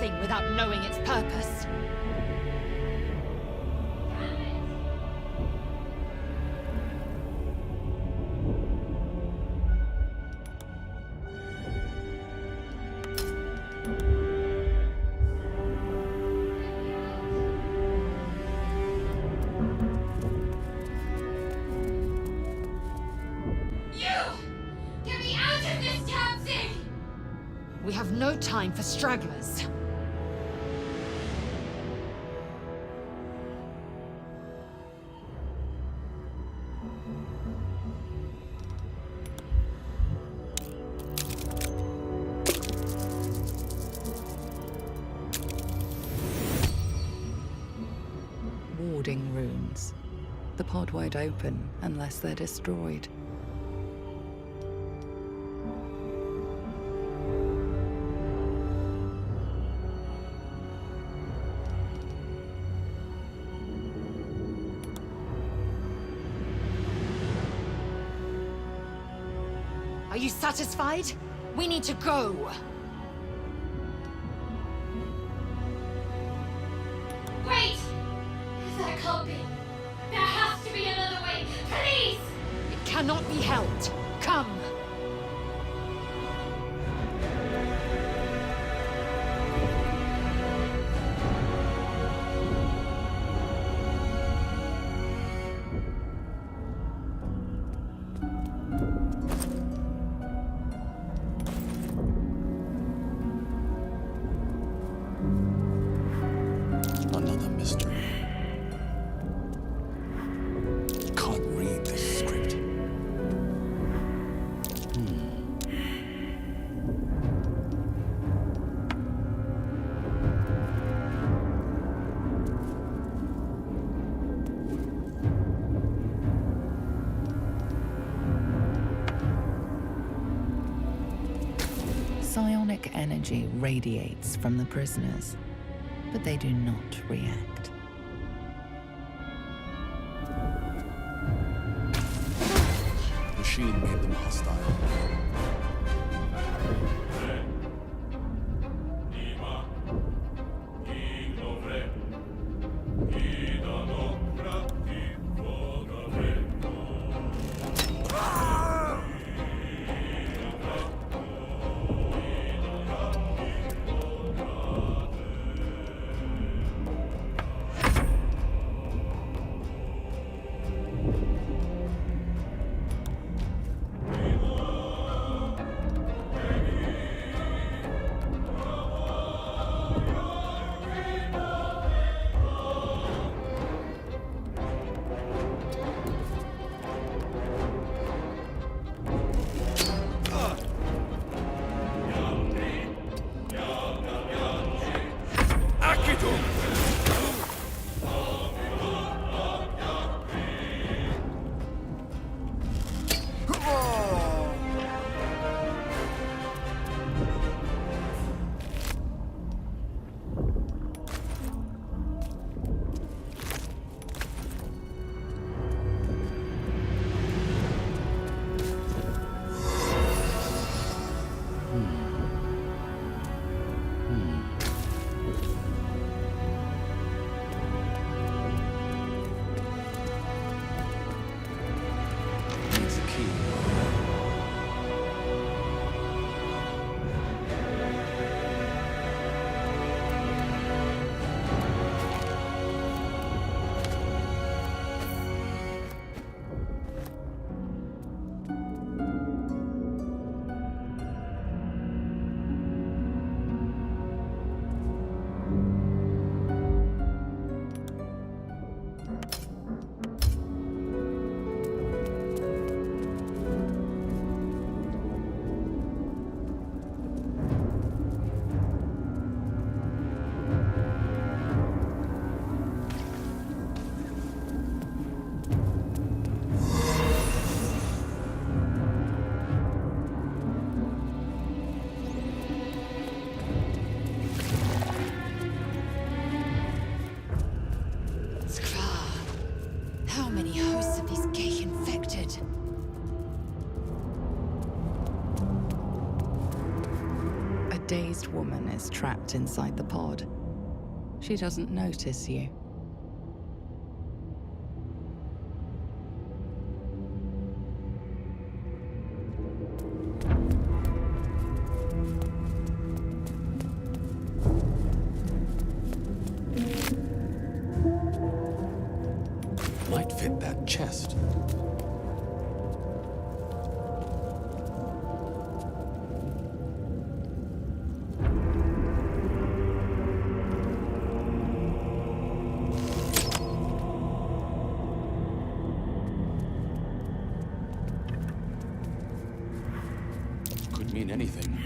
nothing without knowing its purpose. We have no time for stragglers. Warding runes. The pod won't open unless they're destroyed. Are you satisfied? We need to go. Wait! That can't be. There has to be another way. Please! It cannot be helped. Come. Another mystery. Can't read this script. Psionic energy radiates from the prisoners, but they do not react. Machine made them hostile. dazed woman is trapped inside the pod. She doesn't notice you. Might fit that chest. Could mean anything.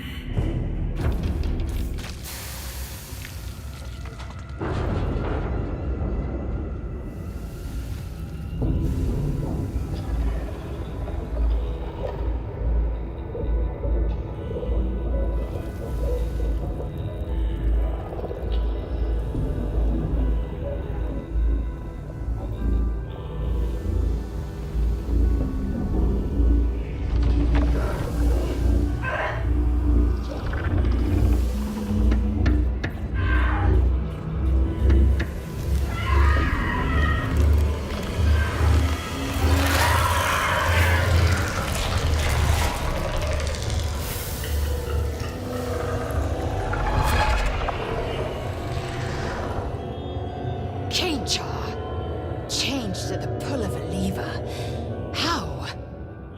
Changed at the pull of a lever. How?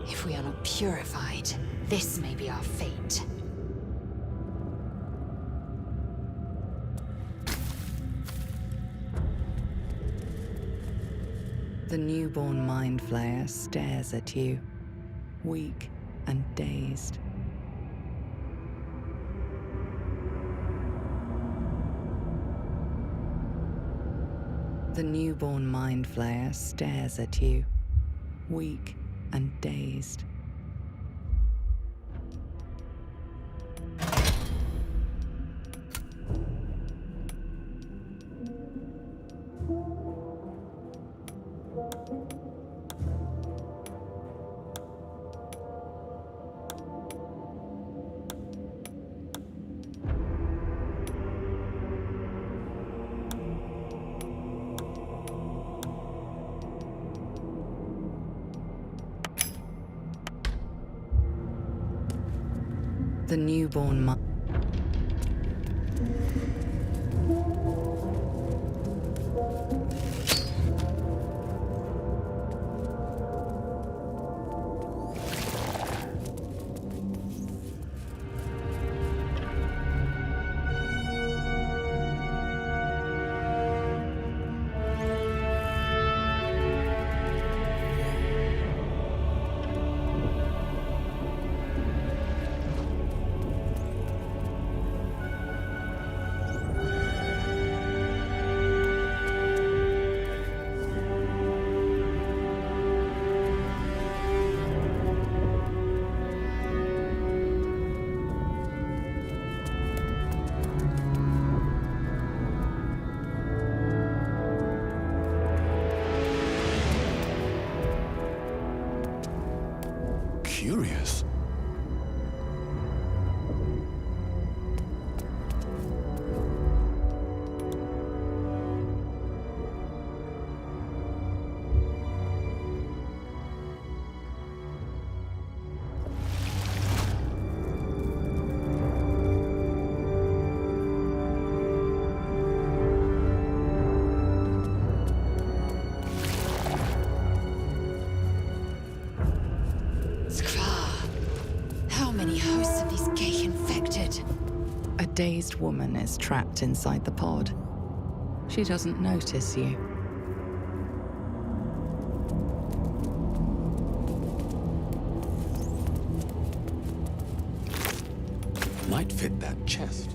If we are not purified, this may be our fate. The newborn mind flayer stares at you, weak and dazed. The newborn mind flayer stares at you, weak and dazed. The newborn mind. Curious. A dazed woman is trapped inside the pod. She doesn't notice you. Might fit that chest.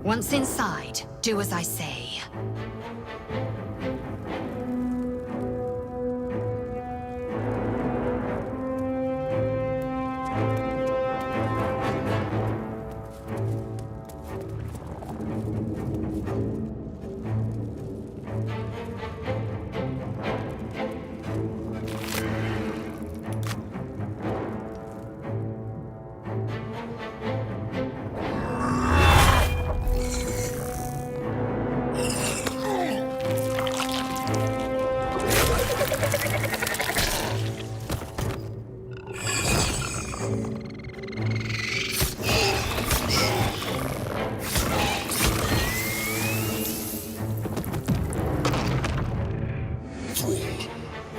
Once inside, do as I say.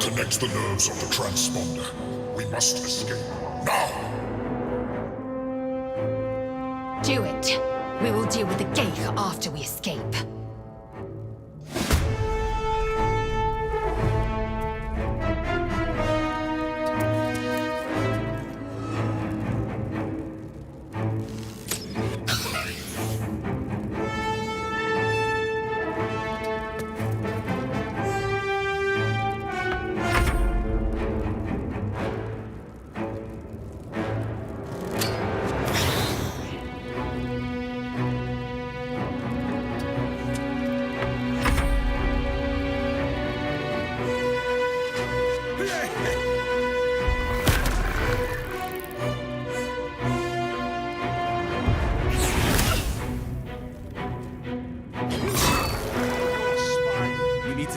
Connect the nerves of the transponder. We must escape. Now! Do it. We will deal with the Geich after we escape.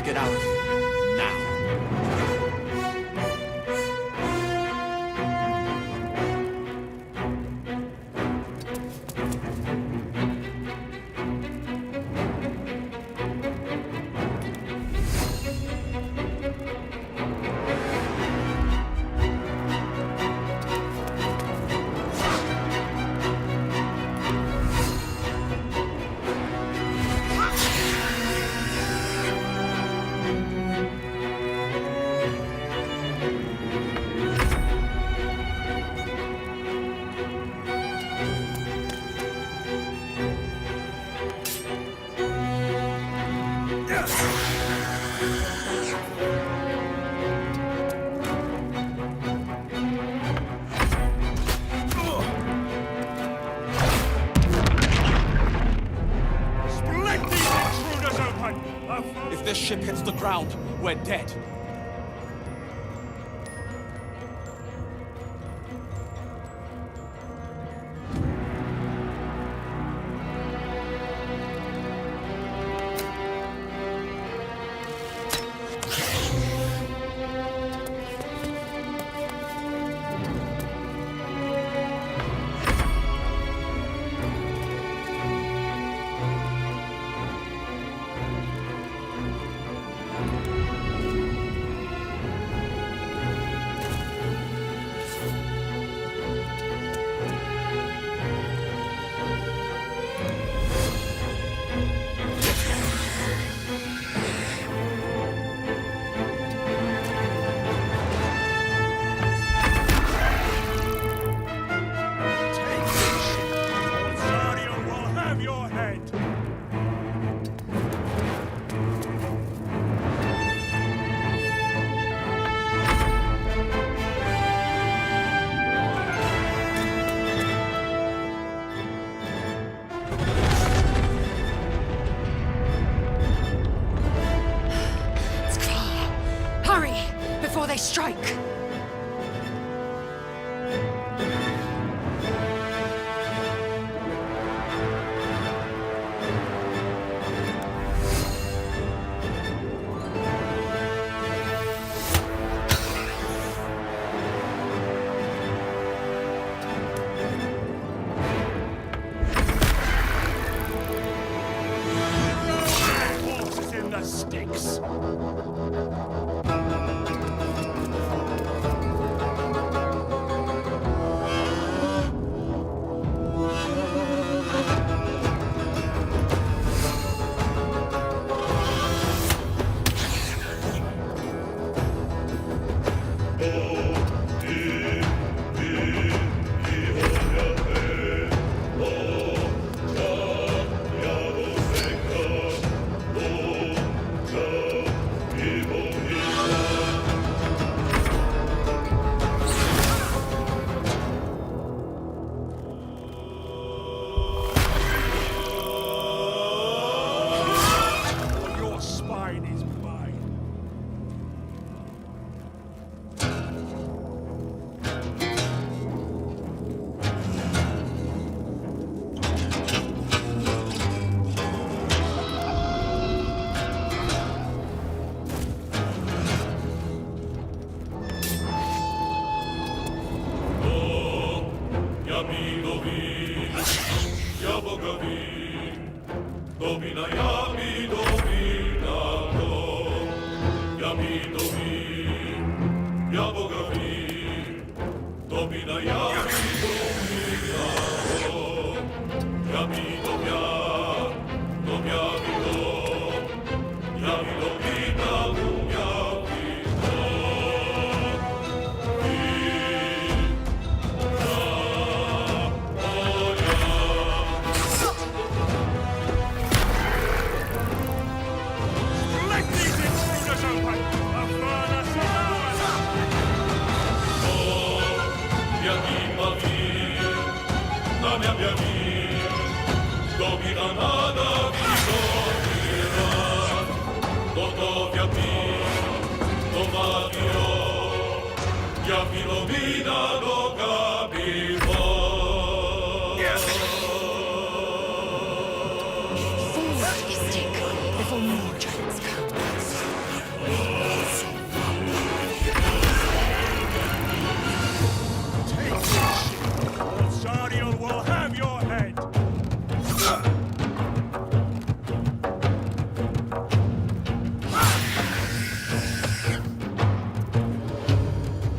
Get out of here. Now. If this ship hits the ground, we're dead. Before they strike! Horses in the sticks! Forward, Mystic, before more giants come. Sariel will have your head!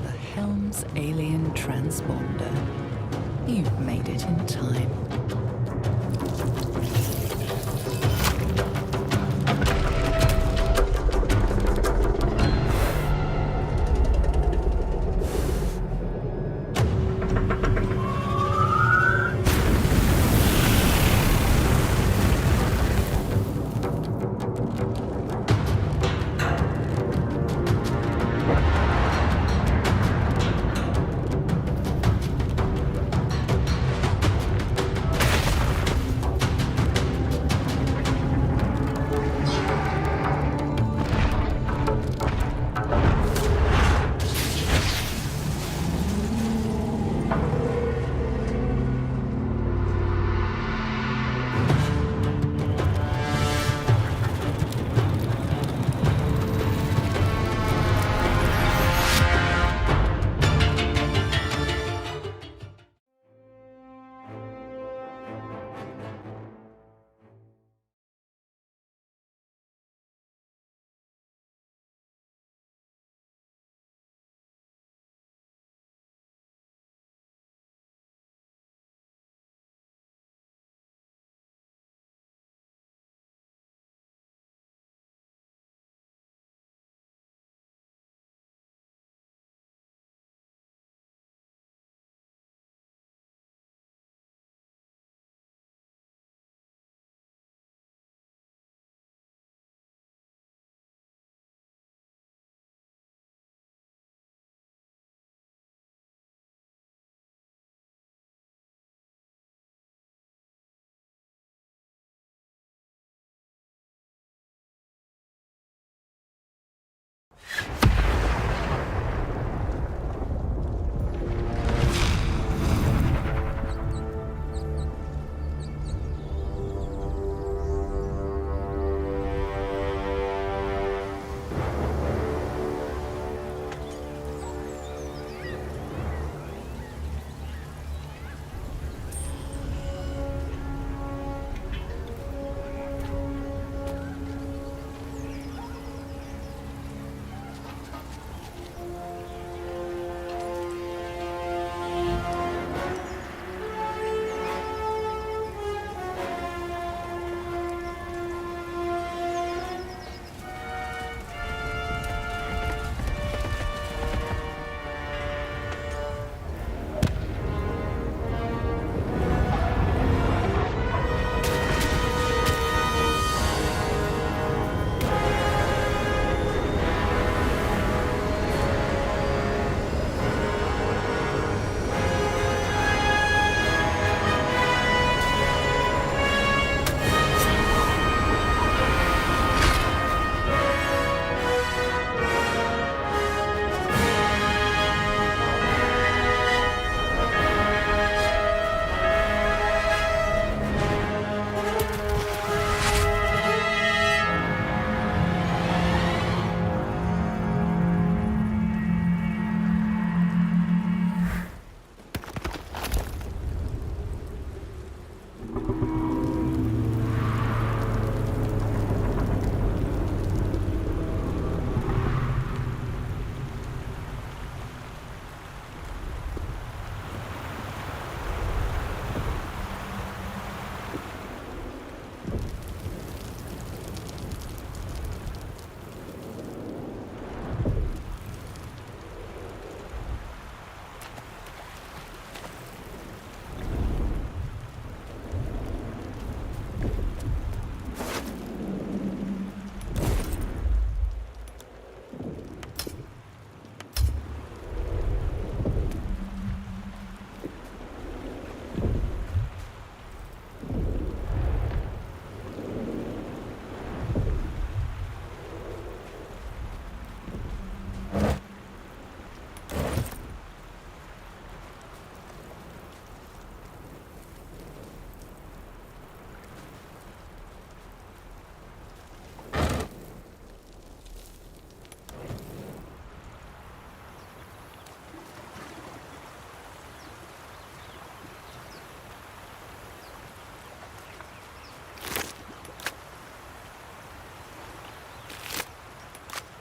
The Helm's alien transponder. You've made it in time.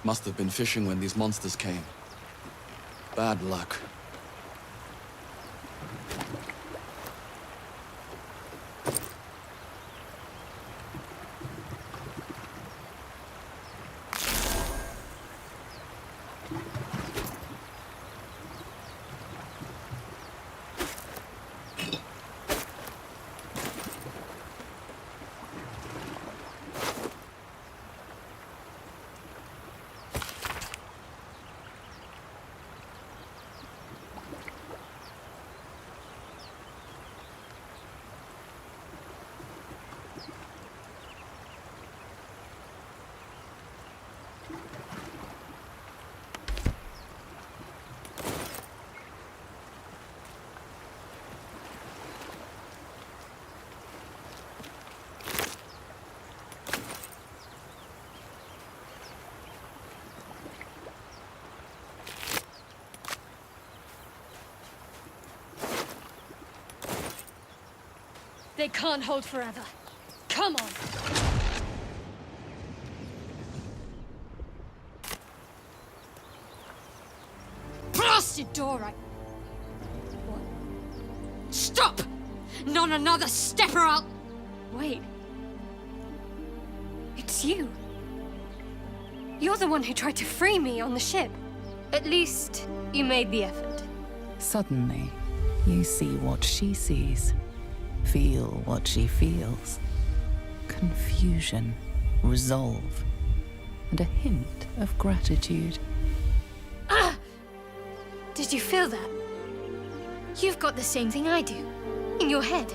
Must have been fishing when these monsters came. Bad luck. They can't hold forever. Come on! Blasted door, What? Stop! Not another step or I'll... Wait. It's you. You're the one who tried to free me on the ship. At least, you made the effort. Suddenly, you see what she sees. Feel what she feels. Confusion, resolve, and a hint of gratitude. Ah! Did you feel that? You've got the same thing I do. In your head.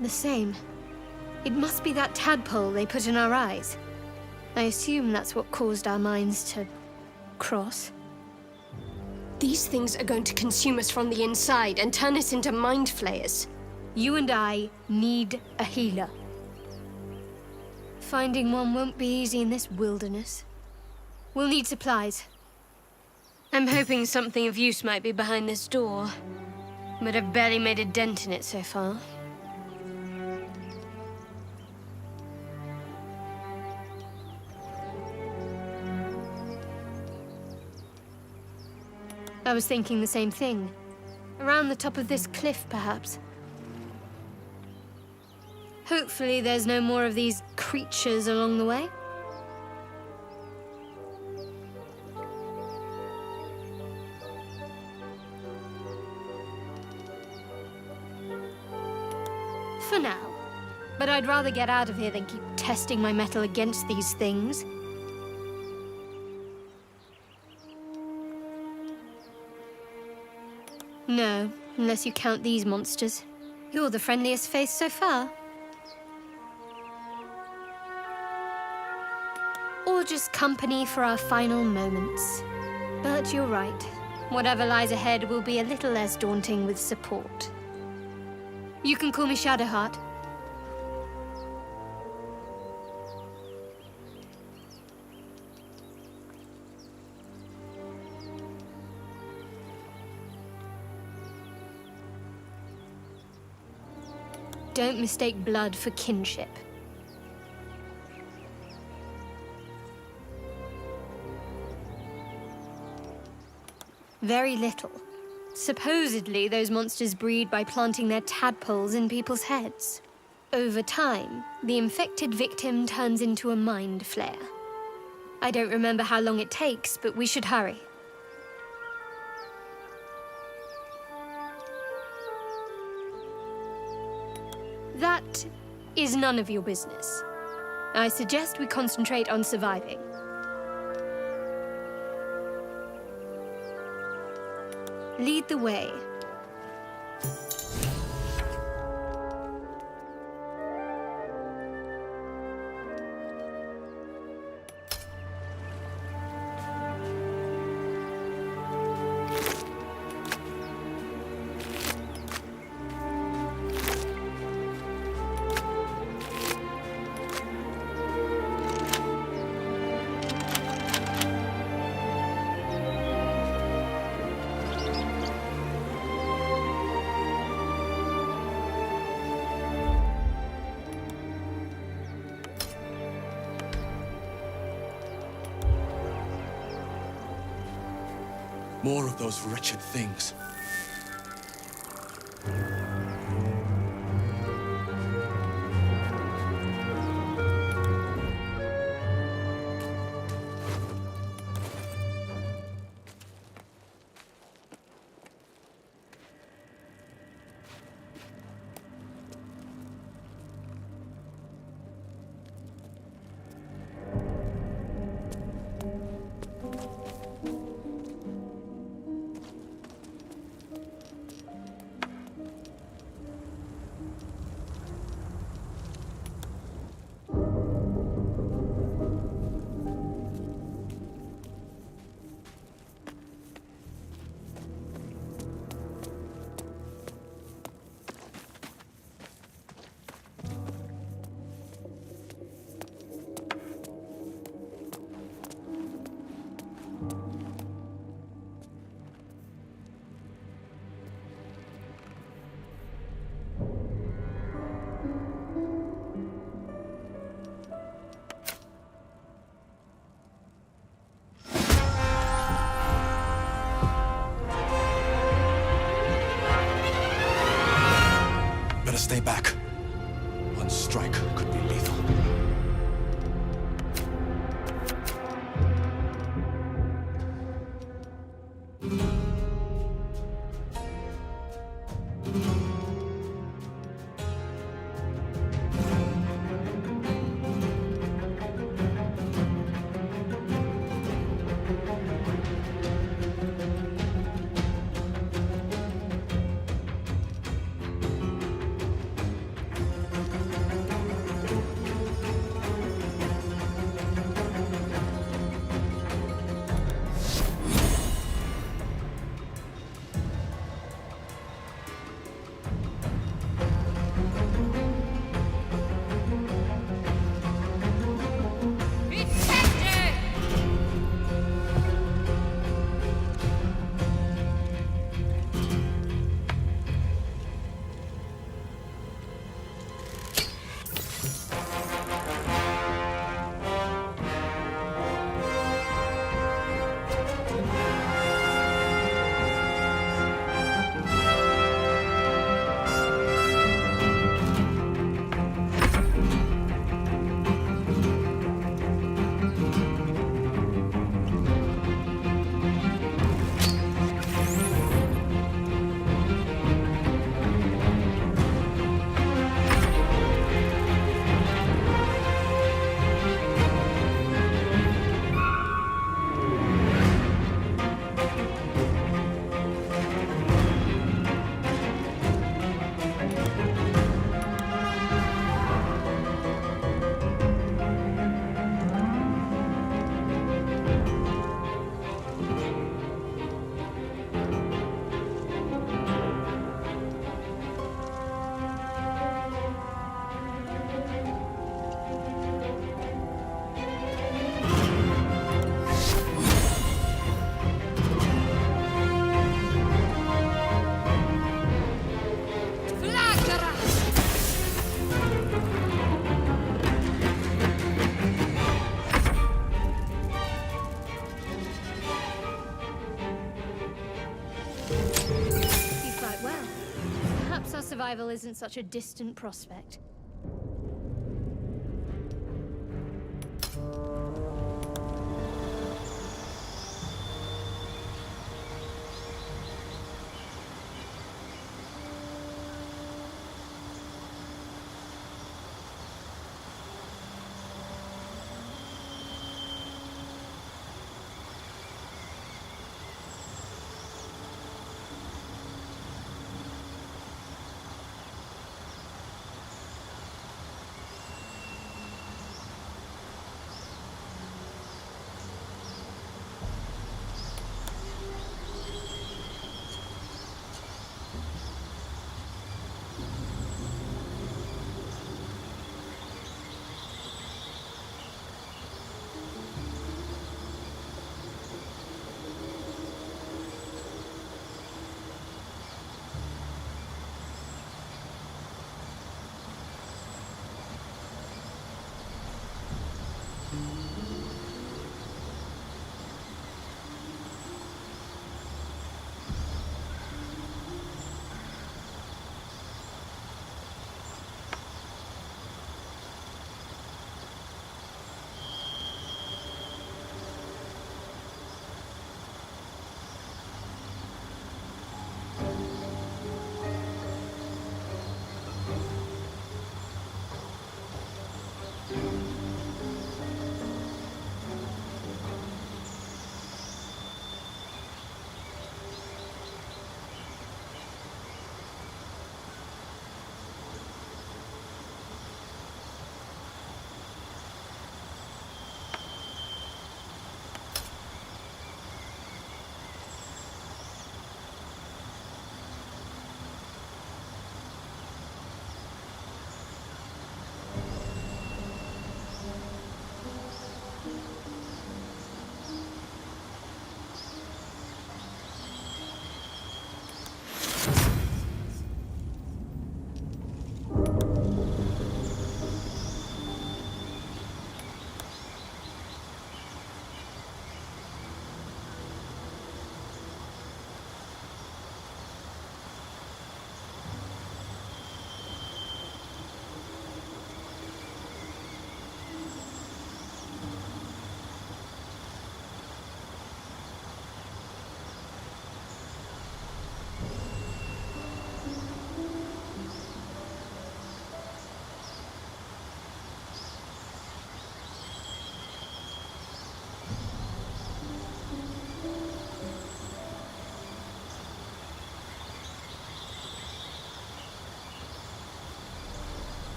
The same. It must be that tadpole they put in our eyes. I assume that's what caused our minds to... cross. These things are going to consume us from the inside and turn us into mind flayers. You and I need a healer. Finding one won't be easy in this wilderness. We'll need supplies. I'm hoping something of use might be behind this door, but I've barely made a dent in it so far. I was thinking the same thing. Around the top of this cliff, perhaps. Hopefully there's no more of these creatures along the way. For now. But I'd rather get out of here than keep testing my metal against these things. No, unless you count these monsters. You're the friendliest face so far. Or just company for our final moments. But you're right. Whatever lies ahead will be a little less daunting with support. You can call me Shadowheart. Don't mistake blood for kinship. Very little. Supposedly, those monsters breed by planting their tadpoles in people's heads. Over time, the infected victim turns into a mind flayer. I don't remember how long it takes, but we should hurry. That is none of your business. I suggest we concentrate on surviving. Lead the way. More of those wretched things. Better stay back. One strike could be lethal. Survival isn't such a distant prospect.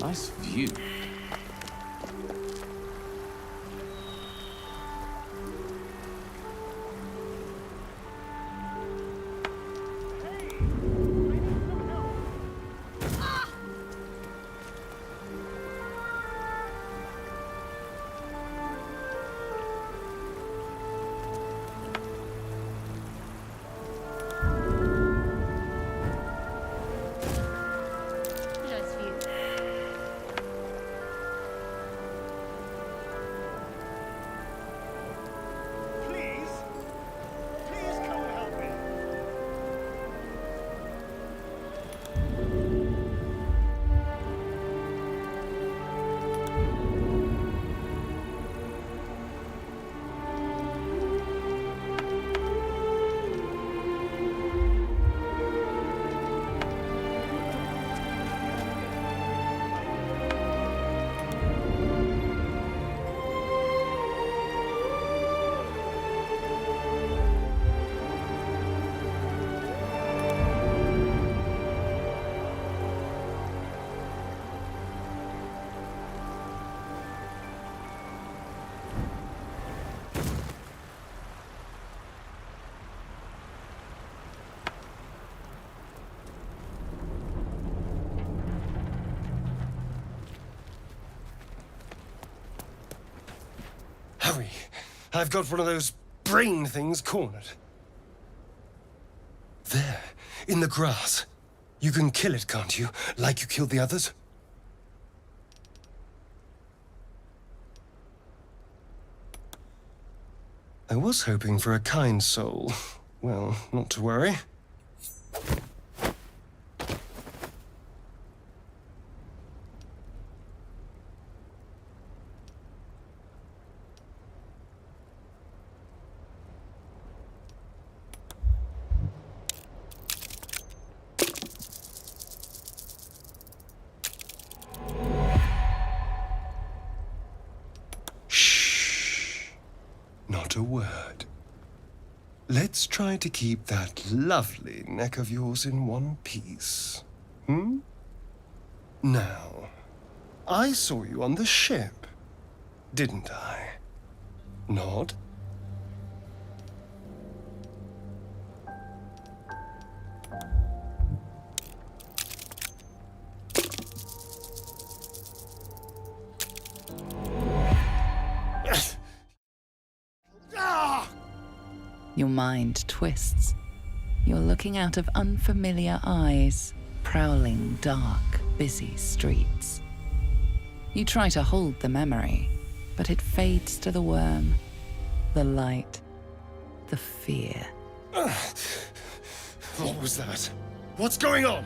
Nice view. Nice view. Please? Please come and help me. Hurry! I've got one of those brain things cornered. There, in the grass. You can kill it, can't you? Like you killed the others? I was hoping for a kind soul. Well, not to worry. Not a word. Let's try to keep that lovely neck of yours in one piece. Hmm? Now, I saw you on the ship, didn't I? Nod? Your mind twists. You're looking out of unfamiliar eyes, prowling dark, busy streets. You try to hold the memory, but it fades to the worm, the light, the fear. What was that? What's going on?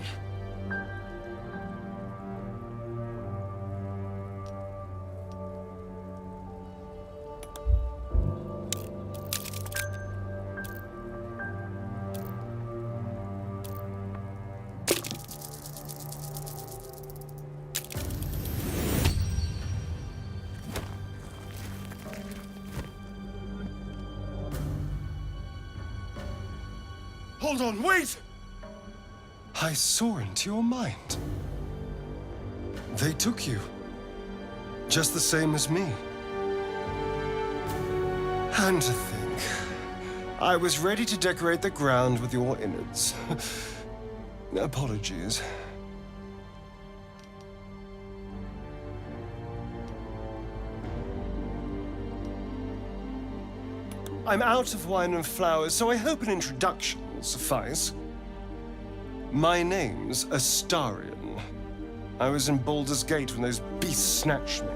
Hold on, wait! I saw into your mind. They took you. Just the same as me. And to think, I was ready to decorate the ground with your innards. Apologies. I'm out of wine and flowers, so I hope an introduction will suffice. My name's Astarion. I was in Baldur's Gate when those beasts snatched me.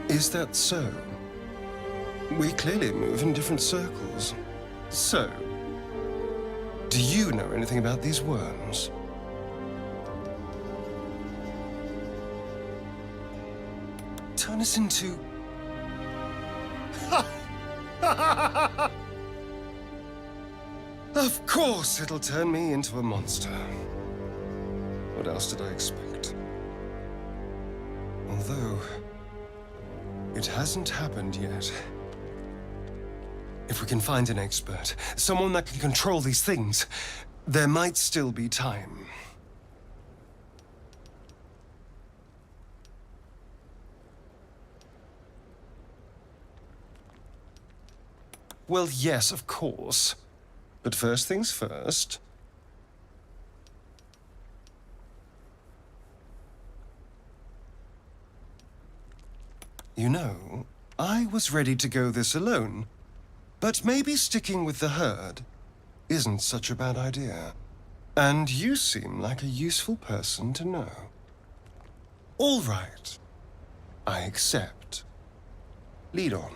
Is that so? We clearly move in different circles. So, do you know anything about these worms? Turn us into... Of course it'll turn me into a monster. What else did I expect? Although, It hasn't happened yet. If we can find an expert, someone that can control these things, there might still be time. Well, yes, of course. But first things first. You know, I was ready to go this alone. But maybe sticking with the herd isn't such a bad idea. And you seem like a useful person to know. All right. I accept. Lead on.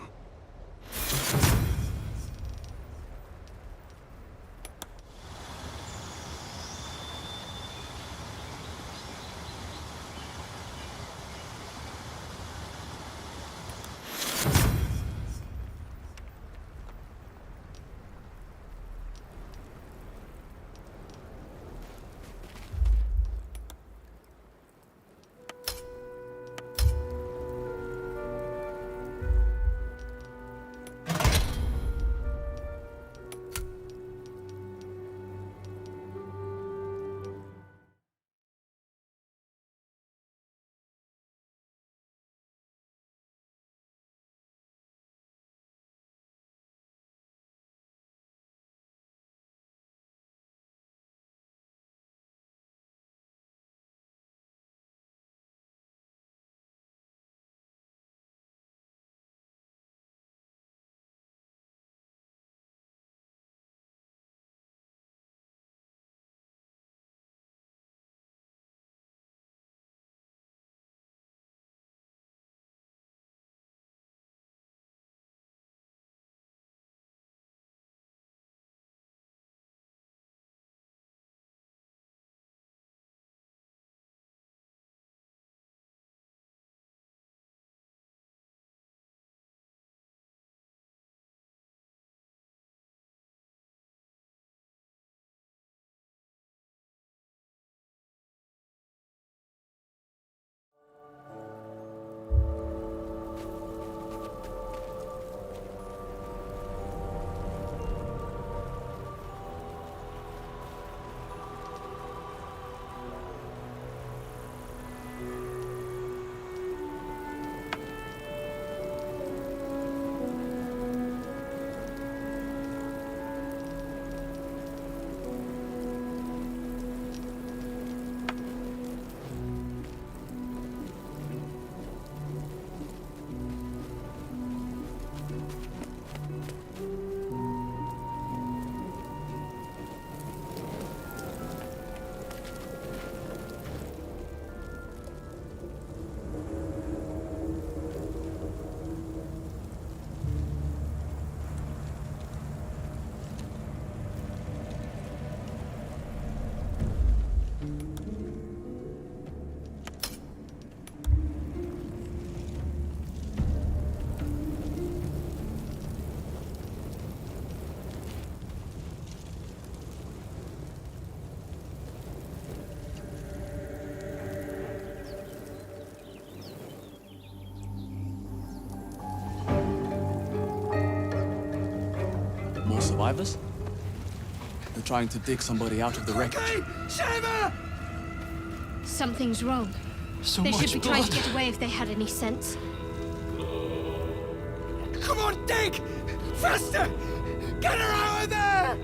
More survivors? They're trying to dig somebody out of the wreckage. Something's wrong. So They much should be trying blood. to get away if they had any sense. Come on, dig! Faster! Get her out of there!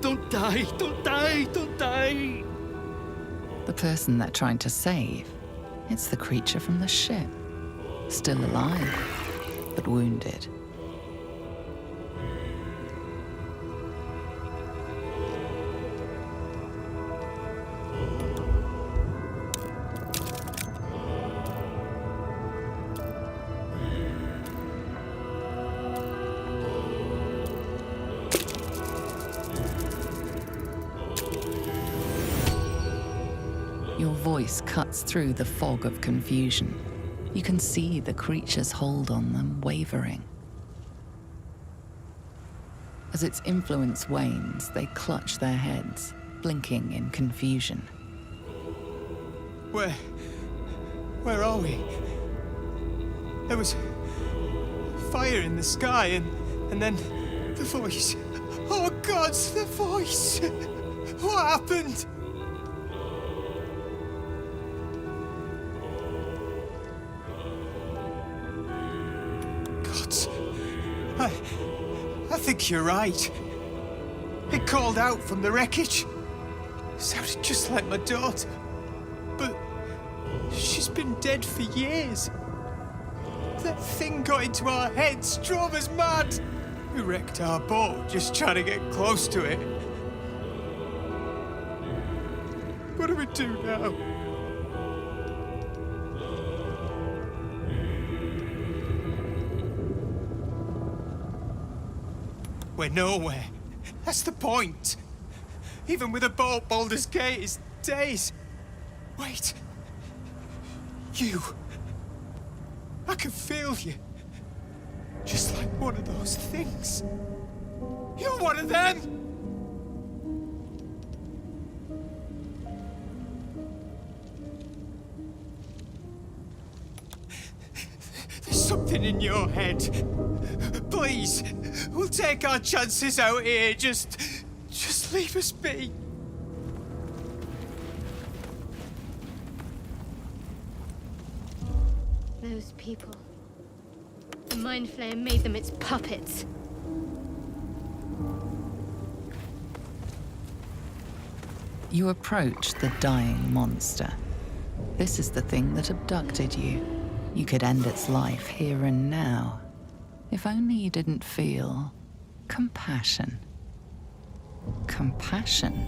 Don't die! Don't die! Don't die! The person they're trying to save, it's the creature from the ship. Still alive, but wounded. Your voice cuts through the fog of confusion. You can see the creature's hold on them wavering. As its influence wanes, they clutch their heads, blinking in confusion. Where are we? There was fire in the sky, and then the voice. Oh God, the voice! What happened? Gods, I think you're right. It called out from the wreckage. Sounded just like my daughter. But she's been dead for years. That thing got into our heads, drove us mad. We wrecked our boat just trying to get close to it. What do we do now? We're nowhere. That's the point. Even with a boat, Baldur's Gate is days. Wait. You. I can feel you. Just like one of those things. You're one of them! There's something in your head. Please, we'll take our chances out here. Just leave us be. Those people. The Mind Flayer made them its puppets. You approach the dying monster. This is the thing that abducted you. You could end its life here and now. If only you didn't feel compassion. Compassion?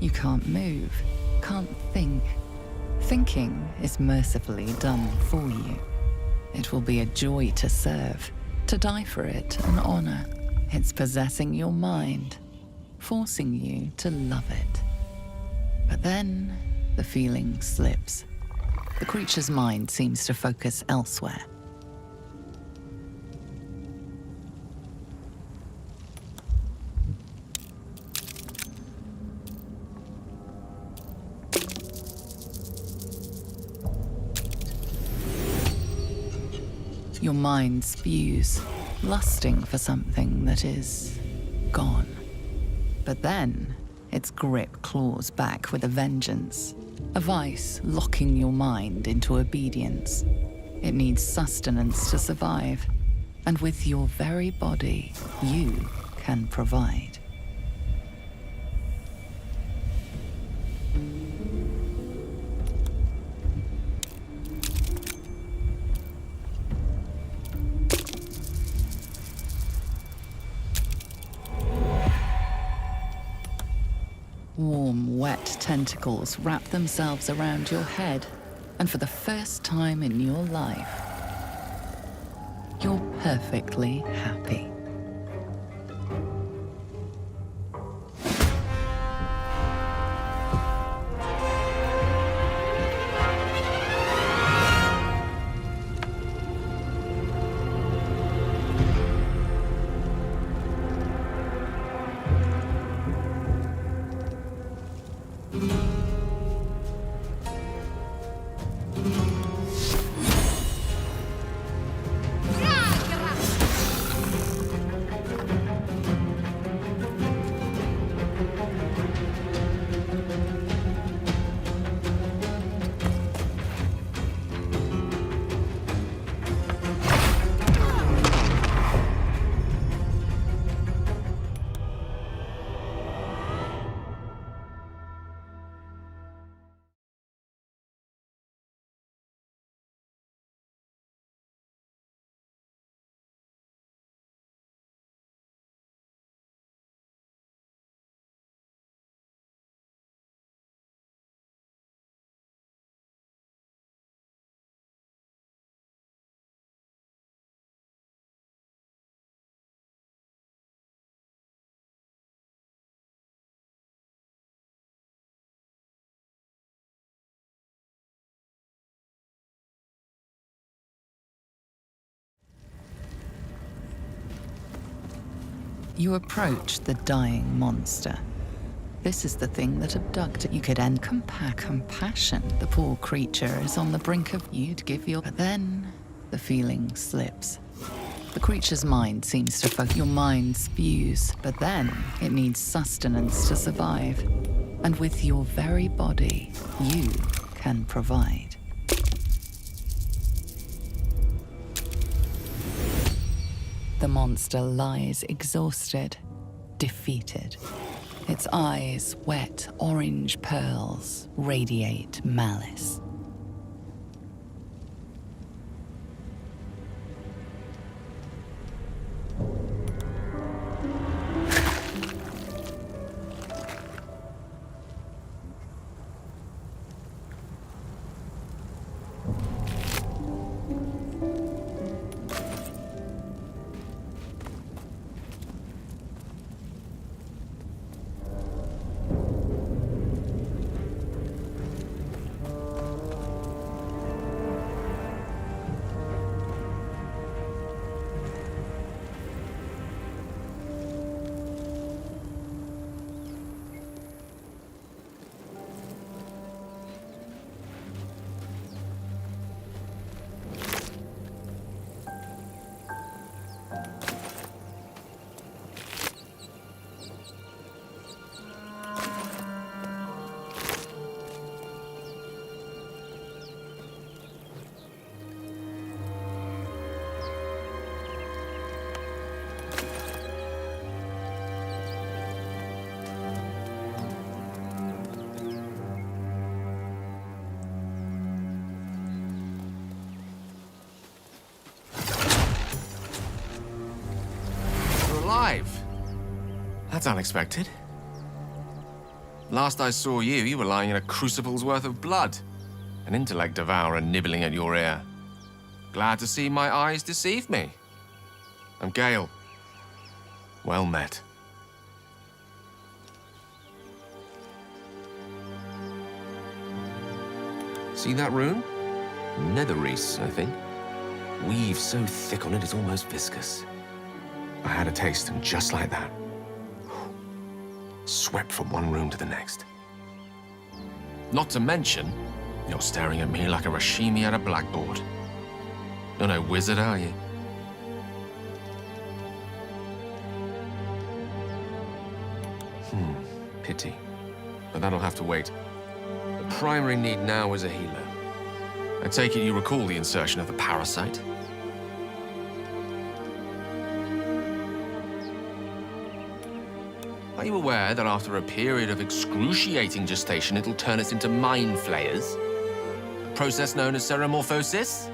You can't move, can't think. Thinking is mercifully done for you. It will be a joy to serve, to die for it an honor. It's possessing your mind, forcing you to love it. But then the feeling slips. The creature's mind seems to focus elsewhere. Your mind spews, lusting for something that is gone. But then, its grip claws back with a vengeance, a vice locking your mind into obedience. It needs sustenance to survive, and with your very body, you can provide. Warm, wet tentacles wrap themselves around your head, and for the first time in your life, you're perfectly happy. You approach the dying monster. This is the thing that abducted you. Could end compassion. The poor creature is on the brink of you'd give your... But then the feeling slips. The creature's mind seems to focus. Your mind spews, but then it needs sustenance to survive. And with your very body, you can provide. The monster lies exhausted, defeated. Its eyes, wet orange pearls, radiate malice. Alive. That's unexpected. Last I saw you, you were lying in a crucible's worth of blood. An intellect devourer nibbling at your ear. Glad to see my eyes deceive me. I'm Gale. Well met. See that rune? Netherreese, I think. Weave so thick on it, it's almost viscous. I had a taste, and just like that, swept from one room to the next. Not to mention, you're staring at me like a Rashimi at a blackboard. You're no wizard, are you? Pity. But that'll have to wait. The primary need now is a healer. I take it you recall the insertion of the parasite? Are you aware that after a period of excruciating gestation, it'll turn us into mind flayers? A process known as ceremorphosis?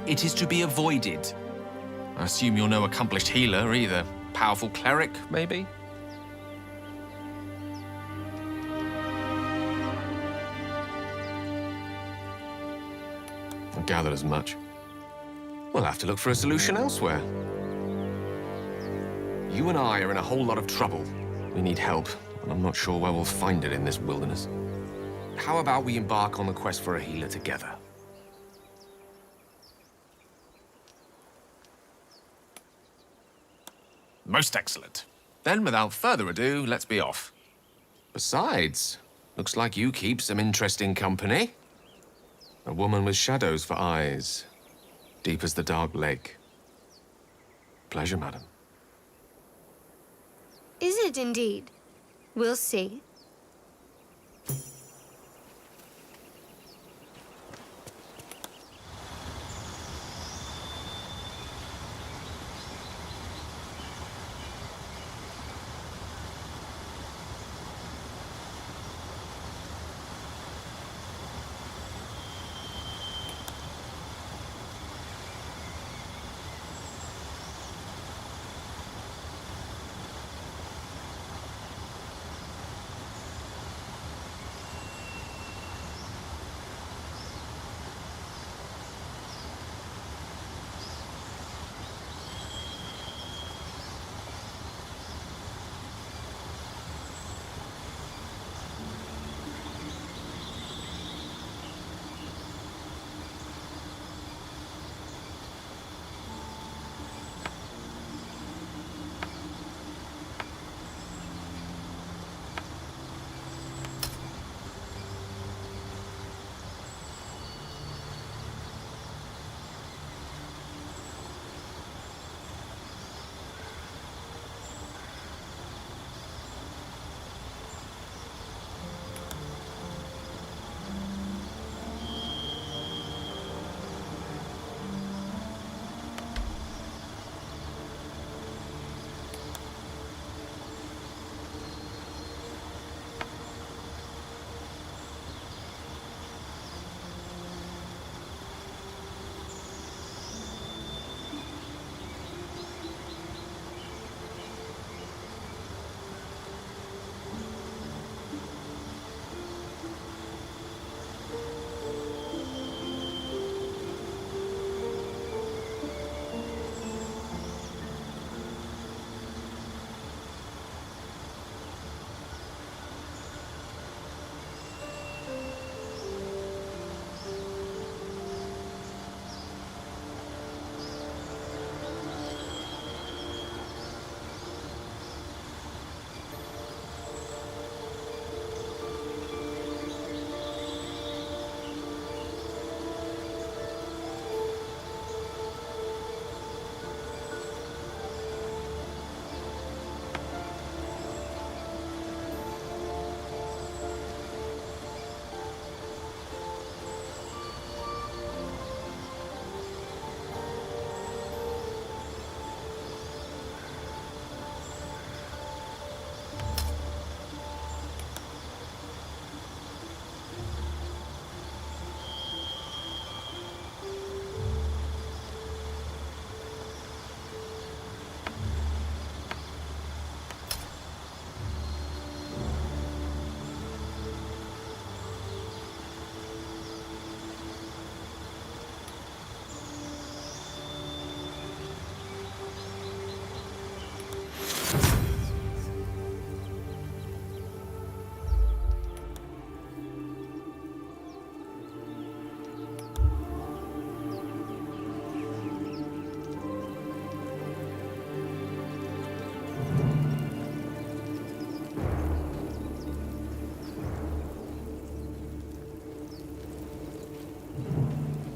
It is to be avoided. I assume you're no accomplished healer either. Powerful cleric, maybe? I gathered as much. We'll have to look for a solution elsewhere. You and I are in a whole lot of trouble. We need help, and I'm not sure where we'll find it in this wilderness. How about we embark on the quest for a healer together? Most excellent. Then, without further ado, let's be off. Besides, looks like you keep some interesting company. A woman with shadows for eyes, deep as the dark lake. Pleasure, madam. Is it indeed? We'll see.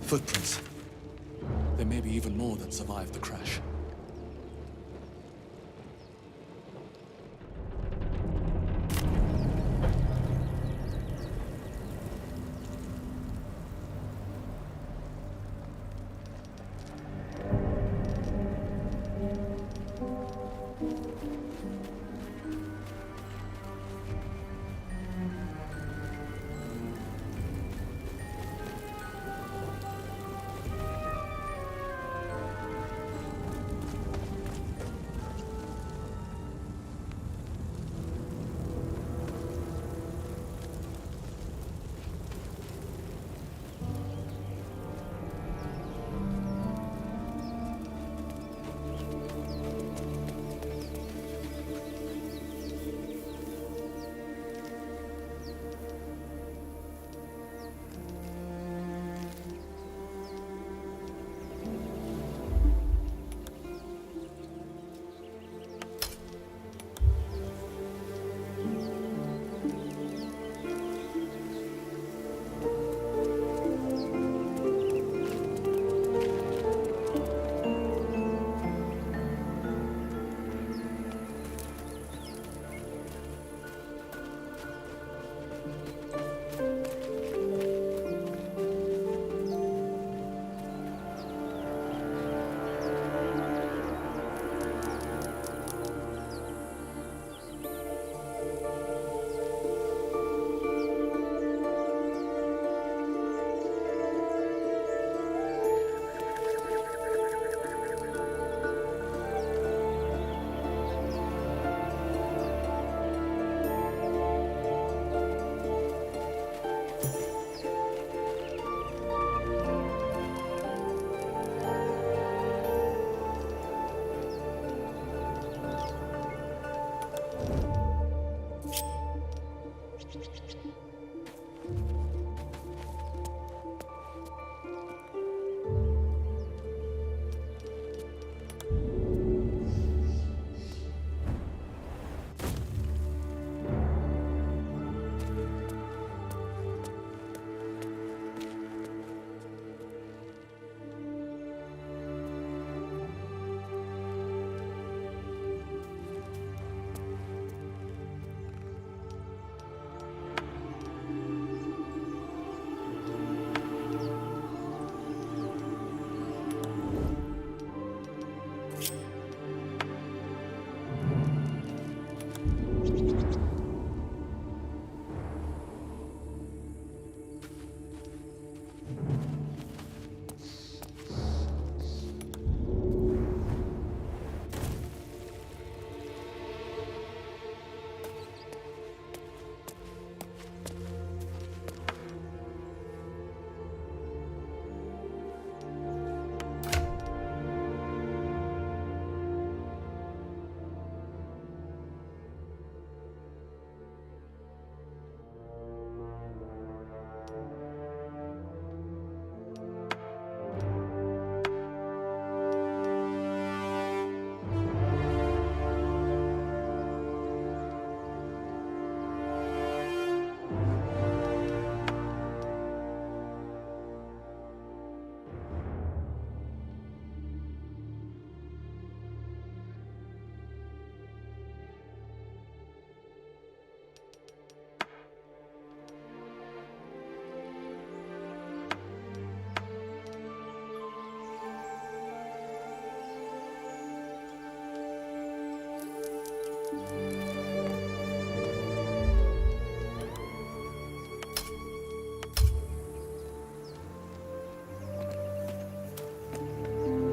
Footprints. There may be even more that survived the crash.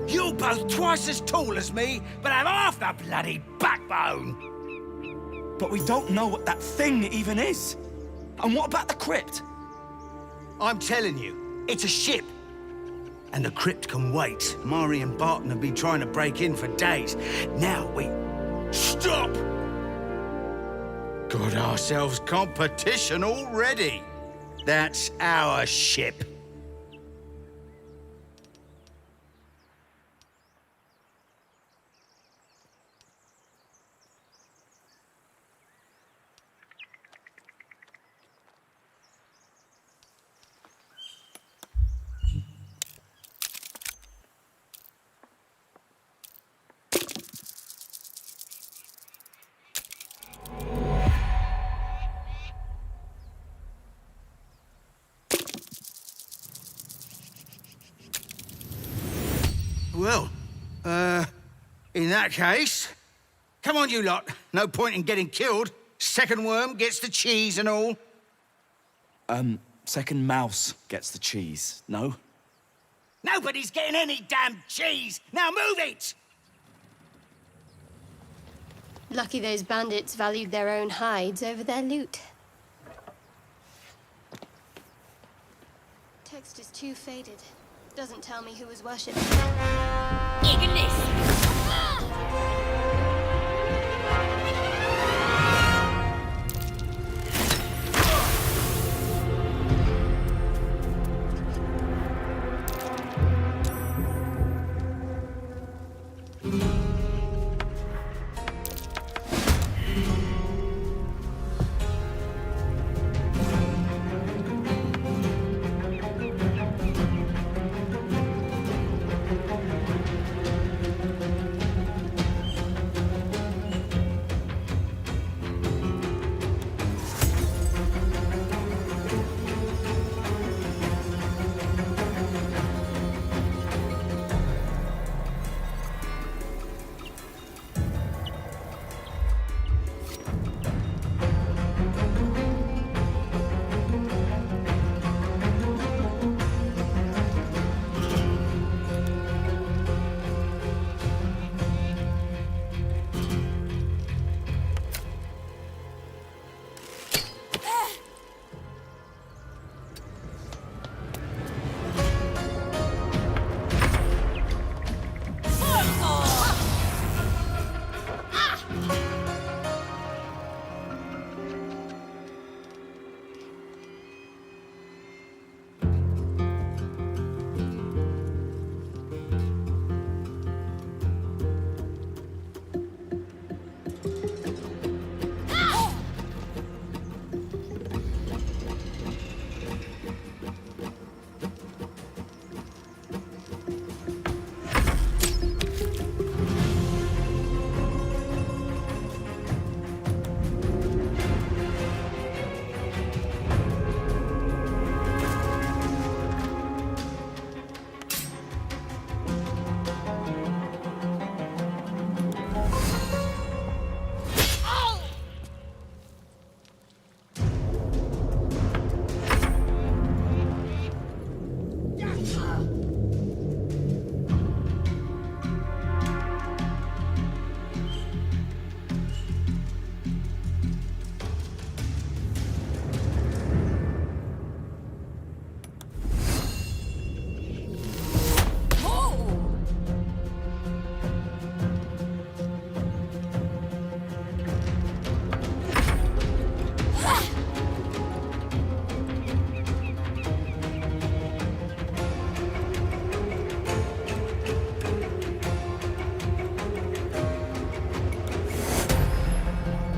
You're both twice as tall as me, but have half the bloody backbone! But we don't know what that thing even is. And what about the crypt? I'm telling you, it's a ship. And the crypt can wait. Mari and Barton have been trying to break in for days. Now we... Stop! Got ourselves competition already. That's our ship. Well, in that case, come on, you lot. No point in getting killed. Second worm gets the cheese and all. Second mouse gets the cheese, no? Nobody's getting any damn cheese! Now move it! Lucky those bandits valued their own hides over their loot. Text is too faded. Doesn't tell me who was worshipped.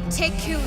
Take you.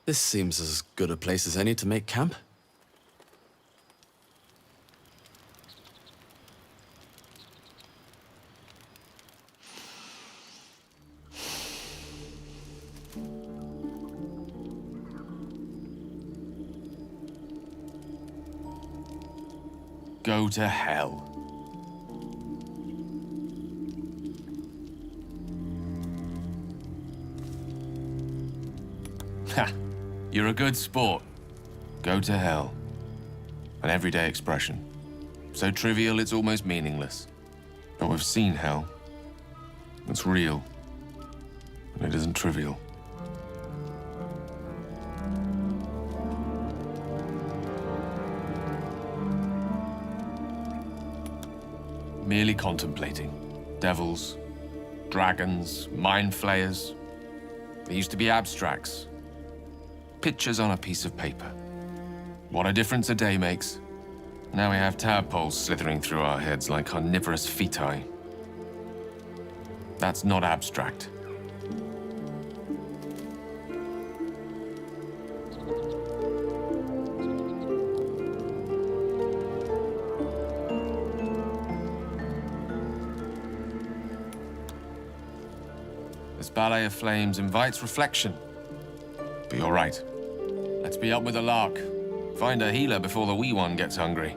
This seems as good a place as any to make camp. Go to hell. Ha! You're a good sport. Go to hell. An everyday expression. So trivial it's almost meaningless. But we've seen hell. It's real. And it isn't trivial. Merely contemplating. Devils, dragons, mind flayers. They used to be abstracts. Pictures on a piece of paper. What a difference a day makes. Now we have tadpoles slithering through our heads like carnivorous feti. That's not abstract. This ballet of flames invites reflection. But you're right. Let's be up with the lark. Find a healer before the wee one gets hungry.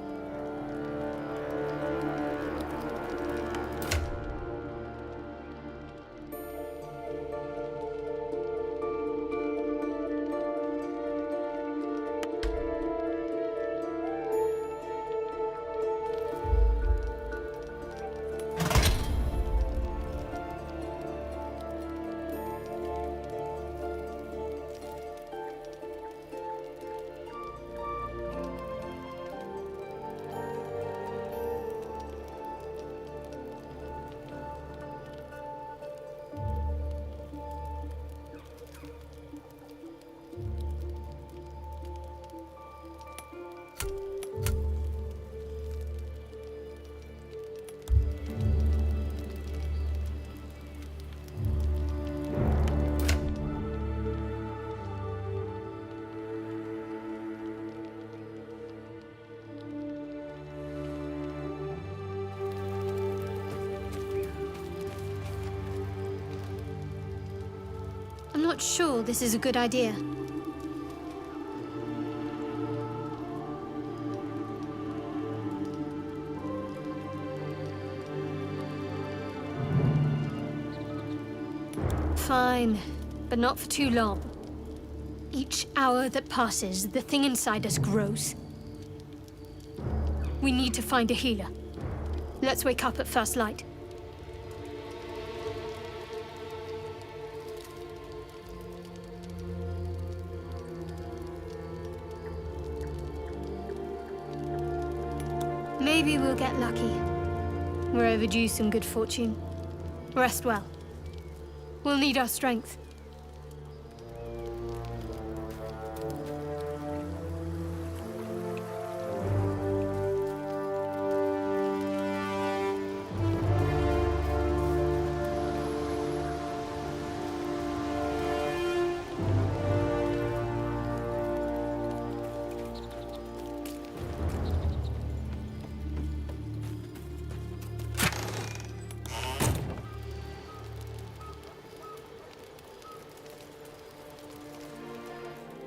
I'm not sure this is a good idea. Fine, but not for too long. Each hour that passes, the thing inside us grows. We need to find a healer. Let's wake up at first light. Maybe we'll get lucky. We're overdue some good fortune. Rest well. We'll need our strength.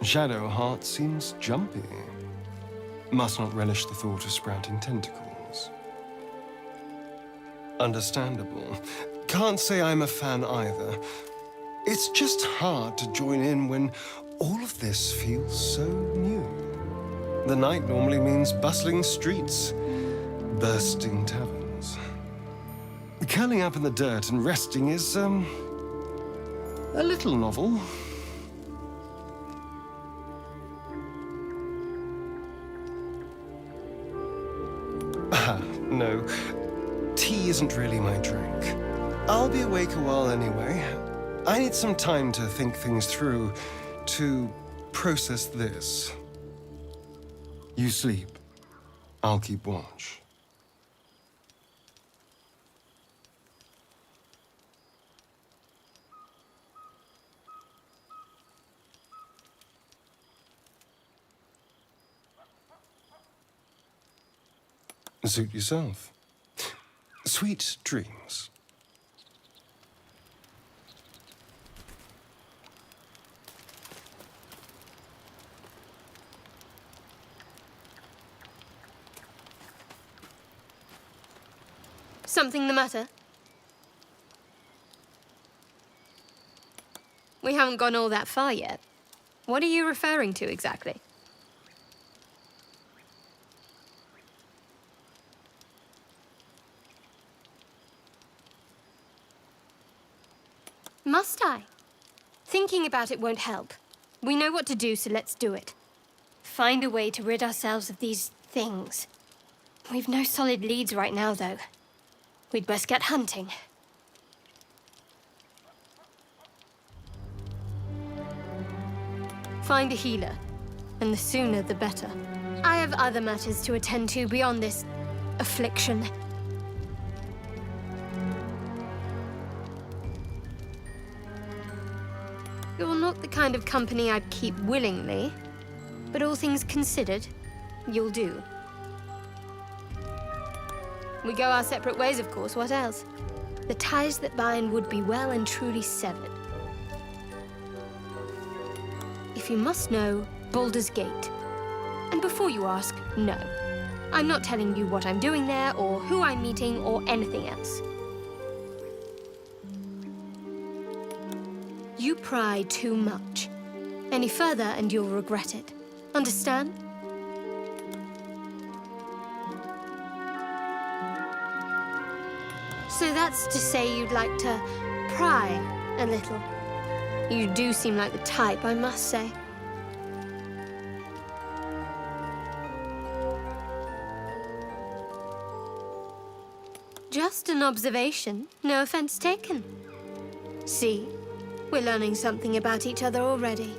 Shadowheart seems jumpy. Must not relish the thought of sprouting tentacles. Understandable. Can't say I'm a fan either. It's just hard to join in when all of this feels so new. The night normally means bustling streets, bursting taverns. Curling up in the dirt and resting is, a little novel. No, tea isn't really my drink. I'll be awake a while anyway. I need some time to think things through, to process this. You sleep. I'll keep watch. Suit yourself. Sweet dreams. Something the matter? We haven't gone all that far yet. What are you referring to exactly? Must I? Thinking about it won't help. We know what to do, so let's do it. Find a way to rid ourselves of these things. We've no solid leads right now, though. We'd best get hunting. Find a healer, and the sooner the better. I have other matters to attend to beyond this affliction. You're not the kind of company I'd keep willingly, but all things considered, you'll do. We go our separate ways, of course, what else? The ties that bind would be well and truly severed. If you must know, Baldur's Gate. And before you ask, no. I'm not telling you what I'm doing there, or who I'm meeting, or anything else. You pry too much. Any further and you'll regret it. Understand? So that's to say you'd like to pry a little. You do seem like the type, I must say. Just an observation, no offense taken. See, we're learning something about each other already.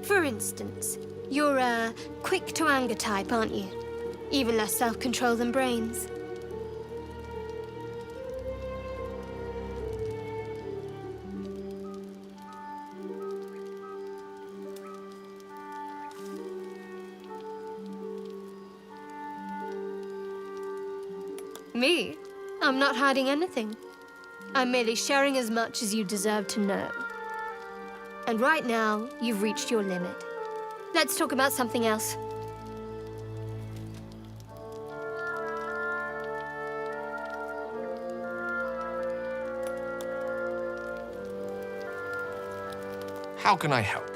For instance, you're a quick-to-anger type, aren't you? Even less self-control than brains. Me? I'm not hiding anything. I'm merely sharing as much as you deserve to know. And right now, you've reached your limit. Let's talk about something else. How can I help?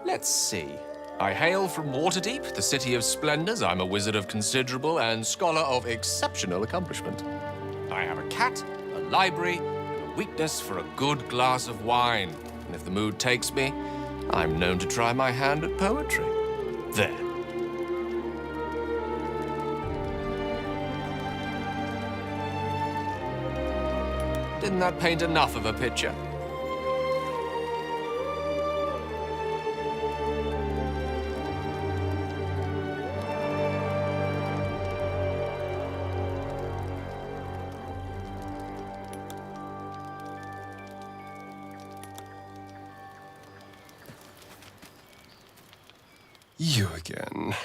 Let's see. I hail from Waterdeep, the city of splendors. I'm a wizard of considerable and scholar of exceptional accomplishment. I have a cat, a library, and a weakness for a good glass of wine. And if the mood takes me, I'm known to try my hand at poetry. There. Didn't that paint enough of a picture? You again.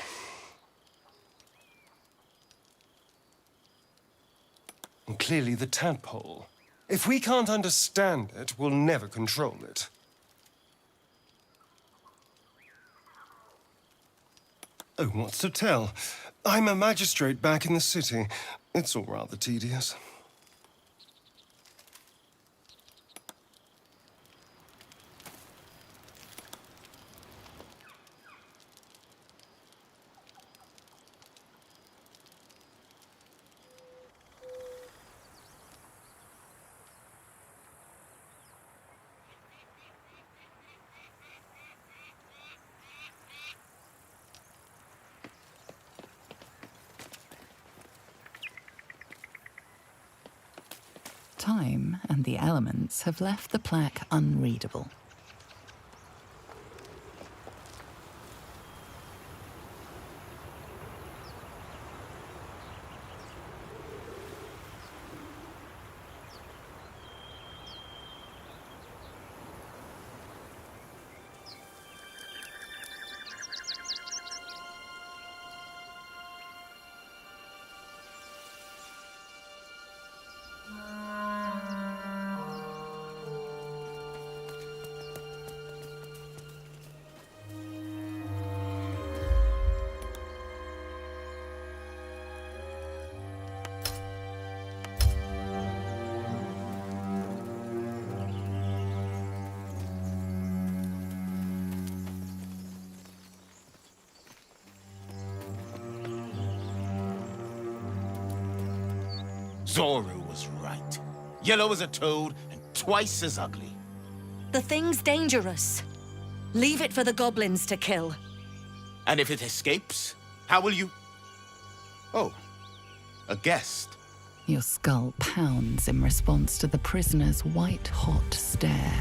And clearly the tadpole. If we can't understand it, we'll never control it. Oh, what's to tell? I'm a magistrate back in the city. It's all rather tedious. Time and the elements have left the plaque unreadable. Zoru was right. Yellow as a toad and twice as ugly. The thing's dangerous. Leave it for the goblins to kill. And if it escapes, how will you... Oh, a guest. Your skull pounds in response to the prisoner's white-hot stare.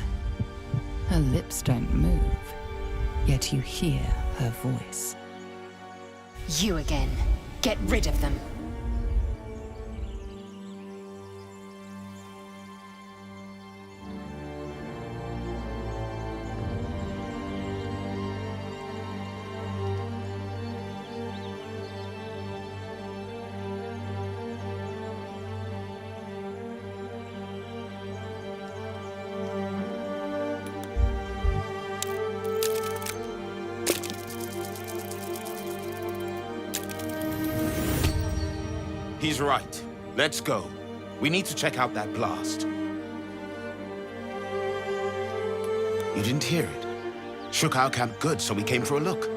Her lips don't move, yet you hear her voice. You again. Get rid of them. He's right. Let's go. We need to check out that blast. You didn't hear it? Shook our camp good, so we came for a look.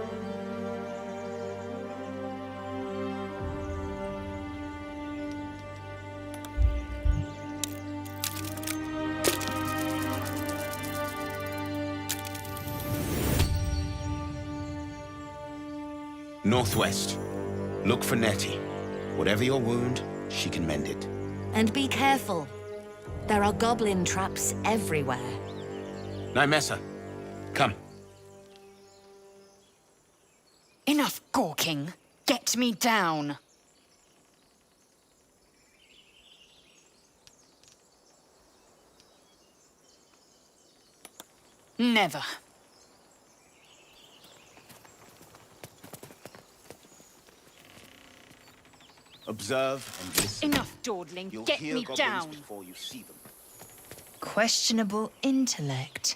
Northwest. Look for Nettie. Whatever your wound, she can mend it. And be careful. There are goblin traps everywhere. Nymessa, come. Enough gawking. Get me down. Never. Observe and listen. Enough dawdling. You'll Get hear me goblins down. before you see them. Questionable intellect.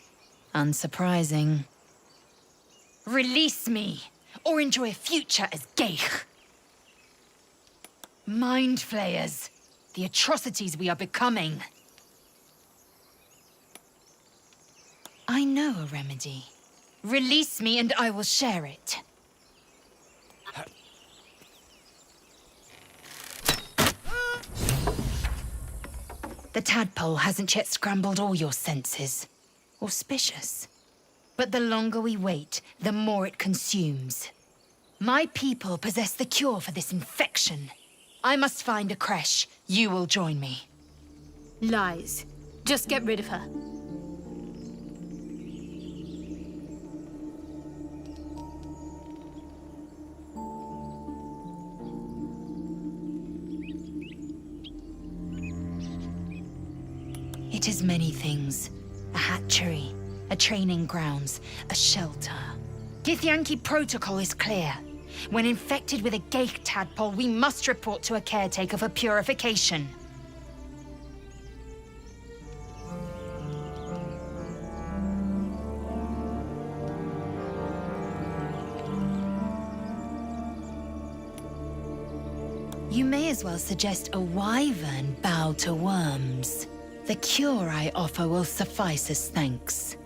Unsurprising. Release me, or enjoy a future as Geich. Mind flayers. The atrocities we are becoming. I know a remedy. Release me and I will share it. The tadpole hasn't yet scrambled all your senses. Auspicious. But the longer we wait, the more it consumes. My people possess the cure for this infection. I must find a creche. You will join me. Lies. Just get rid of her. It is many things. A hatchery, a training grounds, a shelter. Githyanki protocol is clear. When infected with a Geich tadpole, we must report to a caretaker for purification. You may as well suggest a wyvern bow to worms. The cure I offer will suffice as thanks.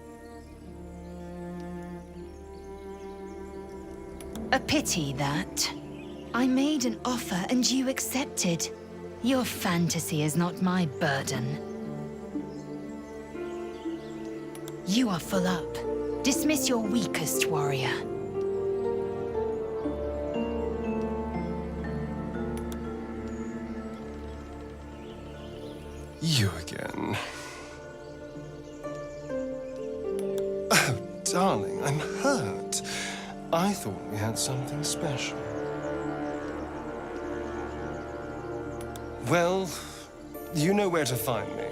A pity that. I made an offer and you accepted. Your fantasy is not my burden. You are full up. Dismiss your weakest warrior. You again. Oh, darling, I'm hurt. I thought we had something special. Well, you know where to find me.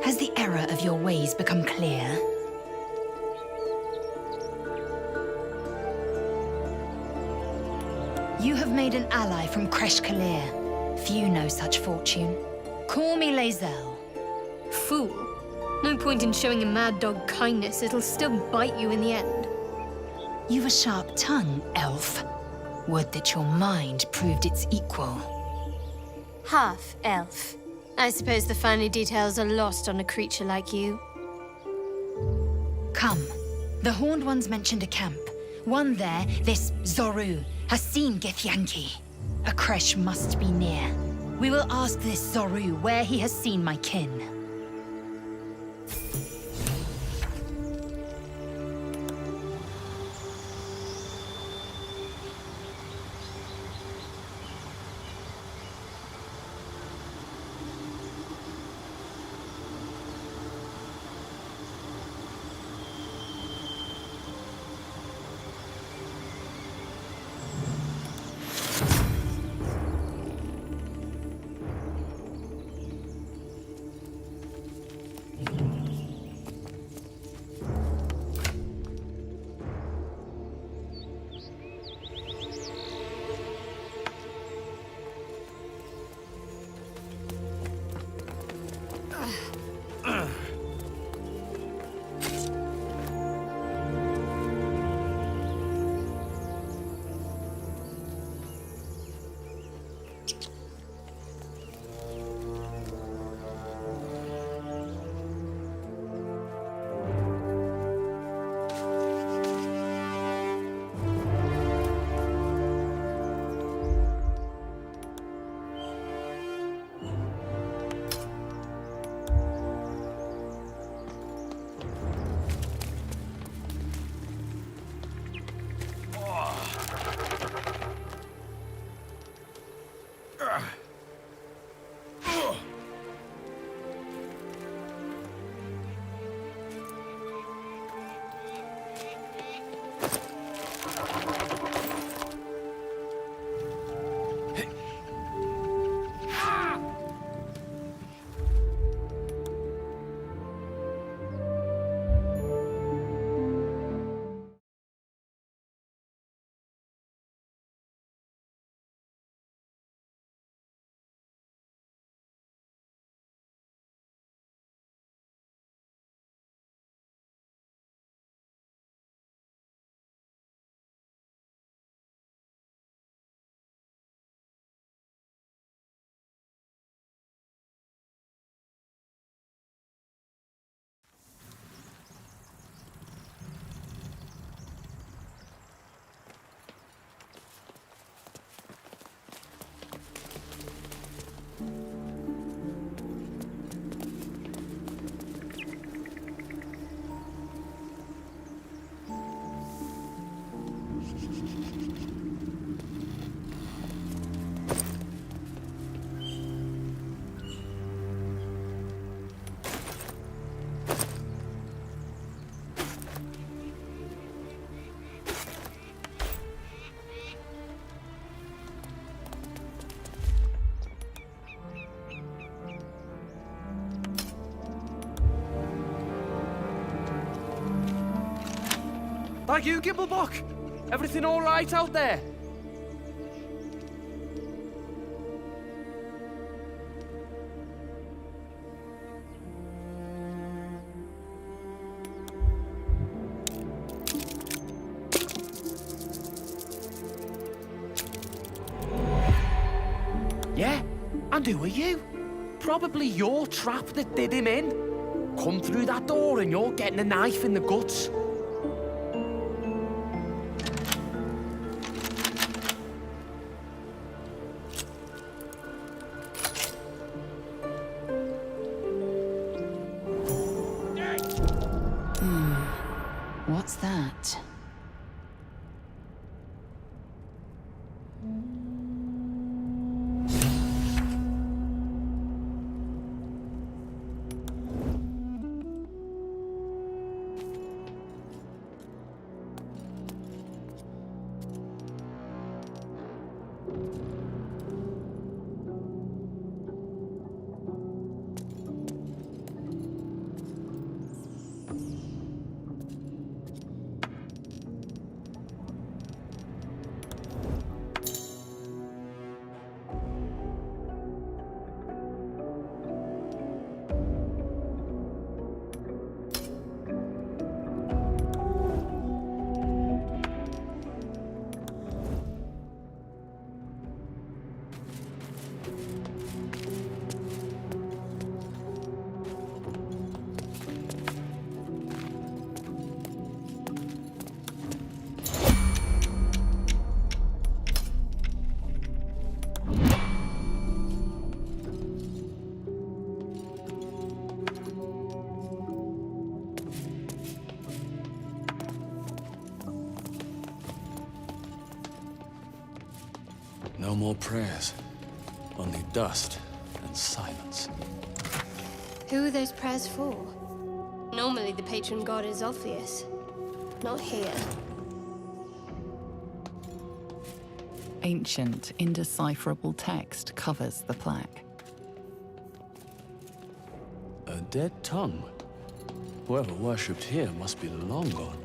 Has the error of your ways become clear? You have made an ally from Kresh Kalir. Few know such fortune. Call me Lae'zel. Fool. No point in showing a mad dog kindness. It'll still bite you in the end. You've a sharp tongue, elf. Would that your mind proved its equal. Half elf. I suppose the finer details are lost on a creature like you. Come. The Horned Ones mentioned a camp. One there, this Zoru, has seen Githyanki. A creche must be near. We will ask this Zoru where he has seen my kin. Like you, Gibblebuck? Everything all right out there? Yeah? And who are you? Probably your trap that did him in. Come through that door and you're getting a knife in the guts. What's that? No more prayers. Only dust and silence. Who are those prayers for? Normally the patron god is obvious. Not here. Ancient, indecipherable text covers the plaque. A dead tongue. Whoever worshipped here must be long gone.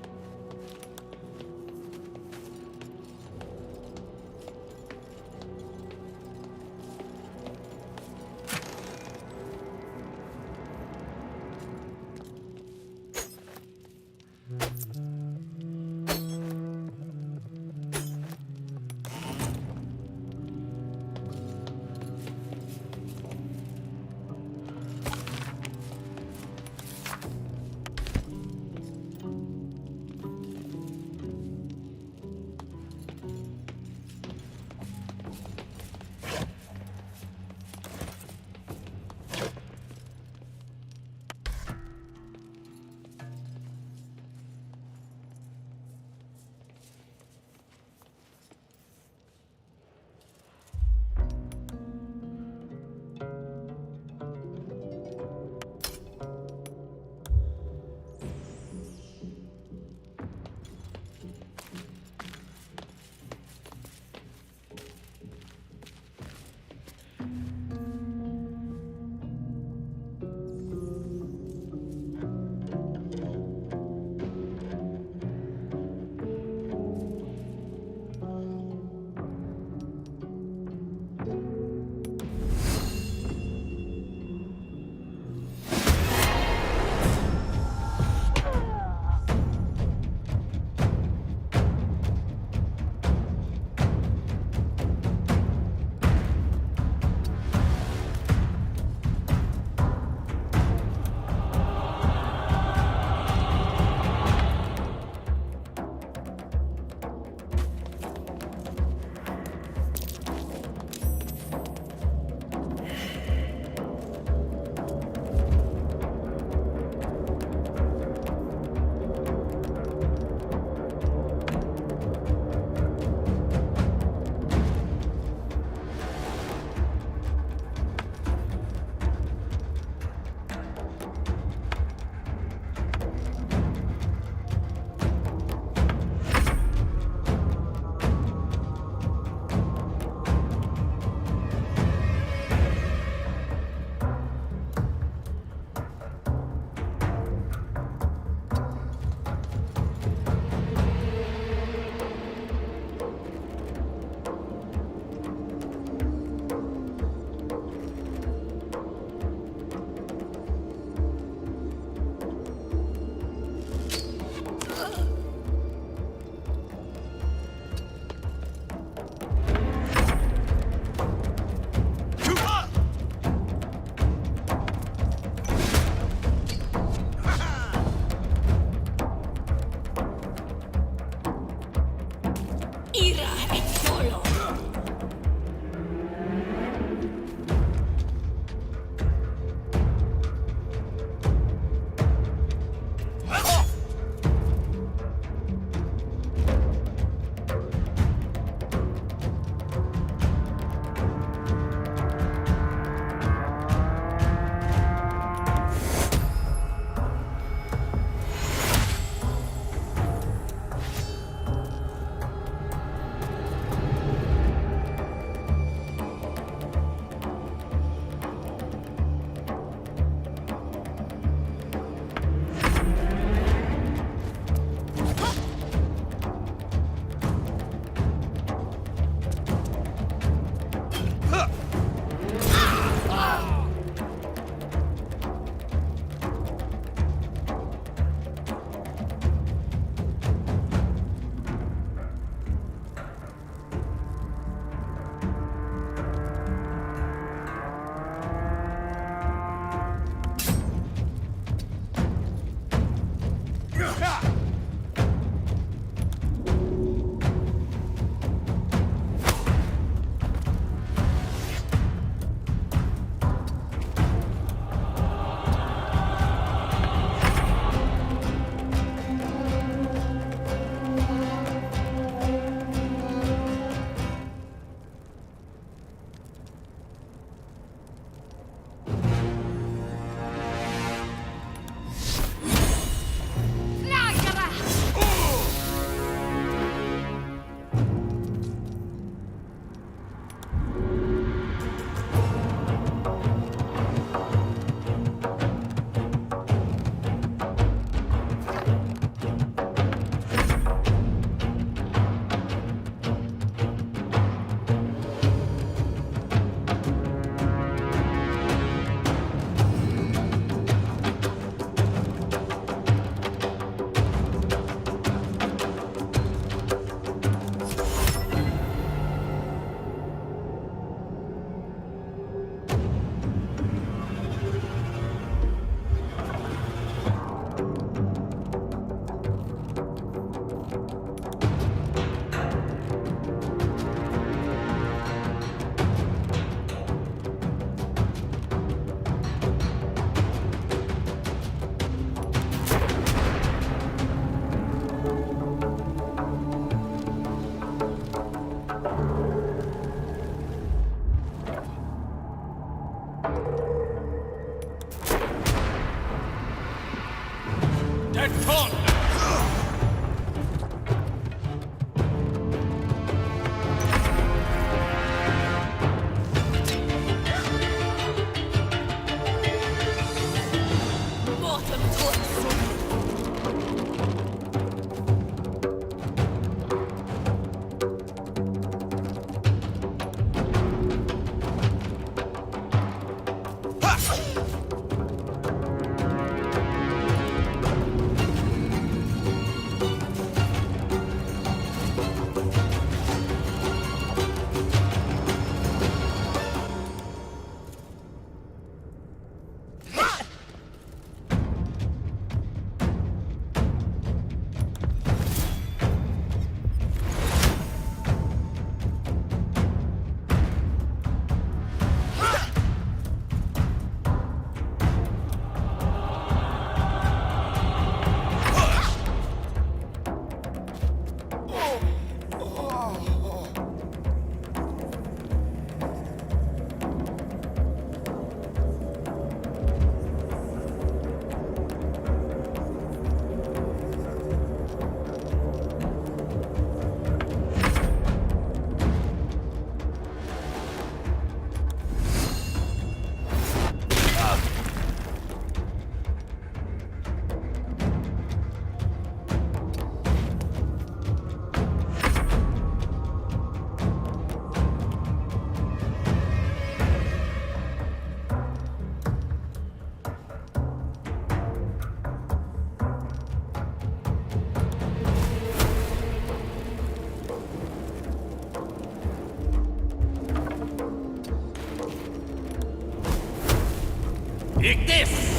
Take this!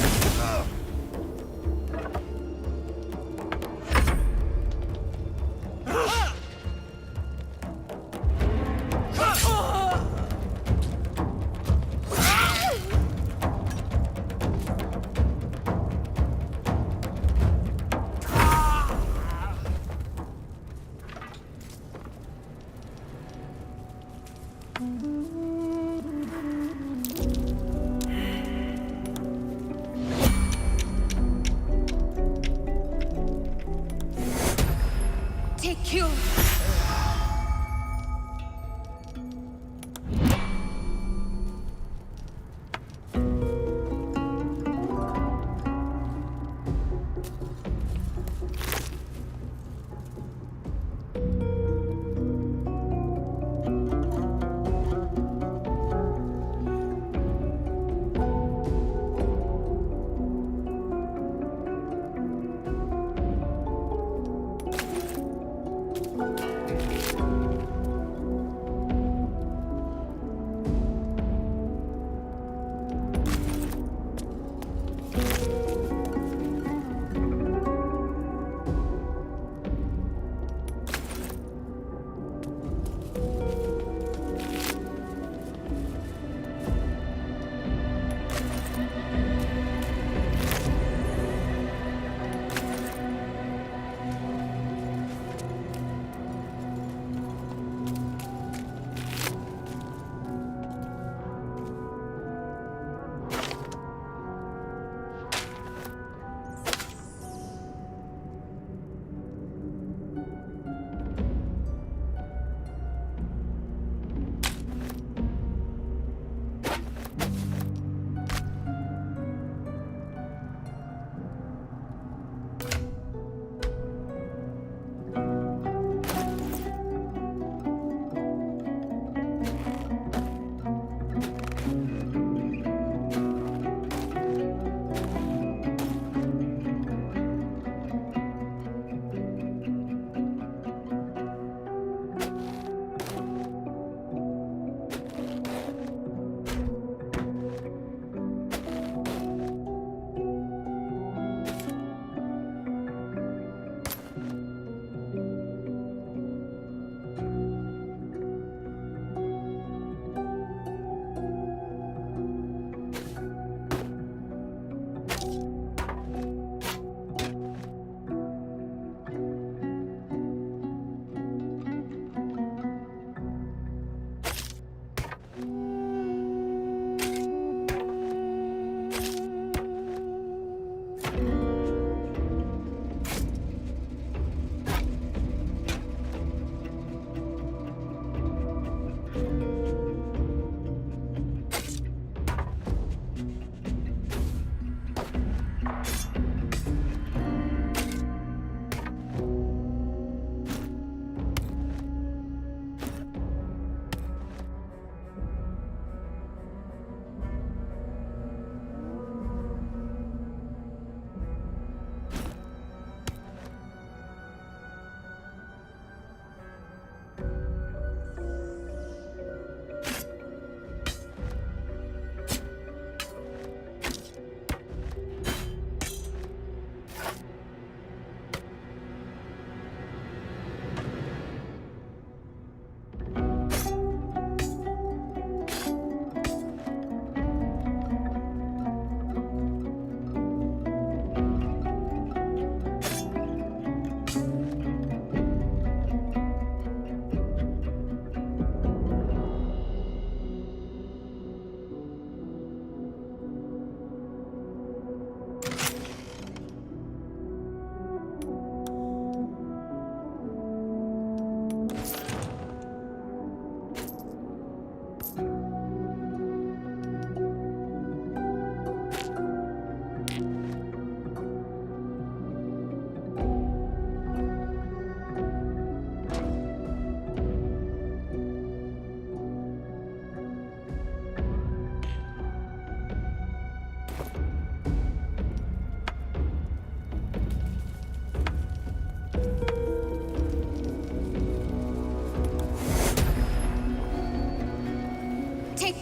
Take you.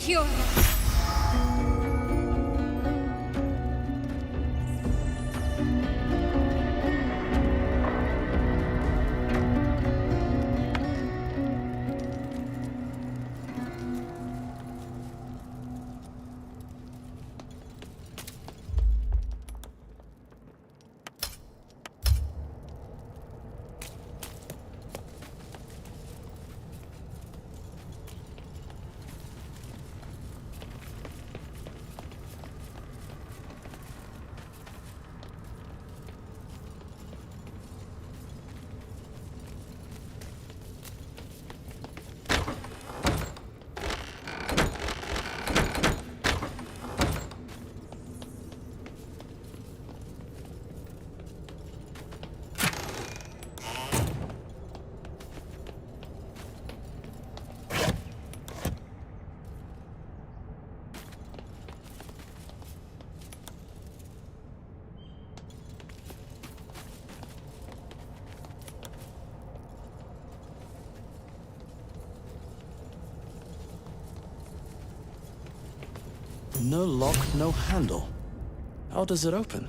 cure them. No lock, no handle. How does it open?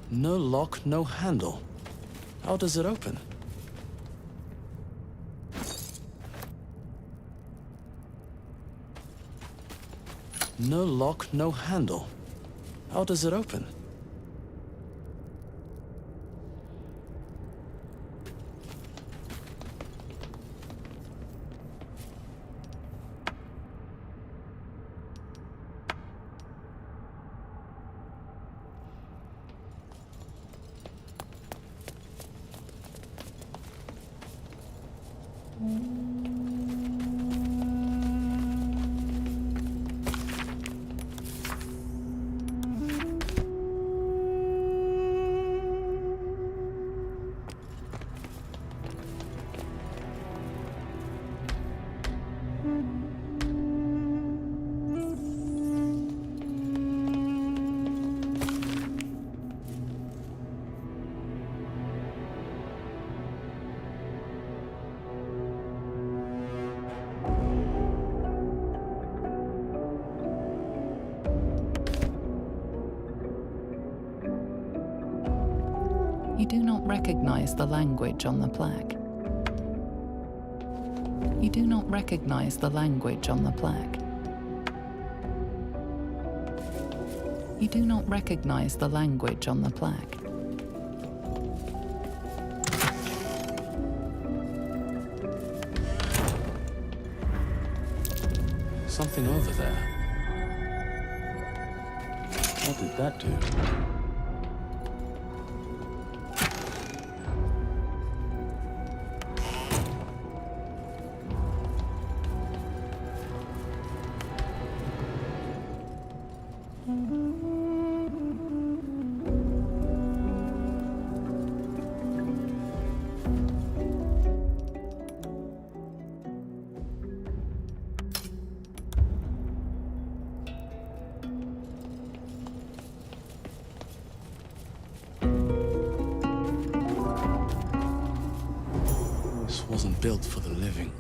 No lock, no handle. How does it open? No lock, no handle. How does it open? You do not recognize the language on the plaque. You do not recognize the language on the plaque. You do not recognize the language on the plaque. Something over there. What did that do? This wasn't built for the living.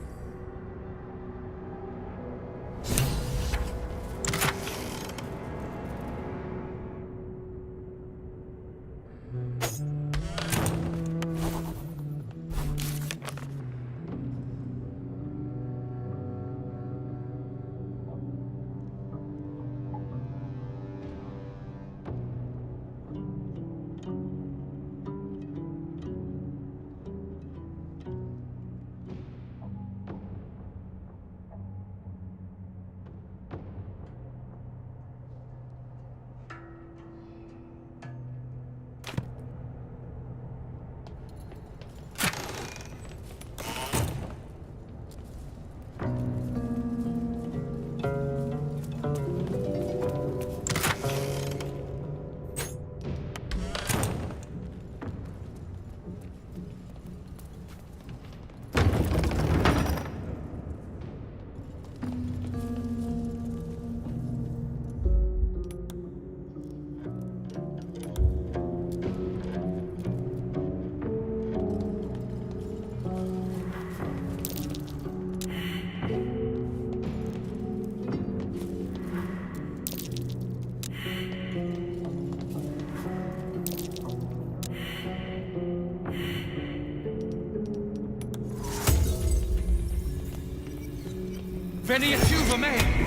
Veni Tuva me!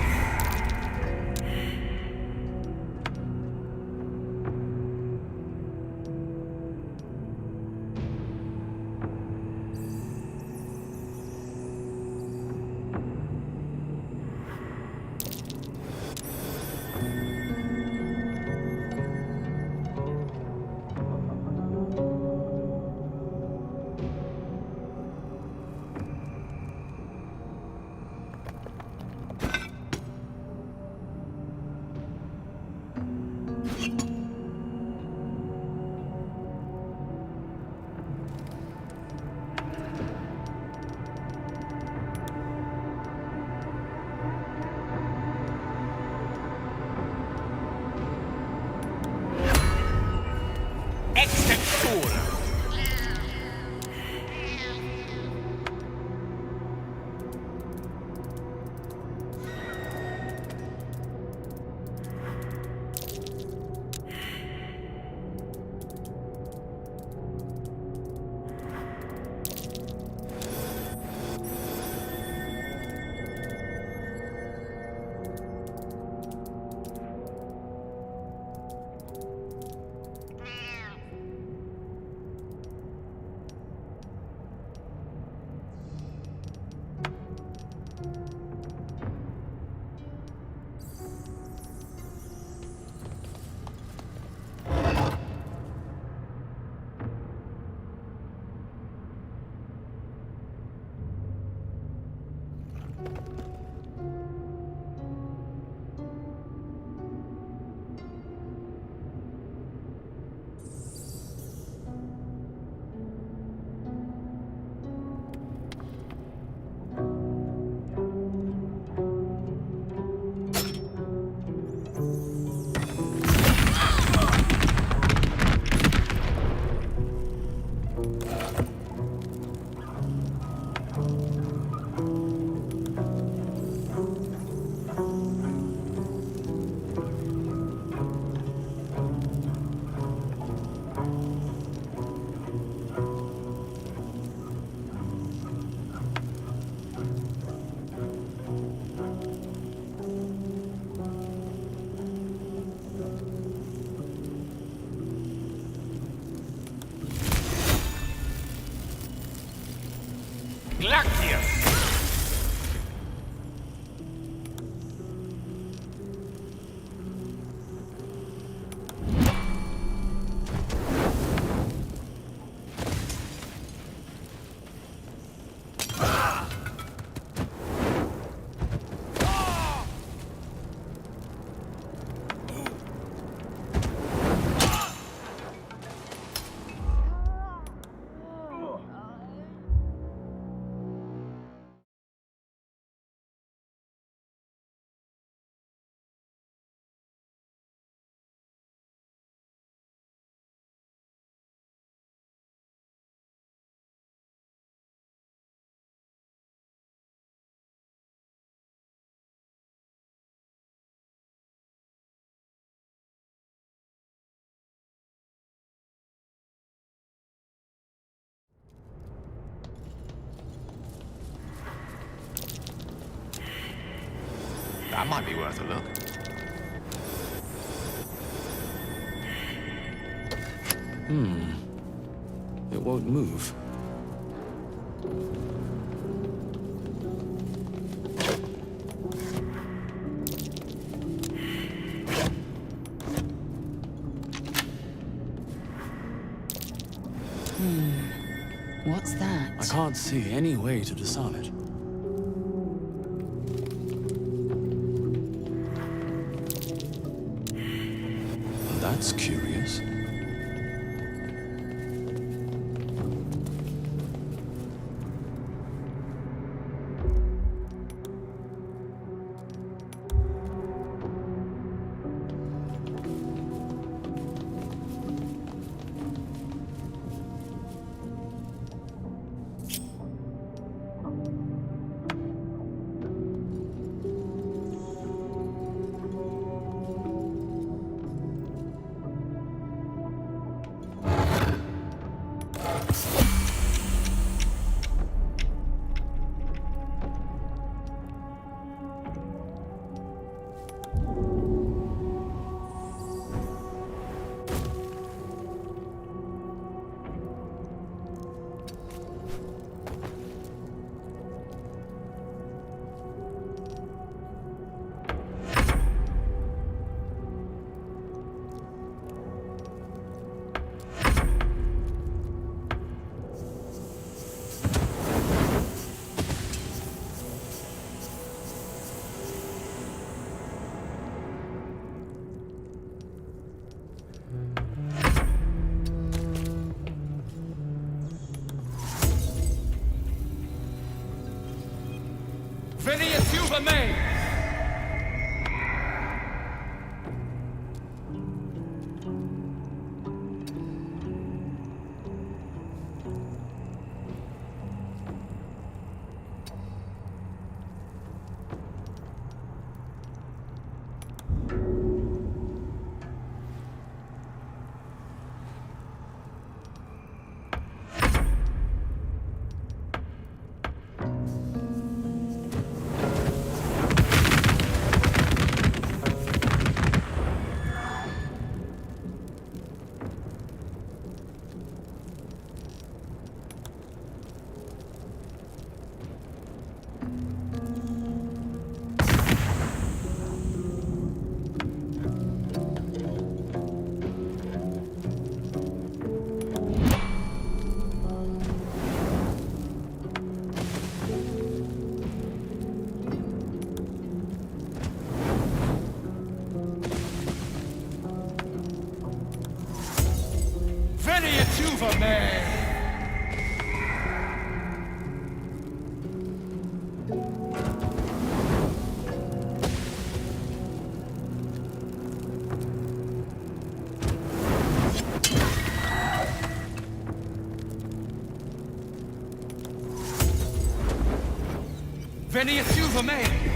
Glactius! That might be worth a look. It won't move. What's that? I can't see any way to disarm it. That's curious. Venia Tuva me! Venia Tuva me! Venia Tuva me!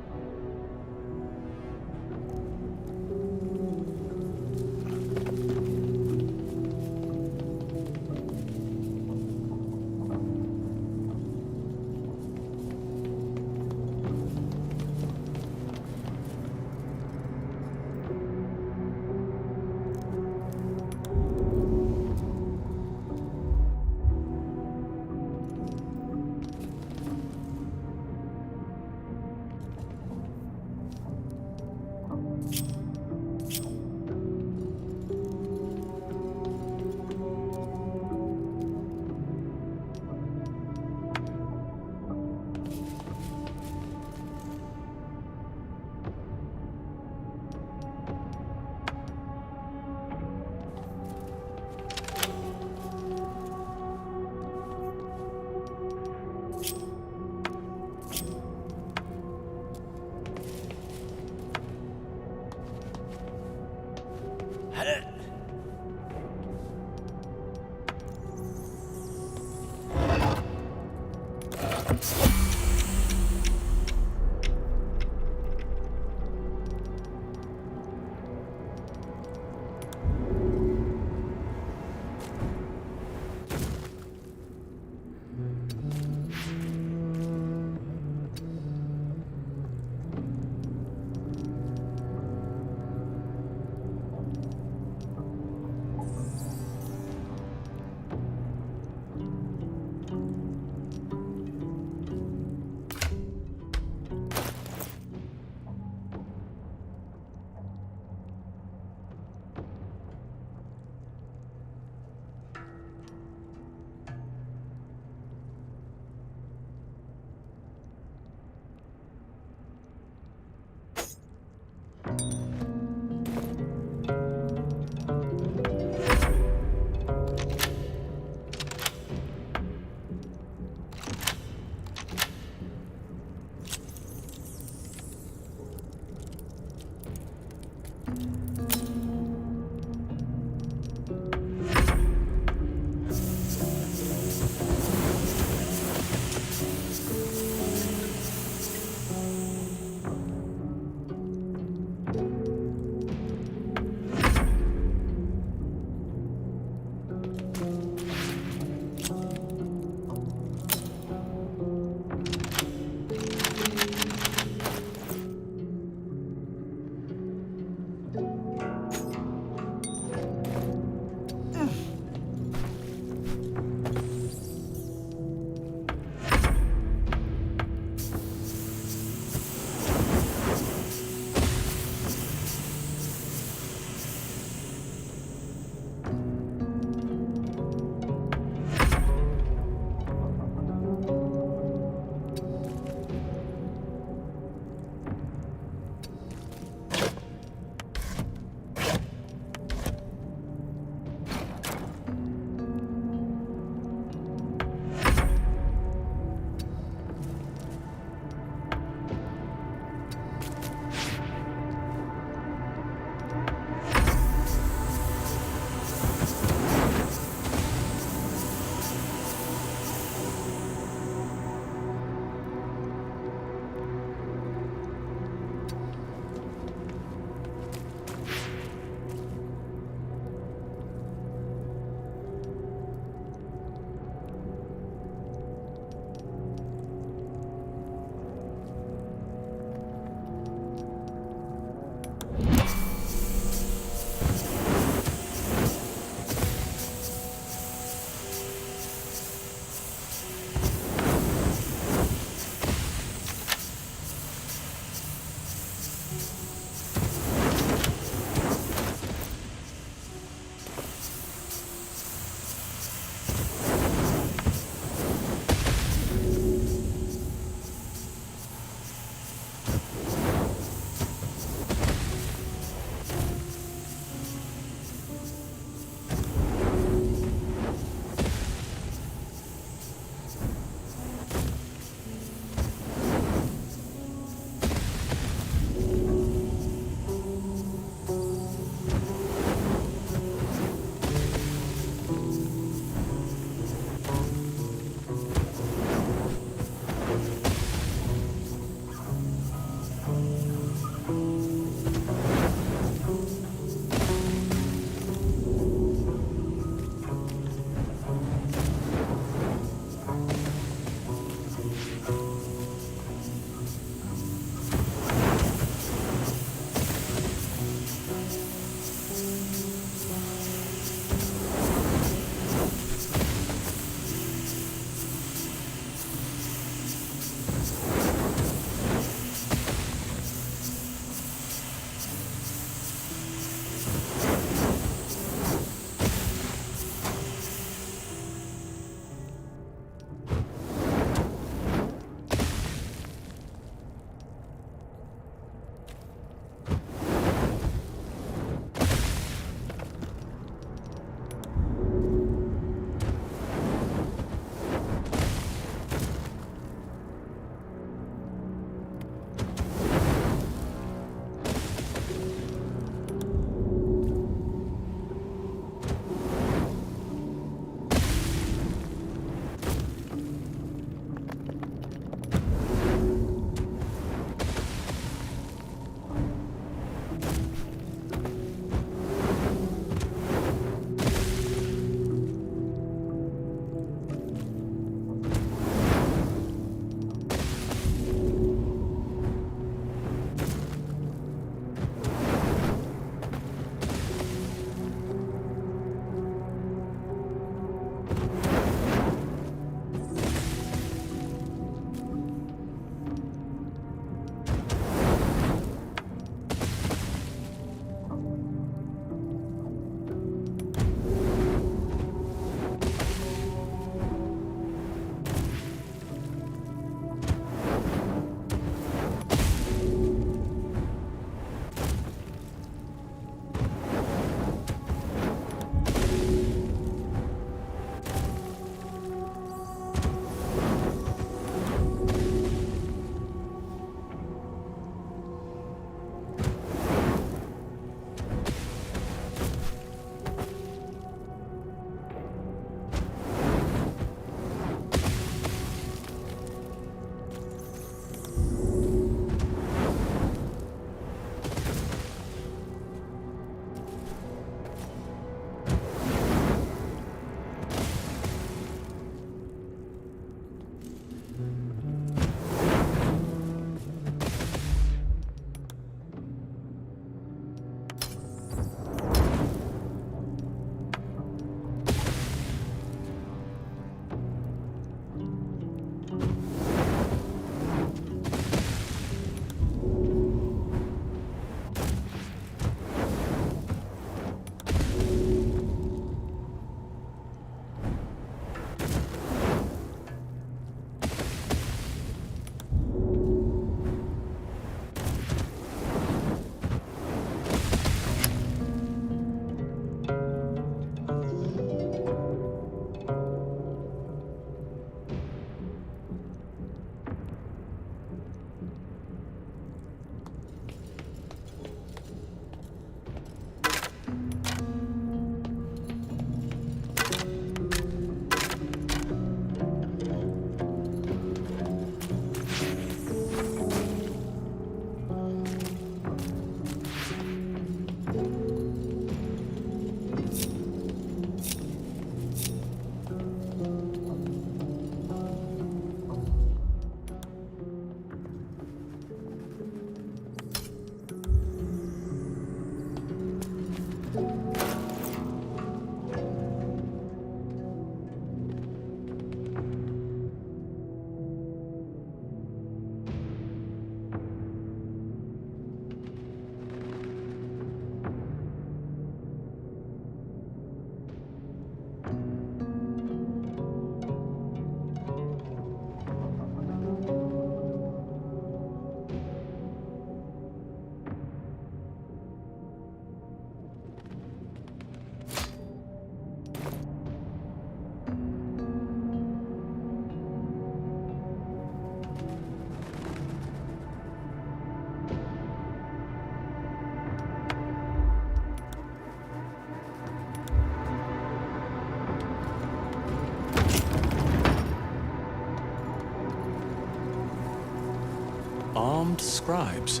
Armed scribes,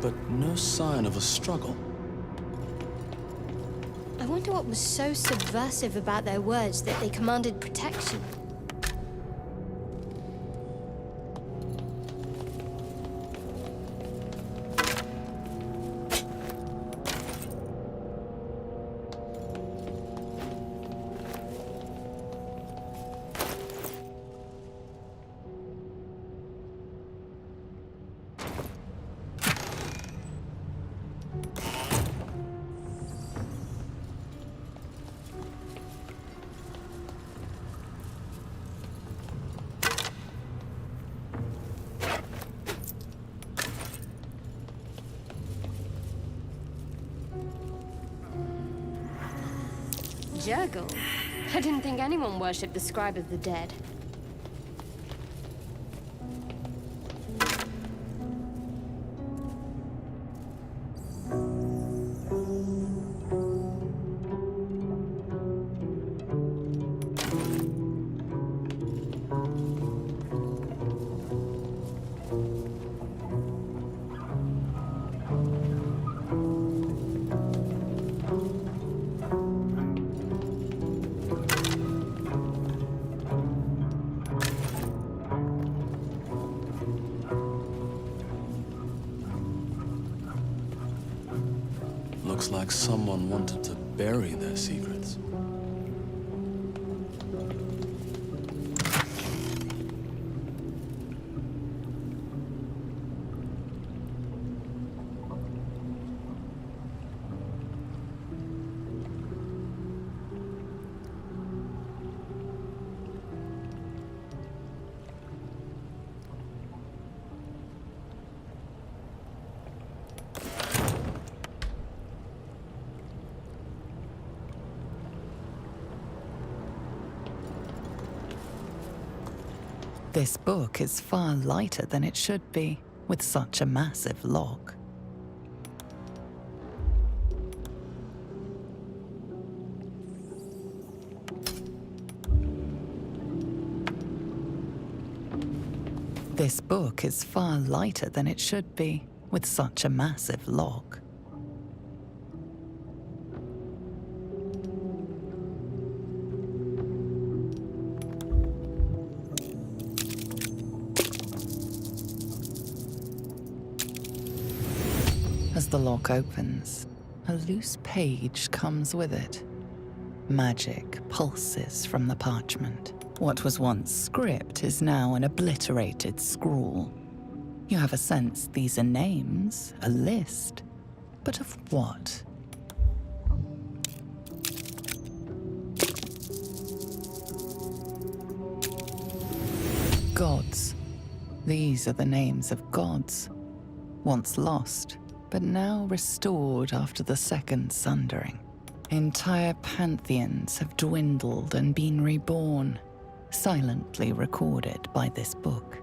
but no sign of a struggle. I wonder what was so subversive about their words that they commanded protection. Jurgle? I didn't think anyone worshipped the Scribe of the Dead. Looks like someone wanted to bury their secrets. This book is far lighter than it should be, with such a massive lock. This book is far lighter than it should be, with such a massive lock. As the lock opens, a loose page comes with it. Magic pulses from the parchment. What was once script is now an obliterated scrawl. You have a sense these are names, a list, but of what? Gods. These are the names of gods, once lost, but now restored after the Second Sundering. Entire pantheons have dwindled and been reborn, silently recorded by this book.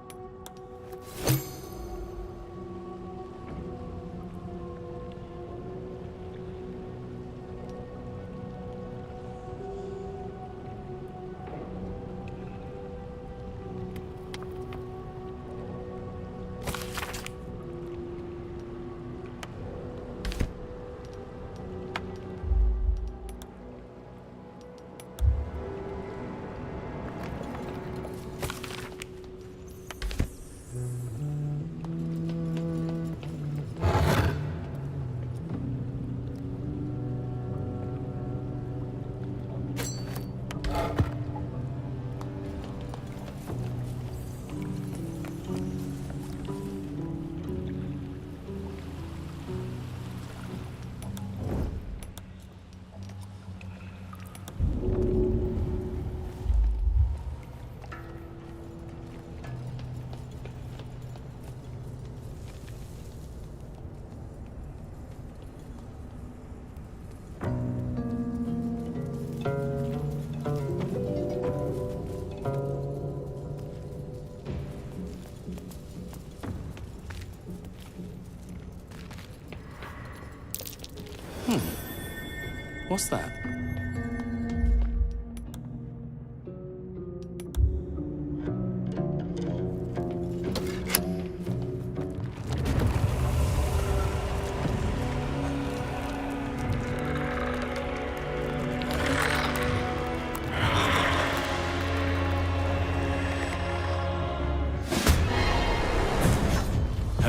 What's that?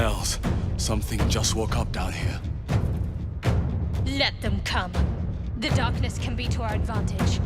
Hells. Something just woke up down here. Let them come. The darkness can be to our advantage.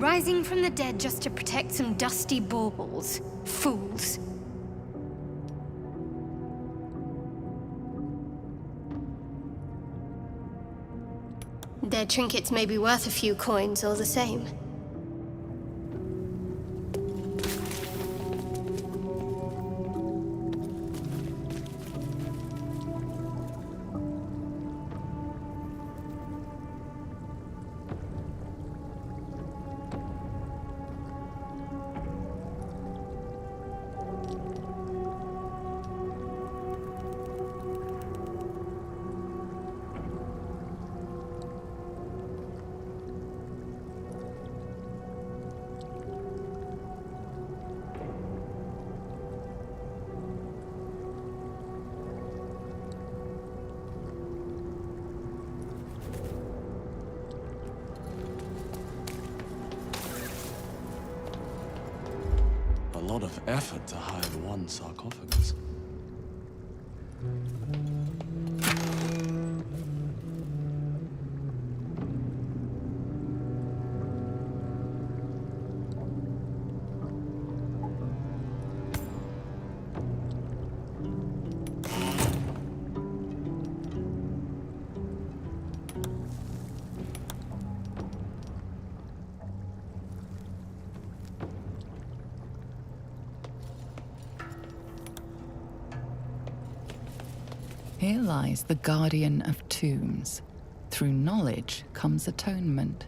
Rising from the dead just to protect some dusty baubles. Fools. Their trinkets may be worth a few coins, all the same. A lot of effort to hide one sarcophagus. Here lies the guardian of tombs. Through knowledge comes atonement.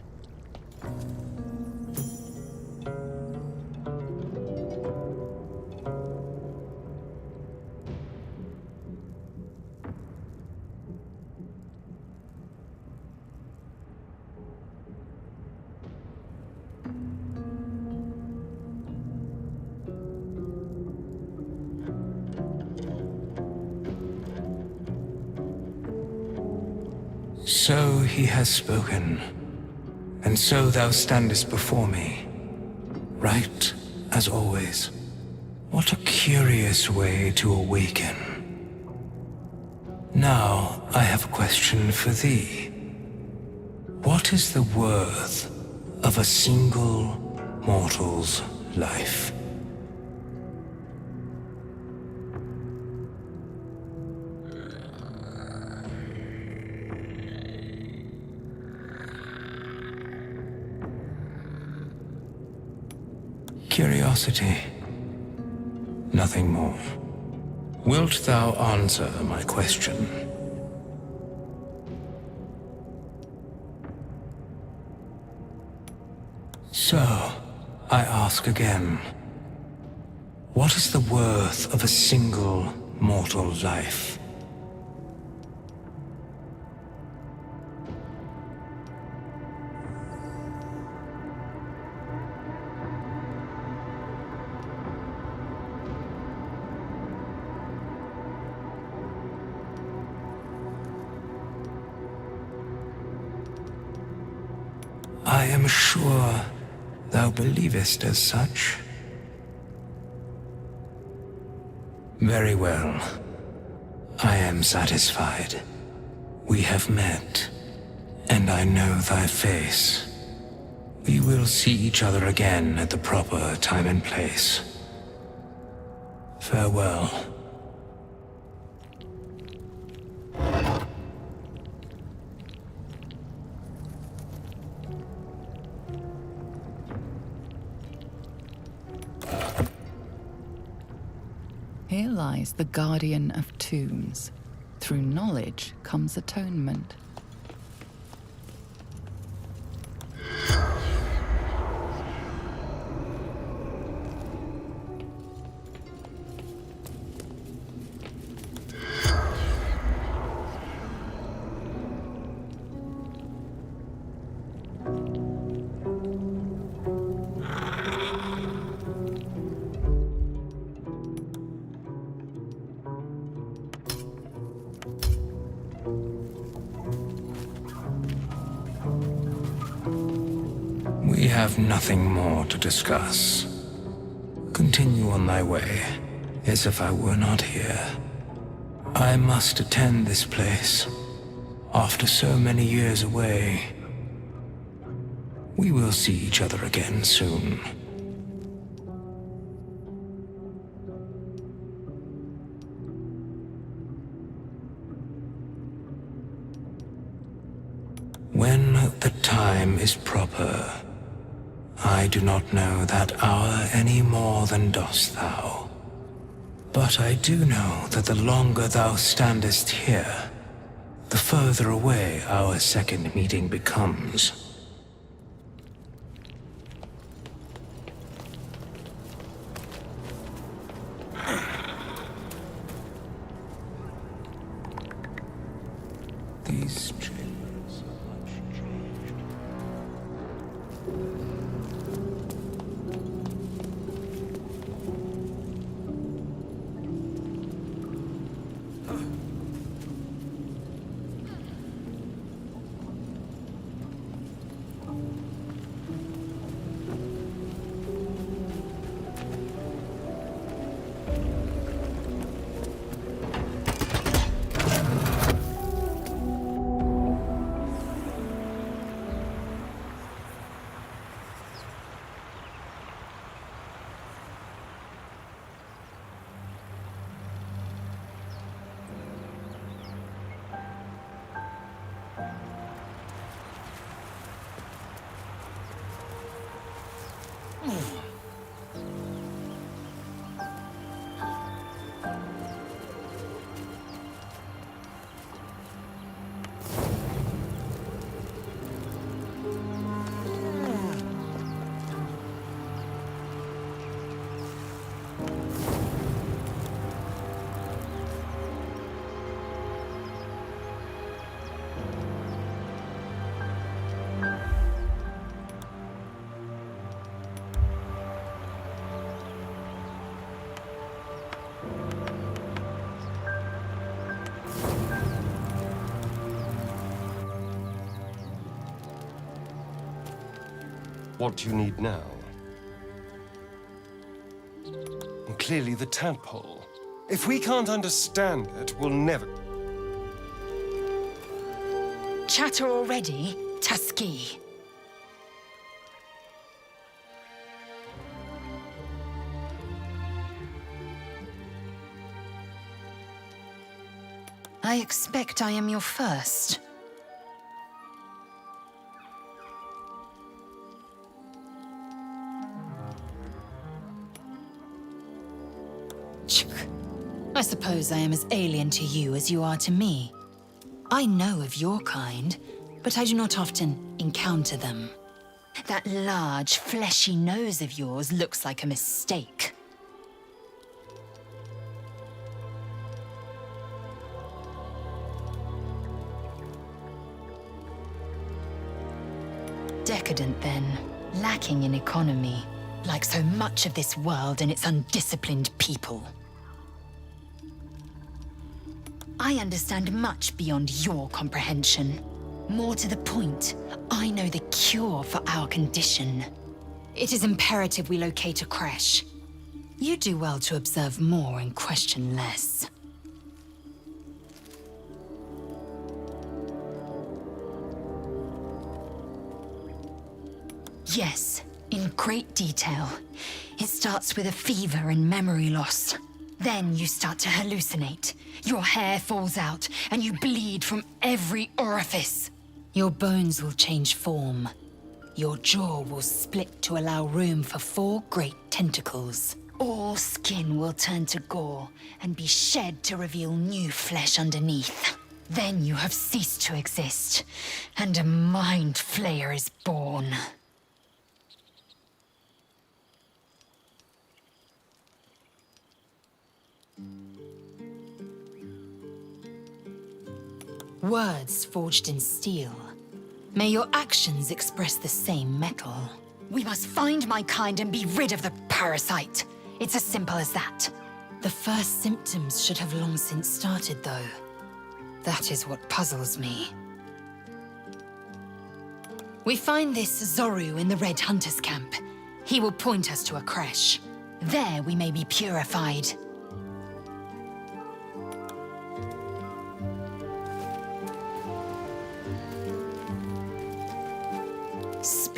So he has spoken, and so thou standest before me, right as always. What a curious way to awaken. Now I have a question for thee. What is the worth of a single mortal's life? Curiosity. Nothing more. Wilt thou answer my question? So, I ask again. What is the worth of a single mortal life? I am sure thou believest as such. Very well. I am satisfied. We have met, and I know thy face. We will see each other again at the proper time and place. Farewell. Here lies the guardian of tombs. Through knowledge comes atonement. We have nothing more to discuss. Continue on thy way, as if I were not here. I must attend this place, after so many years away. We will see each other again soon. When the time is proper, I do not know that hour any more than dost thou. But I do know that the longer thou standest here, the further away our second meeting becomes. These chambers are much changed. What do you need now? Clearly the tadpole. If we can't understand it, we'll never... Chatter already, Tusky. I expect I am your first. I suppose I am as alien to you as you are to me. I know of your kind, but I do not often encounter them. That large, fleshy nose of yours looks like a mistake. Decadent, then. Lacking in economy. Like so much of this world and its undisciplined people. I understand much beyond your comprehension. More to the point, I know the cure for our condition. It is imperative we locate a creche. You do well to observe more and question less. Yes, in great detail. It starts with a fever and memory loss. Then you start to hallucinate. Your hair falls out, and you bleed from every orifice. Your bones will change form. Your jaw will split to allow room for 4 great tentacles. All skin will turn to gore and be shed to reveal new flesh underneath. Then you have ceased to exist, and a mind flayer is born. Words forged in steel. May your actions express the same metal. We must find my kind and be rid of the parasite. It's as simple as that. The first symptoms should have long since started, though. That is what puzzles me. We find this Zoru in the Red Hunters camp. He will point us to a creche. There we may be purified.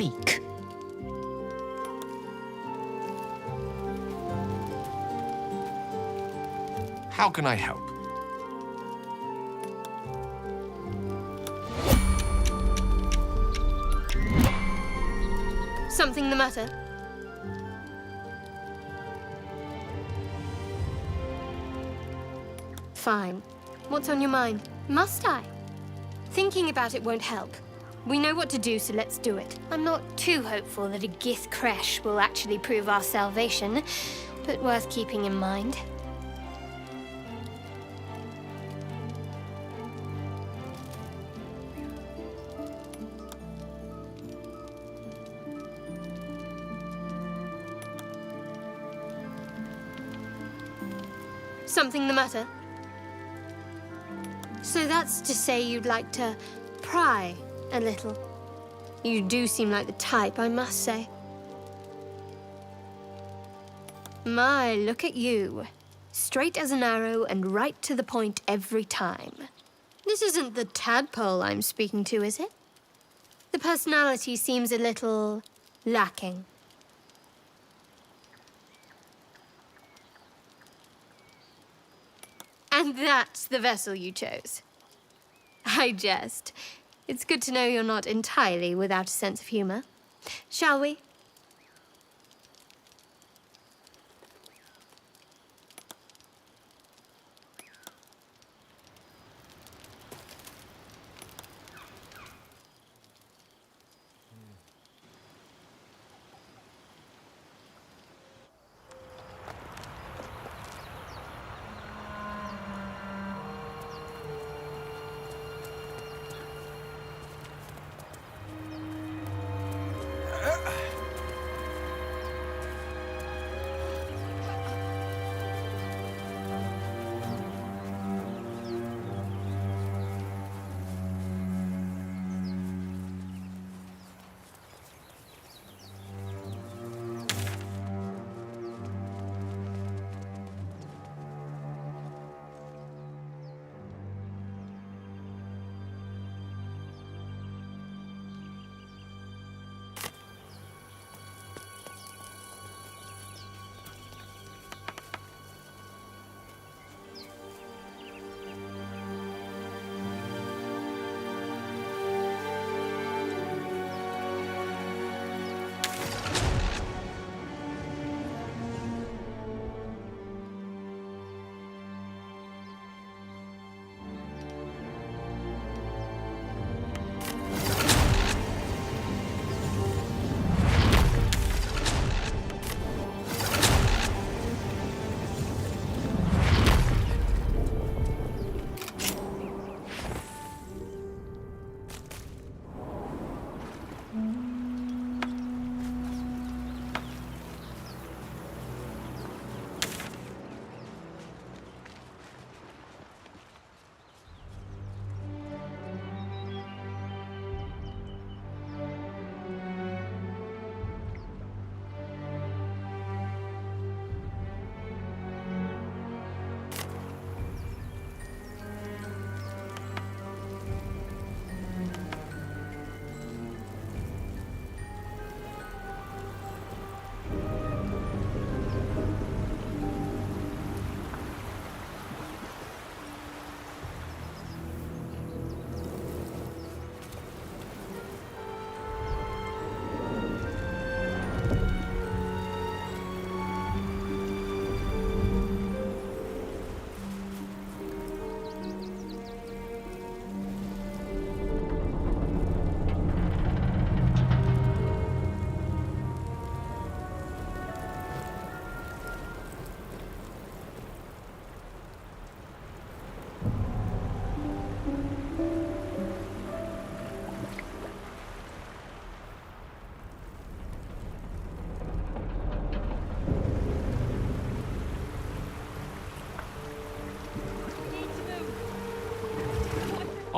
speak. How can I help? Something the matter? Fine. What's on your mind? Must I? Thinking about it won't help. We know what to do, so let's do it. I'm not too hopeful that a Gith creche will actually prove our salvation, but worth keeping in mind. Something the matter? So that's to say you'd like to pry a little. You do seem like the type, I must say. My, look at you. Straight as an arrow and right to the point every time. This isn't the tadpole I'm speaking to, is it? The personality seems a little lacking. And that's the vessel you chose. I jest. It's good to know you're not entirely without a sense of humor. Shall we?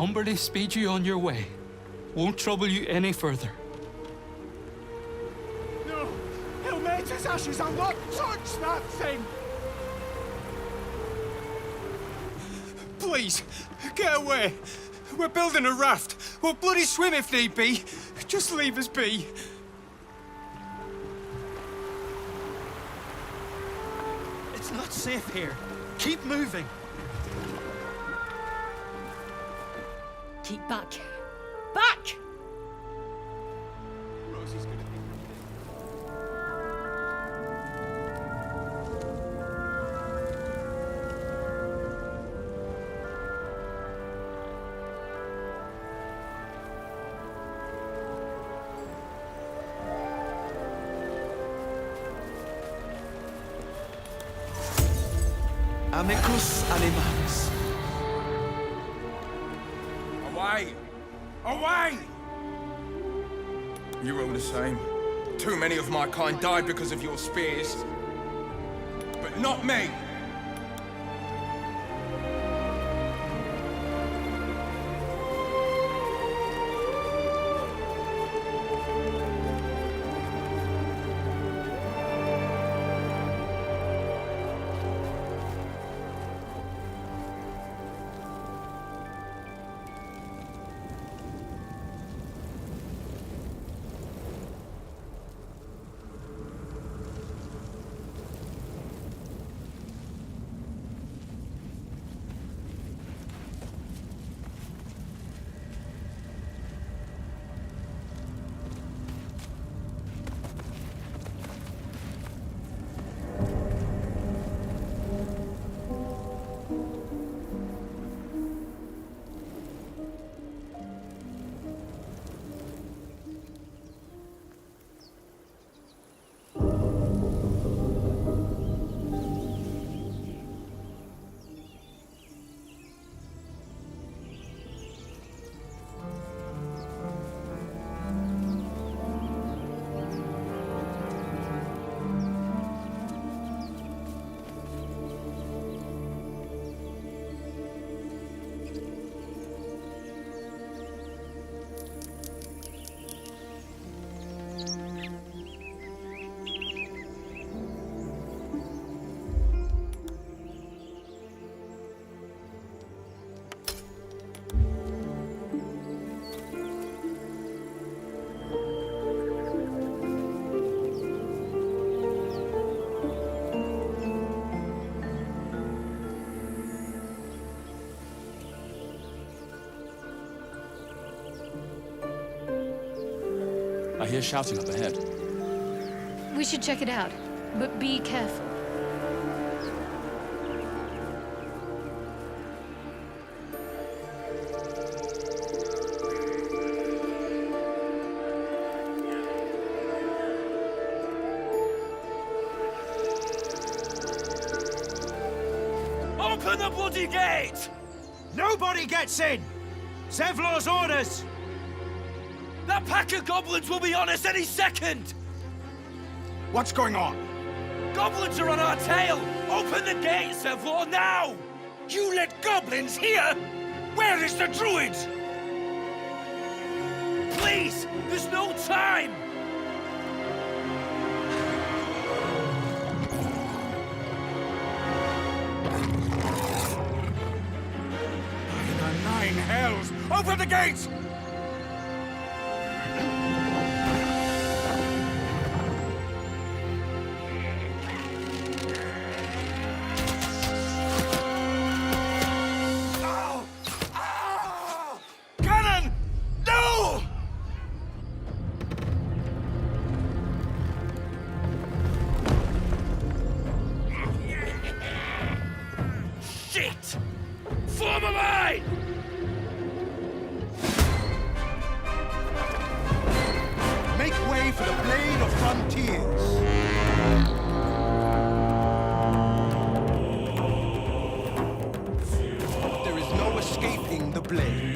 Umberly speed you on your way. Won't trouble you any further. No! He'll melt his ashes! I'll not touch that thing! Please, get away! We're building a raft. We'll bloody swim if need be. Just leave us be. safe here. Keep moving. Keep back. Back! Rosie's gonna be... Amicus animalis. Away! Away! You're all the same. Too many of my kind died because of your spears. But not me! I hear shouting up ahead. We should check it out, but be careful. Open the bloody gate! Nobody gets in! Zevlor's orders! That pack of goblins will be on us any second! What's going on? Goblins are on our tail! Open the gate, Zevlor, now! You let goblins here? Where is the druid? Please! There's no time! By the nine hells! Open the gates! Cannon! No! Shit! Form a line! Make way for the Blade of Frontiers. There is no escaping the blade.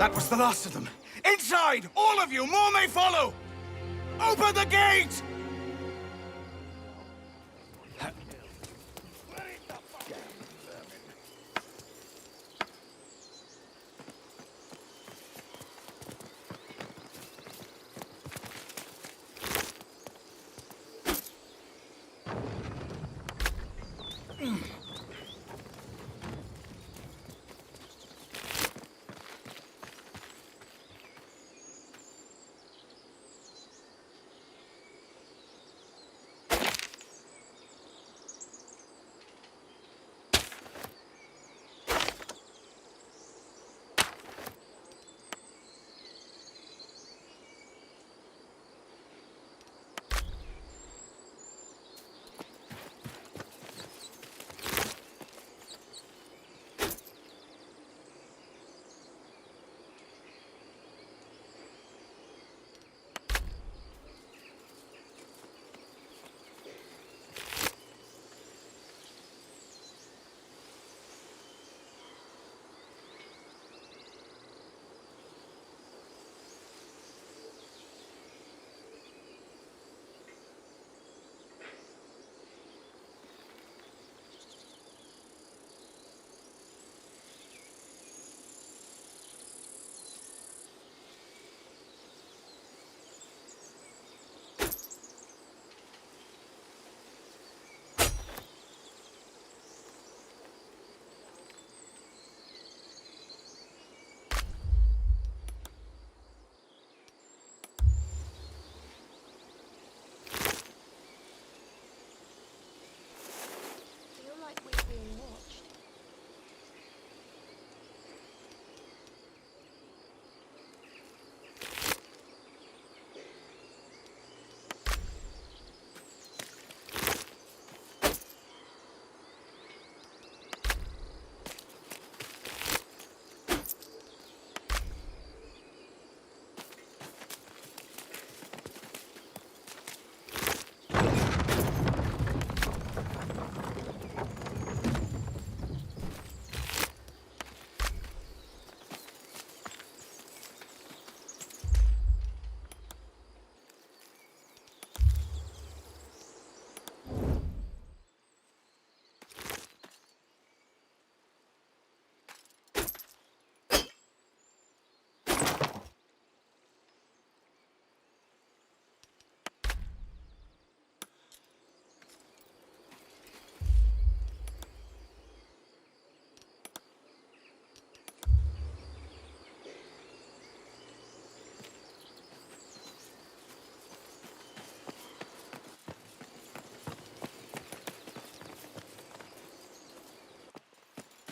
That was the last of them. Inside! All of you! More may follow! Open the gate!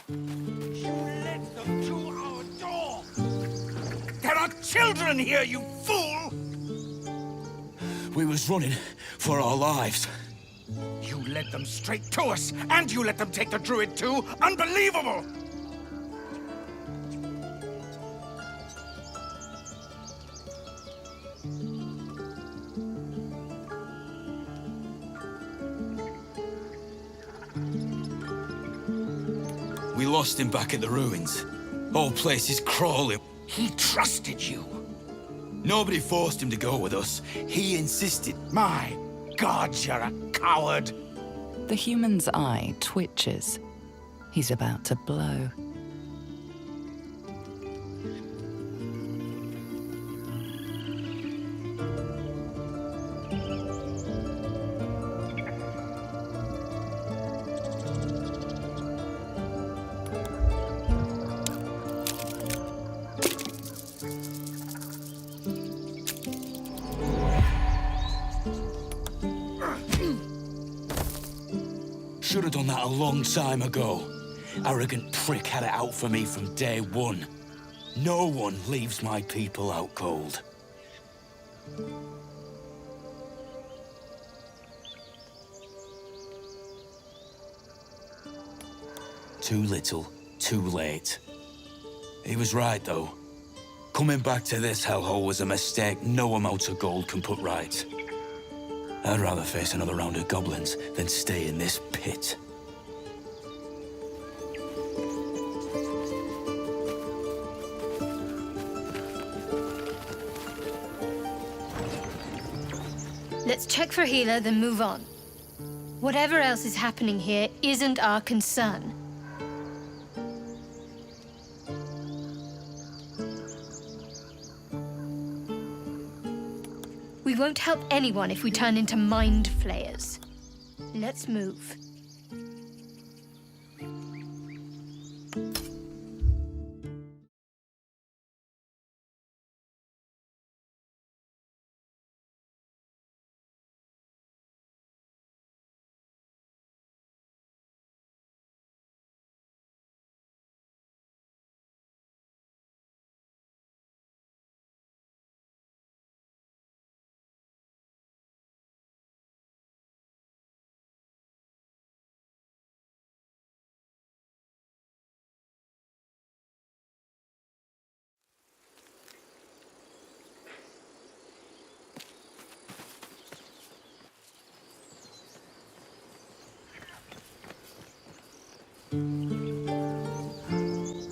You let them through our door! There are children here, you fool! We was running for our lives. You led them straight to us, and you let them take the druid too? Unbelievable! We lost him back at the ruins. Whole place is crawling. He trusted you. Nobody forced him to go with us. He insisted. My God, you're a coward. The human's eye twitches. He's about to blow. Should have done that a long time ago. Arrogant prick had it out for me from day one. No one leaves my people out cold. Too little, too late. He was right, though. Coming back to this hellhole was a mistake no amount of gold can put right. I'd rather face another round of goblins than stay in this pit. Let's check for healer, then move on. Whatever else is happening here isn't our concern. We won't help anyone if we turn into mind flayers. Let's move.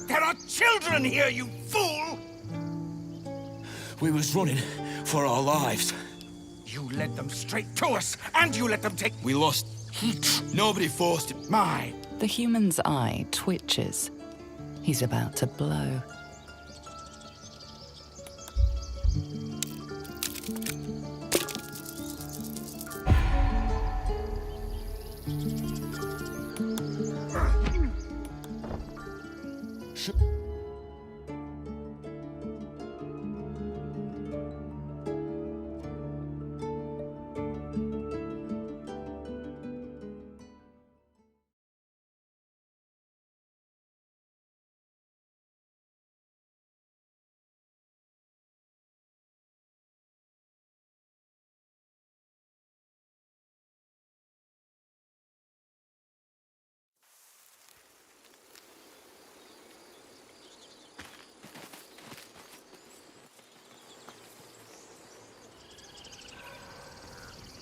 There are children here, you fool! We was running for our lives. You led them straight to us, and you let them take... We lost heat. Nobody forced it. Mine. The human's eye twitches. He's about to blow.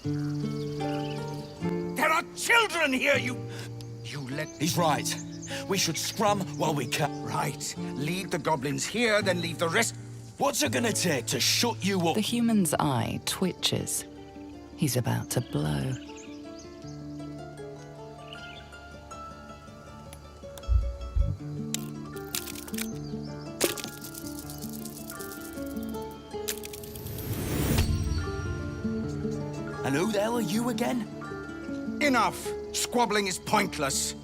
There are children here, you let... He's right. We should scrum while we can. Right. Lead the goblins here, then leave the rest... What's it gonna take to shut you up? The human's eye twitches. He's about to blow. And who the hell are you again? Enough! Squabbling is pointless.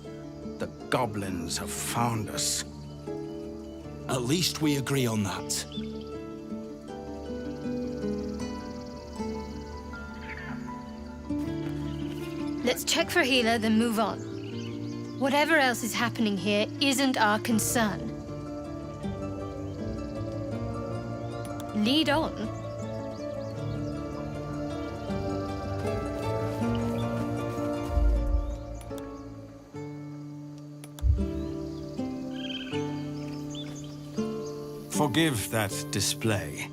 The goblins have found us. At least we agree on that. Let's check for healer, then move on. Whatever else is happening here isn't our concern. Lead on. Forgive that display.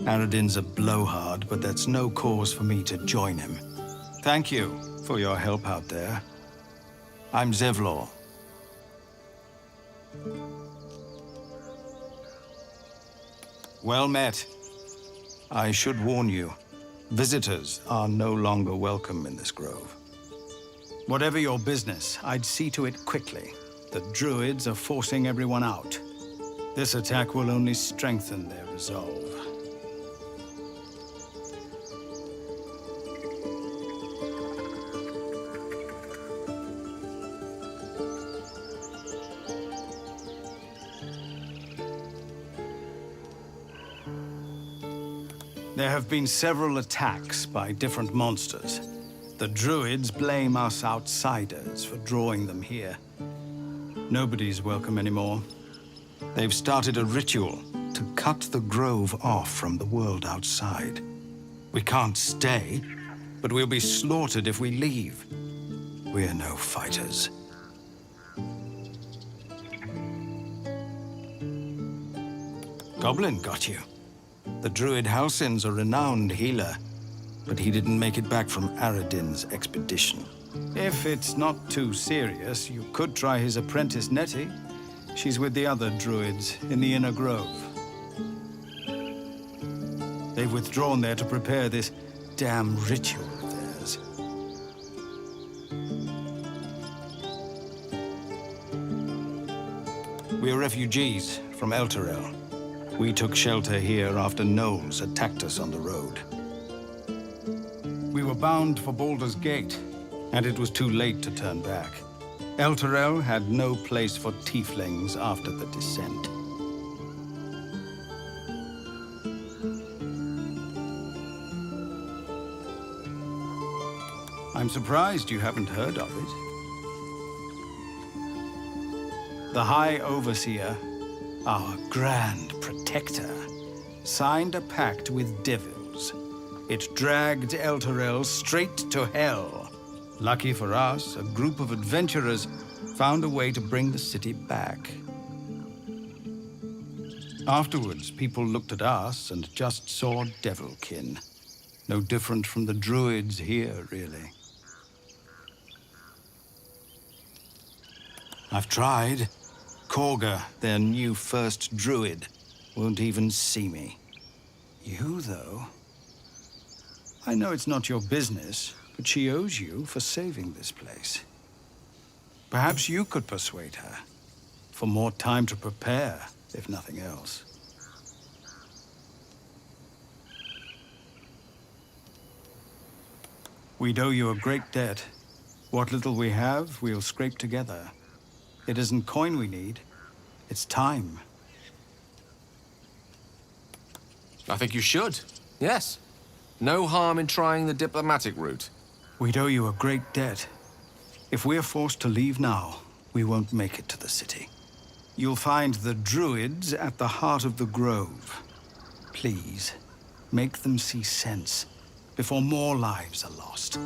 Aradin's a blowhard, but that's no cause for me to join him. Thank you for your help out there. I'm Zevlor. Well met. I should warn you, visitors are no longer welcome in this grove. Whatever your business, I'd see to it quickly. The druids are forcing everyone out. This attack will only strengthen their resolve. There have been several attacks by different monsters. The druids blame us outsiders for drawing them here. Nobody's welcome anymore. They've started a ritual to cut the grove off from the world outside. We can't stay, but we'll be slaughtered if we leave. We're no fighters. Goblin got you. The druid Halsin's a renowned healer, but he didn't make it back from Aradin's expedition. If it's not too serious, you could try his apprentice Nettie. She's with the other druids in the inner grove. They've withdrawn there to prepare this damn ritual of theirs. We're refugees from Elturel. We took shelter here after gnolls attacked us on the road. We were bound for Baldur's Gate, and it was too late to turn back. Elturel had no place for tieflings after the descent. I'm surprised you haven't heard of it. The High Overseer, our Grand Protector, signed a pact with devils. It dragged Elturel straight to hell. Lucky for us, a group of adventurers found a way to bring the city back. Afterwards, people looked at us and just saw devilkin. No different from the druids here, really. I've tried. Korga, their new first druid, won't even see me. You, though? I know it's not your business, but she owes you for saving this place. Perhaps you could persuade her, for more time to prepare, if nothing else. We'd owe you a great debt. What little we have, we'll scrape together. It isn't coin we need, it's time. I think you should, yes. No harm in trying the diplomatic route. We'd owe you a great debt. If we're forced to leave now, we won't make it to the city. You'll find the druids at the heart of the grove. Please, make them see sense before more lives are lost.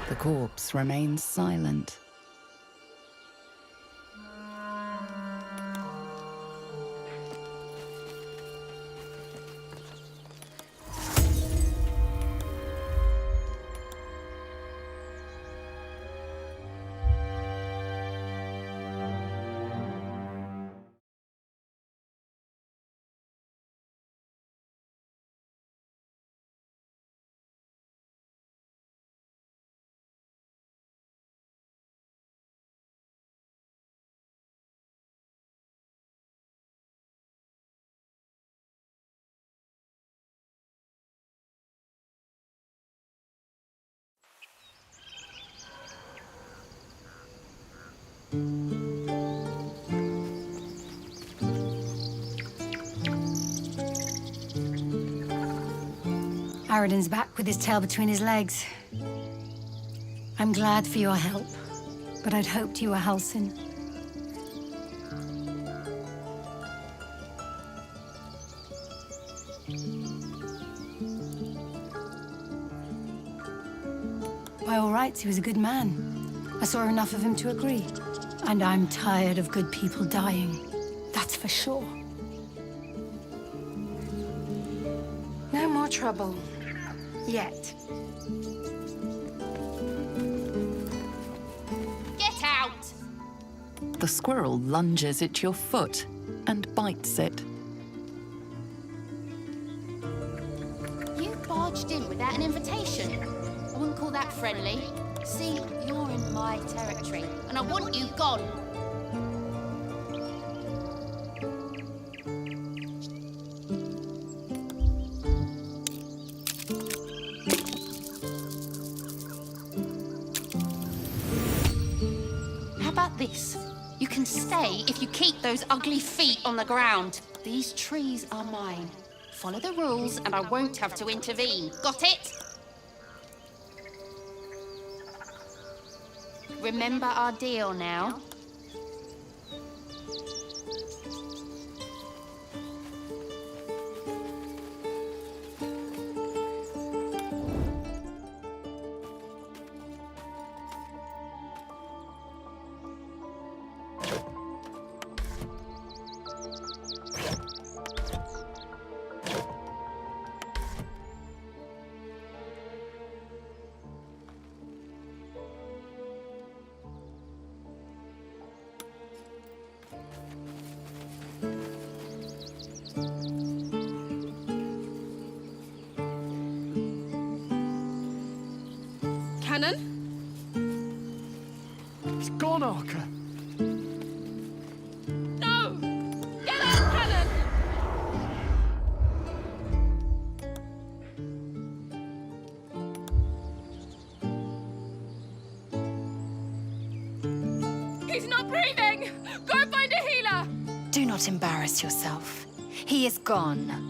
The corpse remains silent. Aradin's back with his tail between his legs. I'm glad for your help, but I'd hoped you were Halsin. By all rights, he was a good man. I saw enough of him to agree. And I'm tired of good people dying. That's for sure. No more trouble. Yet. Get out! The squirrel lunges at your foot and bites it. You barged in without an invitation. I wouldn't call that friendly. See, you're in my territory, and I want you gone. How about this? You can stay if you keep those ugly feet on the ground. These trees are mine. Follow the rules, and I won't have to intervene. Got it? Remember our deal now? Cannon? He's gone, Archer. No! Get out, Cannon! He's not breathing! Go find a healer! Do not embarrass yourself. He is gone.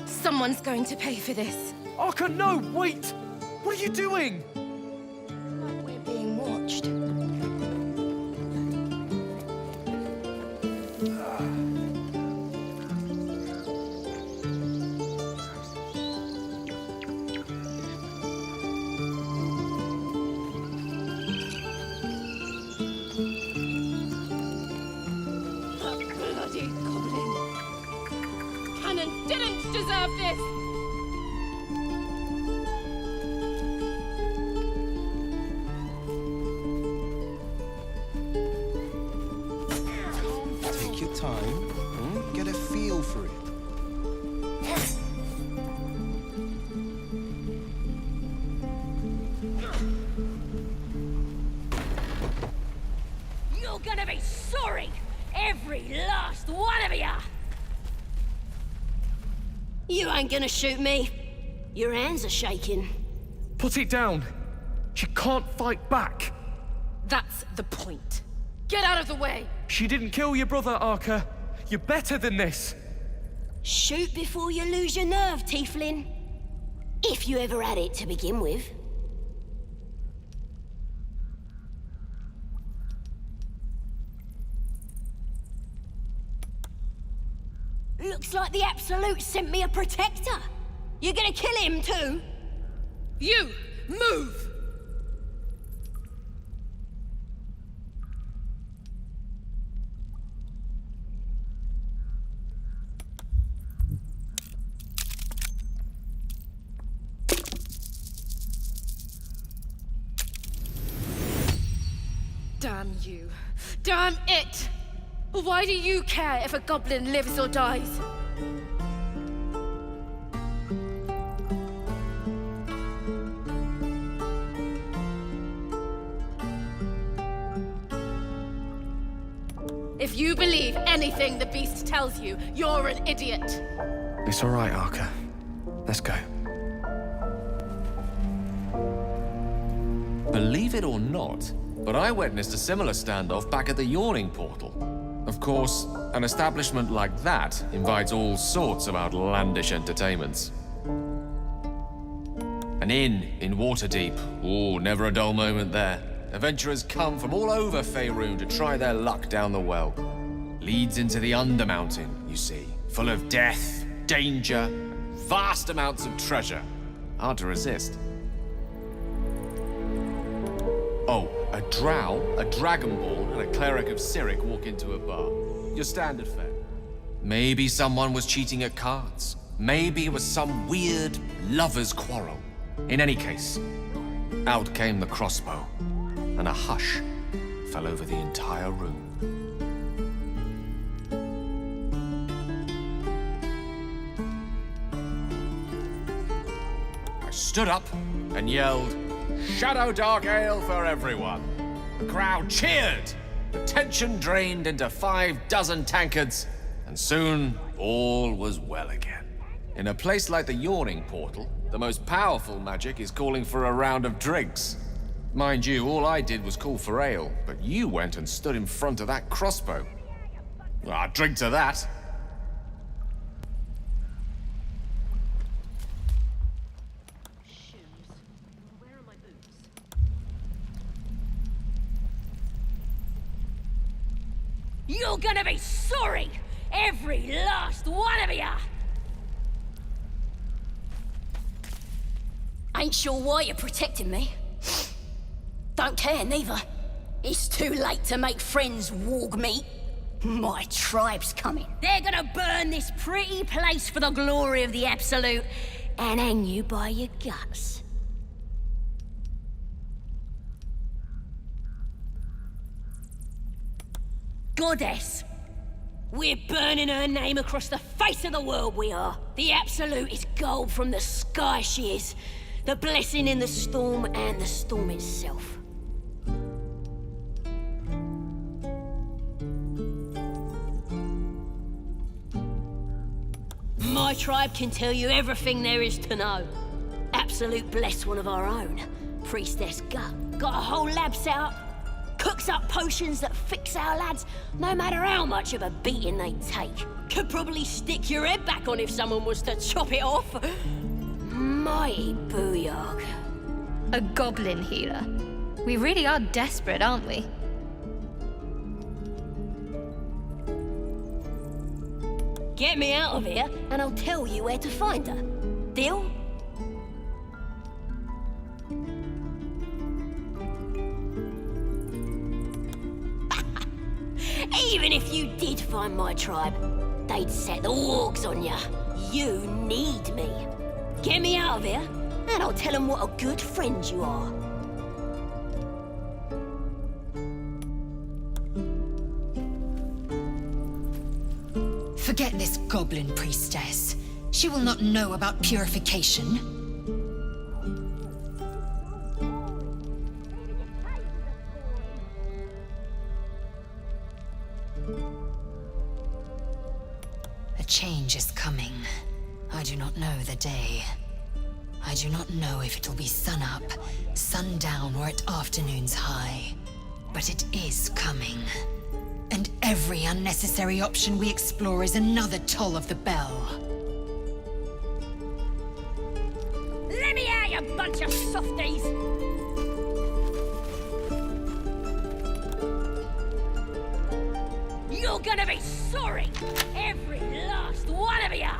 Someone's going to pay for this. Archer, no! Wait! What are you doing? Like we're being watched. Bloody goblin. Cannon didn't deserve this! Take your time. Get a feel for it. You're gonna be sorry! Every last one of ya! You ain't gonna shoot me. Your hands are shaking. Put it down. She can't fight back. That's the point. Get out of the way! She didn't kill your brother, Archer. You're better than this. Shoot before you lose your nerve, Tiefling. If you ever had it to begin with. Looks like the Absolute sent me a protector. You gonna kill him too? You! Move! Damn you. Damn it! Why do you care if a goblin lives or dies? If you believe anything the beast tells you, you're an idiot. It's all right, Archer. Let's go. Believe it or not, but I witnessed a similar standoff back at the Yawning Portal. Of course, an establishment like that invites all sorts of outlandish entertainments. An inn in Waterdeep. Ooh, never a dull moment there. Adventurers come from all over Faerun to try their luck down the well. Leads into the Undermountain, you see. Full of death, danger, vast amounts of treasure. Hard to resist. Oh, a drow, a dragonborn, and a cleric of Cyric walk into a bar. Your standard fare. Maybe someone was cheating at cards. Maybe it was some weird lover's quarrel. In any case, out came the crossbow, and a hush fell over the entire room. I stood up and yelled, "Shadow Dark Ale for everyone!" The crowd cheered. The tension drained into 6 tankards, and soon all was well again. In a place like the Yawning Portal, the most powerful magic is calling for a round of drinks. Mind you, all I did was call for ale, but you went and stood in front of that crossbow. Well, I'd drink to that. You're gonna be sorry! Every last one of ya! Ain't sure why you're protecting me. Don't care, neither. It's too late to make friends, warg meat. My tribe's coming. They're gonna burn this pretty place for the glory of the Absolute and hang you by your guts. Goddess! We're burning her name across the face of the world, we are. The Absolute is gold from the sky, she is. The blessing in the storm and the storm itself. My tribe can tell you everything there is to know. Absolute bless one of our own. Priestess Gut. Got a whole lab set up. Cooks up potions that fix our lads, no matter how much of a beating they take. Could probably stick your head back on if someone was to chop it off. Mighty booyog. A goblin healer. We really are desperate, aren't we? Get me out of here, and I'll tell you where to find her. Deal? Even if you did find my tribe, they'd set the wargs on ya. You need me. Get me out of here, and I'll tell them what a good friend you are. Forget this goblin priestess. She will not know about purification. A change is coming. I do not know the day. I do not know if it'll be sunup, sundown, or at afternoon's high. But it is coming. And every unnecessary option we explore is another toll of the bell. Let me out, you bunch of softies! You're gonna be sorry! Every last one of ya!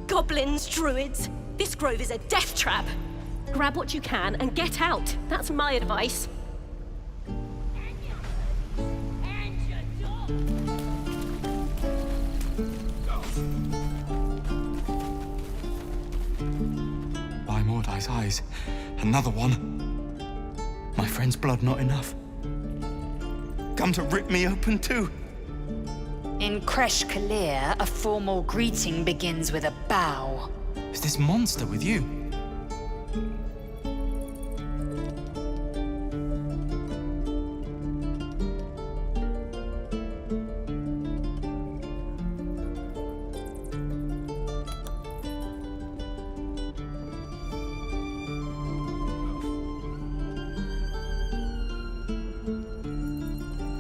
Goblins, druids. This grove is a death trap. Grab what you can and get out. That's my advice. By Mordai's eyes, another one. My friend's blood not enough. Come to rip me open too. In Kresh Kalir, a formal greeting begins with a bow. Is this monster with you?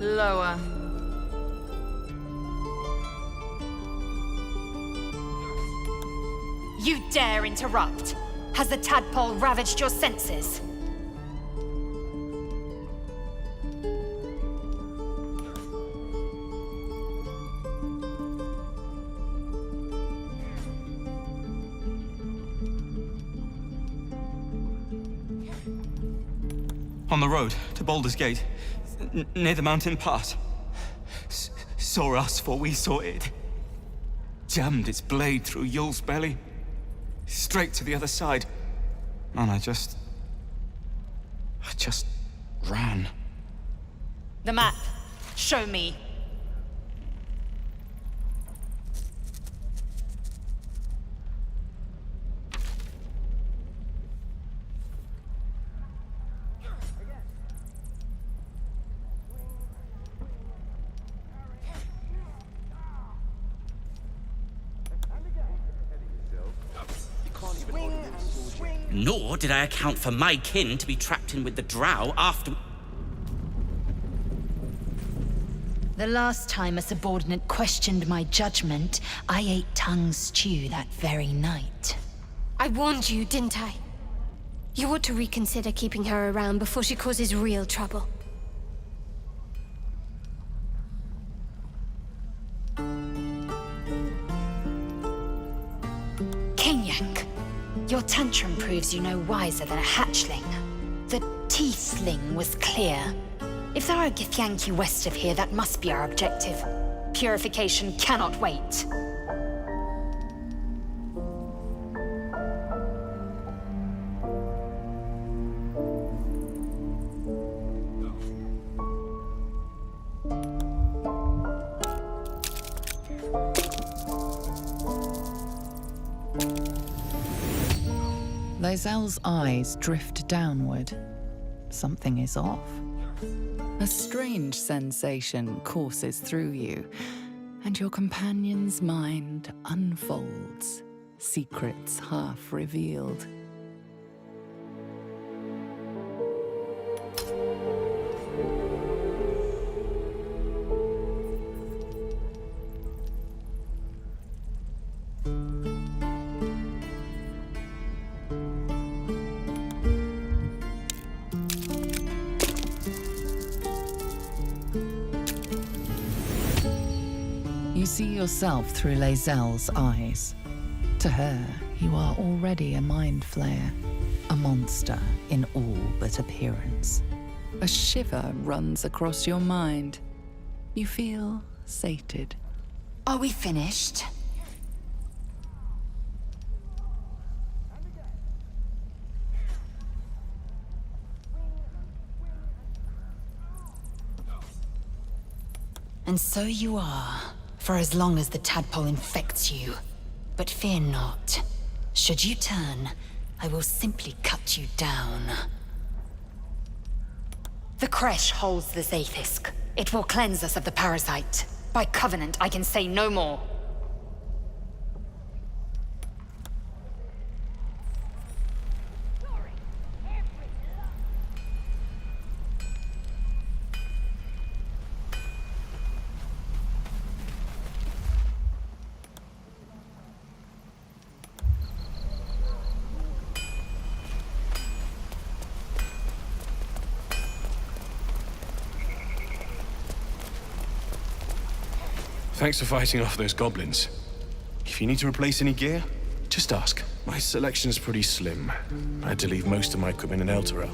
Lower. You dare interrupt? Has the tadpole ravaged your senses? On the road to Baldur's Gate, near the mountain pass. Saw us, for we saw it. Jammed its blade through Yul's belly. Straight to the other side. And I just ran. The map. Show me. Nor did I account for my kin to be trapped in with the drow after... The last time a subordinate questioned my judgment, I ate tongue stew that very night. I warned you, didn't I? You ought to reconsider keeping her around before she causes real trouble. Kenyak, your tantrum proves you no wiser than a hatchling. The teethling was clear. If there are Githyanki west of here, that must be our objective. Purification cannot wait. Lae'zel's eyes drift downward. Something is off. A strange sensation courses through you, and your companion's mind unfolds, secrets half revealed. You see yourself through Lae'zel's eyes. To her, you are already a mind flayer, a monster in all but appearance. A shiver runs across your mind. You feel sated. Are we finished? And so you are, for as long as the tadpole infects you. But fear not. Should you turn, I will simply cut you down. The creche holds the Zaithisk. It will cleanse us of the parasite. By covenant, I can say no more. Thanks for fighting off those goblins. If you need to replace any gear, just ask. My selection's pretty slim. I had to leave most of my equipment in Elturel.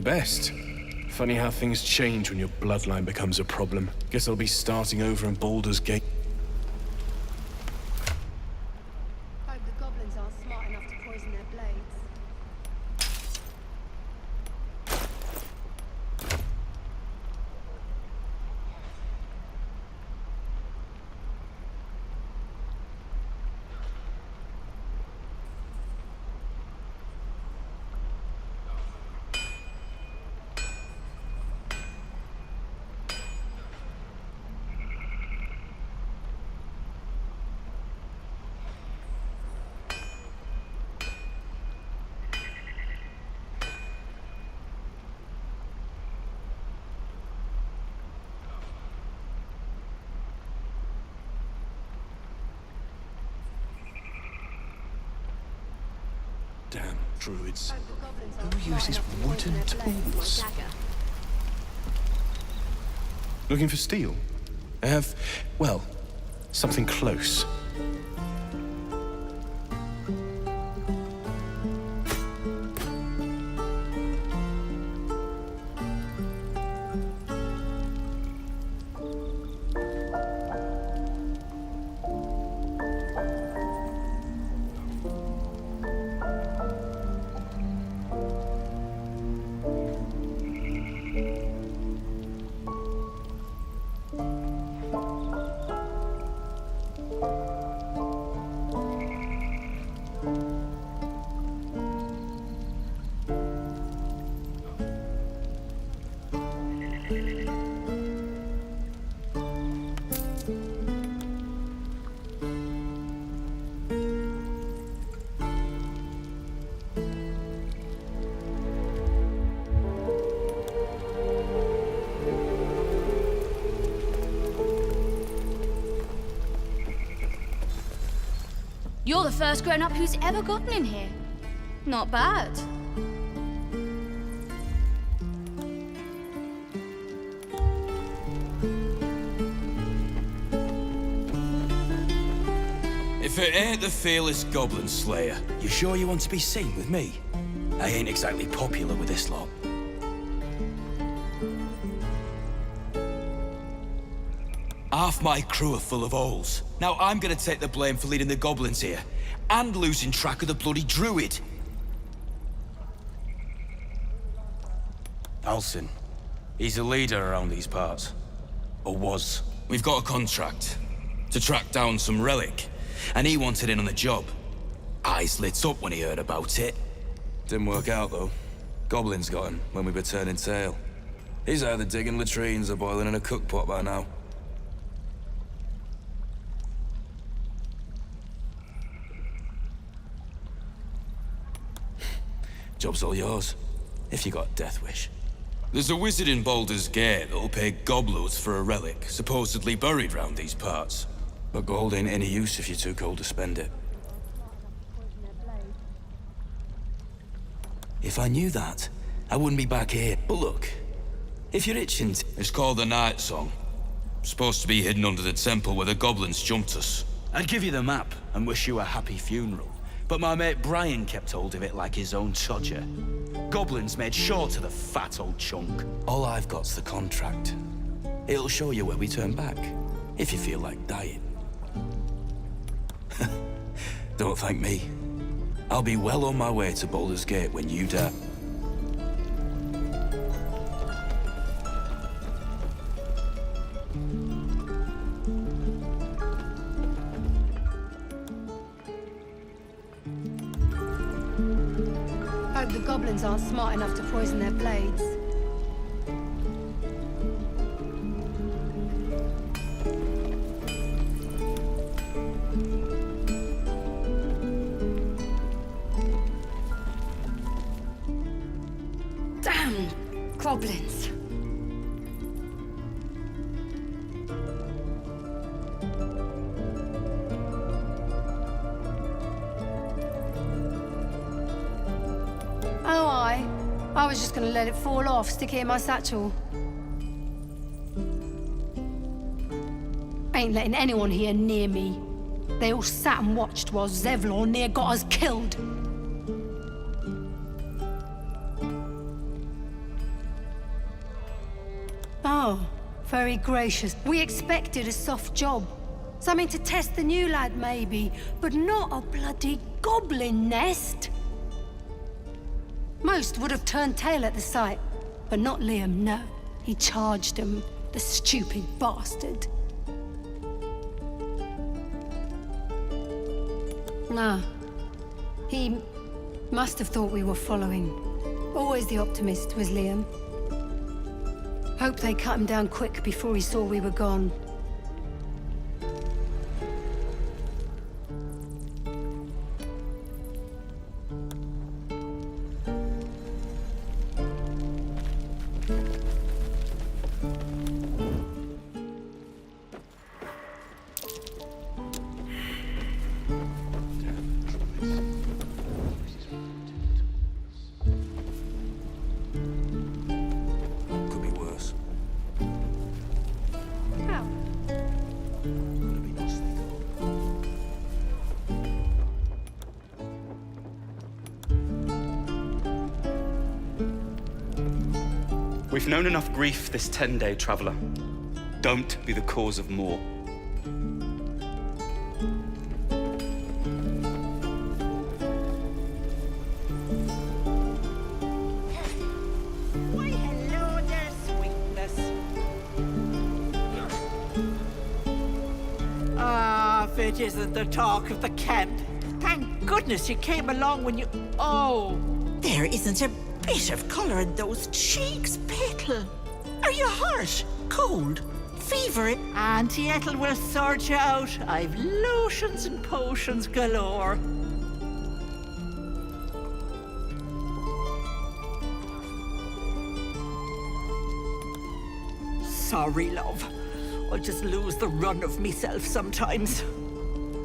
The best. Funny how things change when your bloodline becomes a problem. Guess I'll be starting over in Baldur's Gate. Hope the goblins aren't smart enough to poison their blades. Damn druids. Who uses wooden tools? Looking for steel? I have, well, something close. You're the first grown-up who's ever gotten in here. Not bad. If it ain't the fearless goblin slayer, you sure you want to be seen with me? I ain't exactly popular with this lot. Half my crew are full of holes. Now I'm gonna take the blame for leading the goblins here, and losing track of the bloody druid. Alcin. He's a leader around these parts. Or was. We've got a contract to track down some relic, and he wanted in on the job. Eyes lit up when he heard about it. Didn't work out, though. Goblins got him when we were turning tail. He's either digging latrines or boiling in a cookpot by now. Job's all yours, if you got a death wish. There's a wizard in Baldur's Gate that'll pay gobloads for a relic, supposedly buried round these parts. But gold ain't any use if you're too cold to spend it. If I knew that, I wouldn't be back here. But look, if you're itching It's called the Night Song. Supposed to be hidden under the temple where the goblins jumped us. I'd give you the map and wish you a happy funeral. But my mate Brian kept hold of it like his own Todger. Goblins made sure to the fat old chunk. All I've got's the contract. It'll show you where we turn back, if you feel like dying. Don't thank me. I'll be well on my way to Baldur's Gate when you die. Hope the goblins aren't smart enough to poison their blades. Damn goblins. Oh, I was just gonna let it fall off, stick it in my satchel. Ain't letting anyone here near me. They all sat and watched while Zevlor near got us killed. Oh, very gracious. We expected a soft job. Something to test the new lad, maybe, but not a bloody goblin nest. Most would have turned tail at the sight, but not Liam, no. He charged him, the stupid bastard. No. He must have thought we were following. Always the optimist was Liam. Hope they cut him down quick before he saw we were gone. Could be worse. How? We've known enough grief this 10-day traveler. Don't be the cause of more. Why, hello there, sweetness. Ah, if it isn't the talk of the camp. Thank goodness you came along when you... Oh! There isn't a bit of colour in those cheeks, Petal. Are you hurt? Cold? Fever? Auntie Ethel will sort you out. I've lotions and potions galore. Sorry, love. I just lose the run of myself sometimes.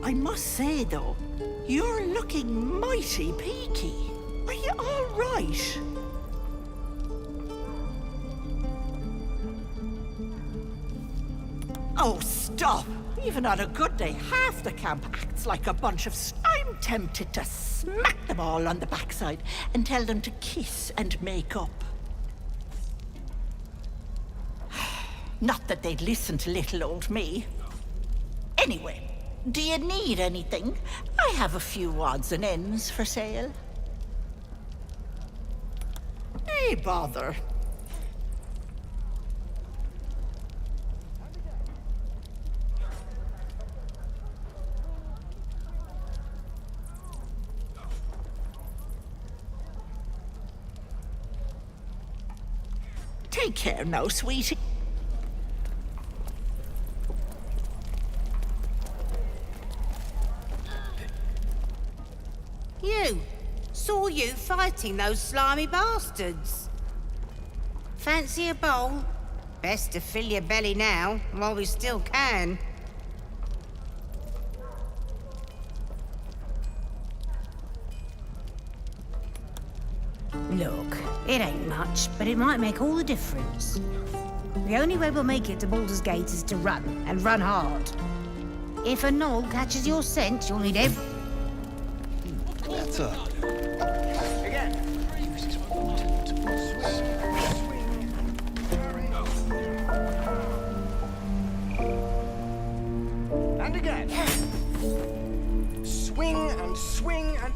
I must say, though, you're looking mighty peaky. Are you all right? Oh, stop! Even on a good day, half the camp acts like a bunch of... I'm tempted to smack them all on the backside and tell them to kiss and make up. Not that they'd listen to little old me. Anyway, do you need anything? I have a few odds and ends for sale. Hey, bother. Take care now, sweetie. You! Saw you fighting those slimy bastards. Fancy a bowl? Best to fill your belly now, while we still can. Look, it ain't much, but it might make all the difference. The only way we'll make it to Baldur's Gate is to run, and run hard. If a gnoll catches your scent, you'll need every... Better. And again. Swing and swing and...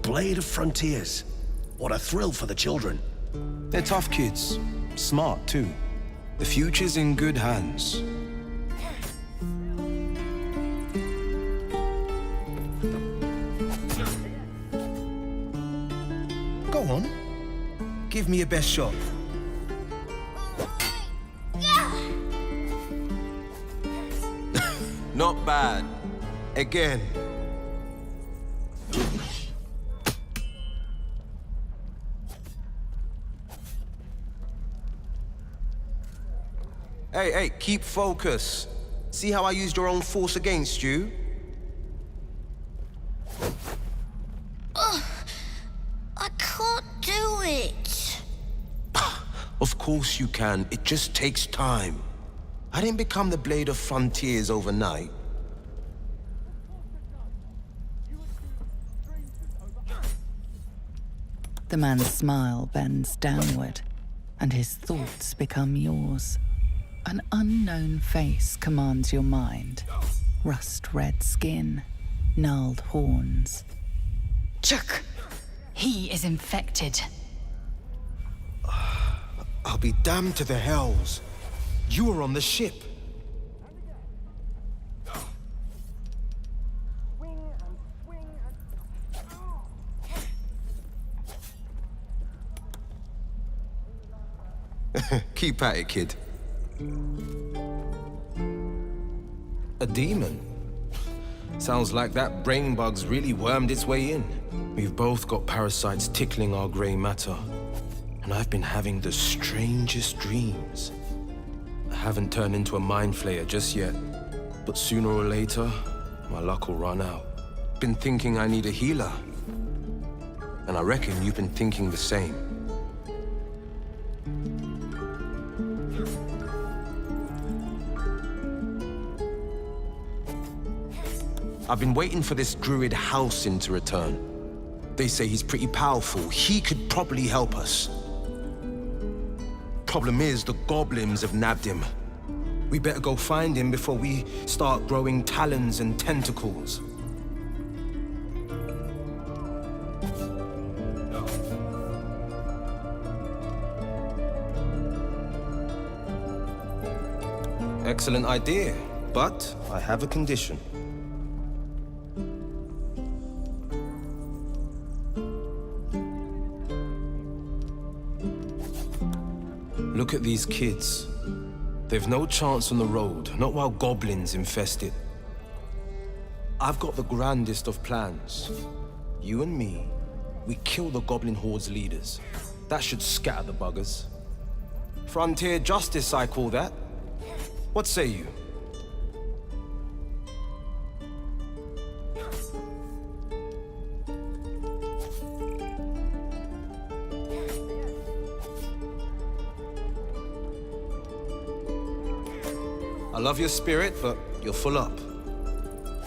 Blade of Frontiers. What a thrill for the children. They're tough kids. Smart, too. The future's in good hands. Go on. Give me your best shot. Not bad. Again. Hey, keep focus. See how I used your own force against you? I can't do it. Of course you can. It just takes time. I didn't become the Blade of Frontiers overnight. The man's smile bends downward, and his thoughts become yours. An unknown face commands your mind. Rust-red skin, gnarled horns. Chuck! He is infected. I'll be damned to the hells. You were on the ship. Keep at it, kid. A demon? Sounds like that brain bug's really wormed its way in. We've both got parasites tickling our grey matter. And I've been having the strangest dreams. I haven't turned into a mind flayer just yet. But sooner or later, my luck will run out. Been thinking I need a healer. And I reckon you've been thinking the same. I've been waiting for this druid Halsin to return. They say he's pretty powerful. He could probably help us. Problem is, the goblins have nabbed him. We better go find him before we start growing talons and tentacles. Excellent idea, but I have a condition. Look at these kids. They've no chance on the road, not while goblins infest it. I've got the grandest of plans. You and me, we kill the goblin horde's leaders. That should scatter the buggers. Frontier justice, I call that. What say you? I love your spirit, but you're full up.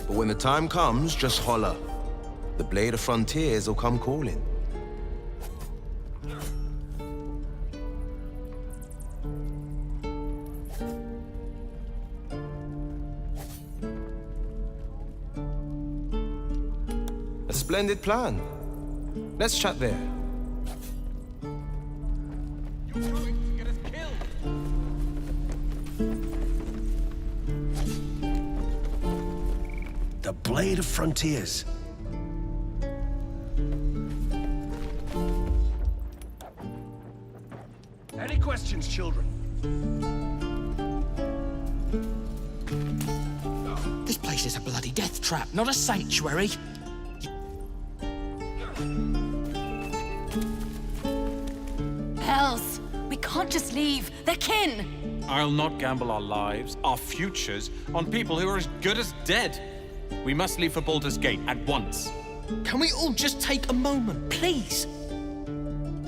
But when the time comes, just holler. The Blade of Frontiers will come calling. A splendid plan. Let's chat there. The Blade of Frontiers. Any questions, children? This place is a bloody death trap, not a sanctuary. Hells! We can't just leave. They're kin! I'll not gamble our lives, our futures, on people who are as good as dead. We must leave for Baldur's Gate at once. Can we all just take a moment, please?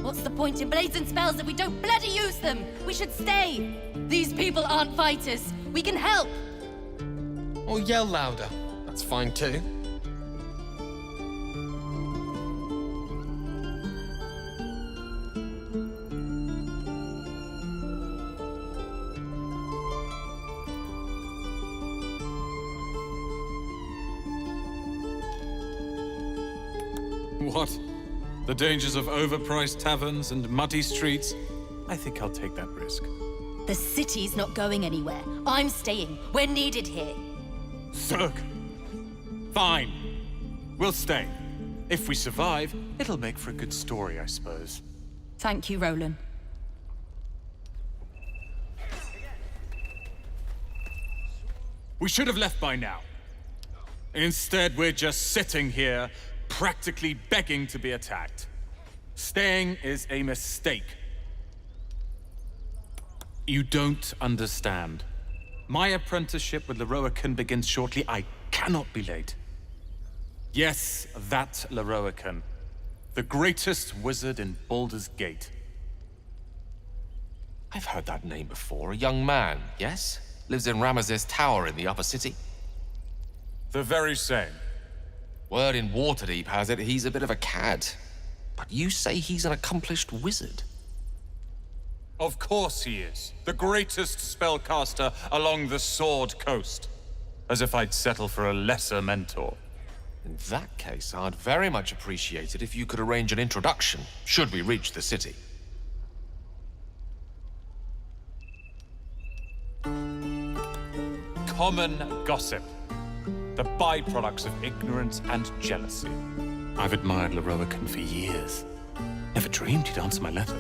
What's the point in blades and spells if we don't bloody use them? We should stay. These people aren't fighters. We can help. Or yell louder. That's fine too. What? The dangers of overpriced taverns and muddy streets? I think I'll take that risk. The city's not going anywhere. I'm staying. We're needed here. Zerg! Fine. We'll stay. If we survive, it'll make for a good story, I suppose. Thank you, Roland. We should have left by now. Instead, we're just sitting here, practically begging to be attacked. Staying is a mistake. You don't understand. My apprenticeship with Leroican begins shortly. I cannot be late. Yes, that Leroican. The greatest wizard in Baldur's Gate. I've heard that name before. A young man, yes? Lives in Ramesses Tower in the upper city. The very same. Word in Waterdeep has it he's a bit of a cad. But you say he's an accomplished wizard. Of course he is. The greatest spellcaster along the Sword Coast. As if I'd settle for a lesser mentor. In that case, I'd very much appreciate it if you could arrange an introduction, should we reach the city. Common gossip. The byproducts of ignorance and jealousy. I've admired Leroican for years. Never dreamed he'd answer my letter.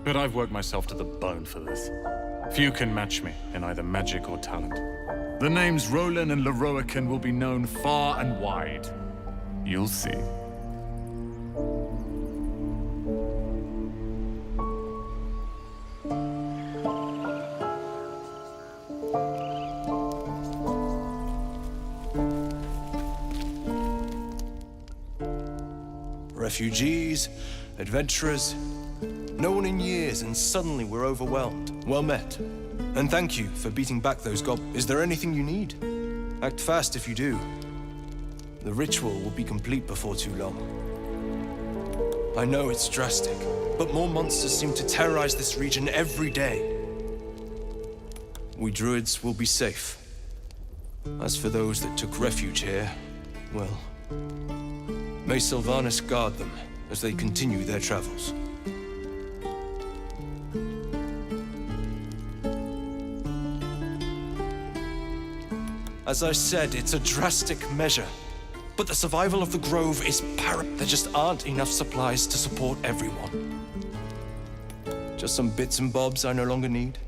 But I've worked myself to the bone for this. Few can match me in either magic or talent. The names Roland and Leroican will be known far and wide. You'll see. Refugees, adventurers, no one in years, and suddenly we're overwhelmed. Well met. And thank you for beating back those goblins. Is there anything you need? Act fast if you do. The ritual will be complete before too long. I know it's drastic, but more monsters seem to terrorize this region every day. We druids will be safe. As for those that took refuge here, well, may Sylvanus guard them as they continue their travels. As I said, it's a drastic measure, but the survival of the Grove is paramount. There just aren't enough supplies to support everyone. Just some bits and bobs I no longer need.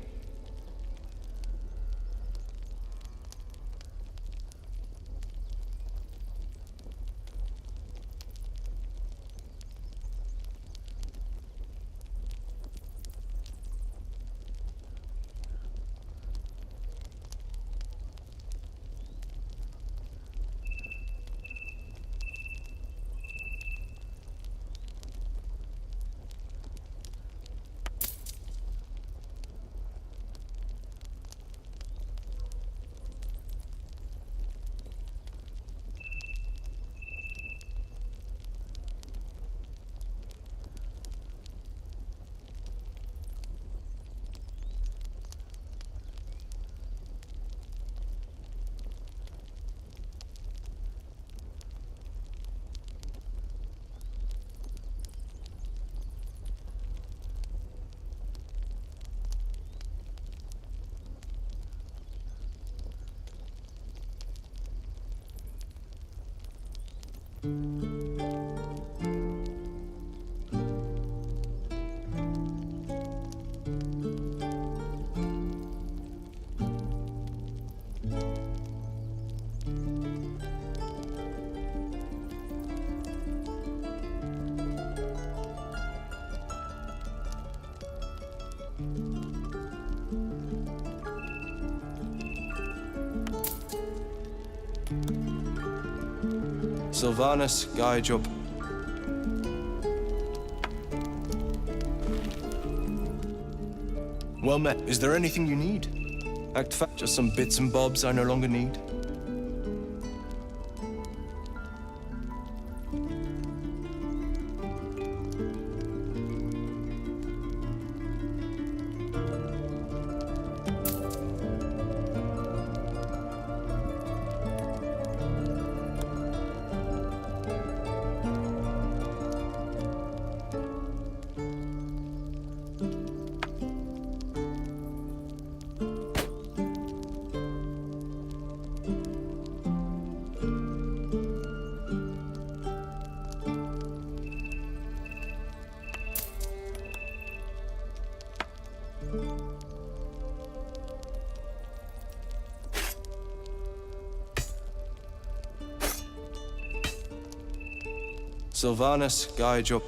Sylvanus, guide your... Well met. Is there anything you need? Act fast. Just some bits and bobs I no longer need. Sylvanus, guide your...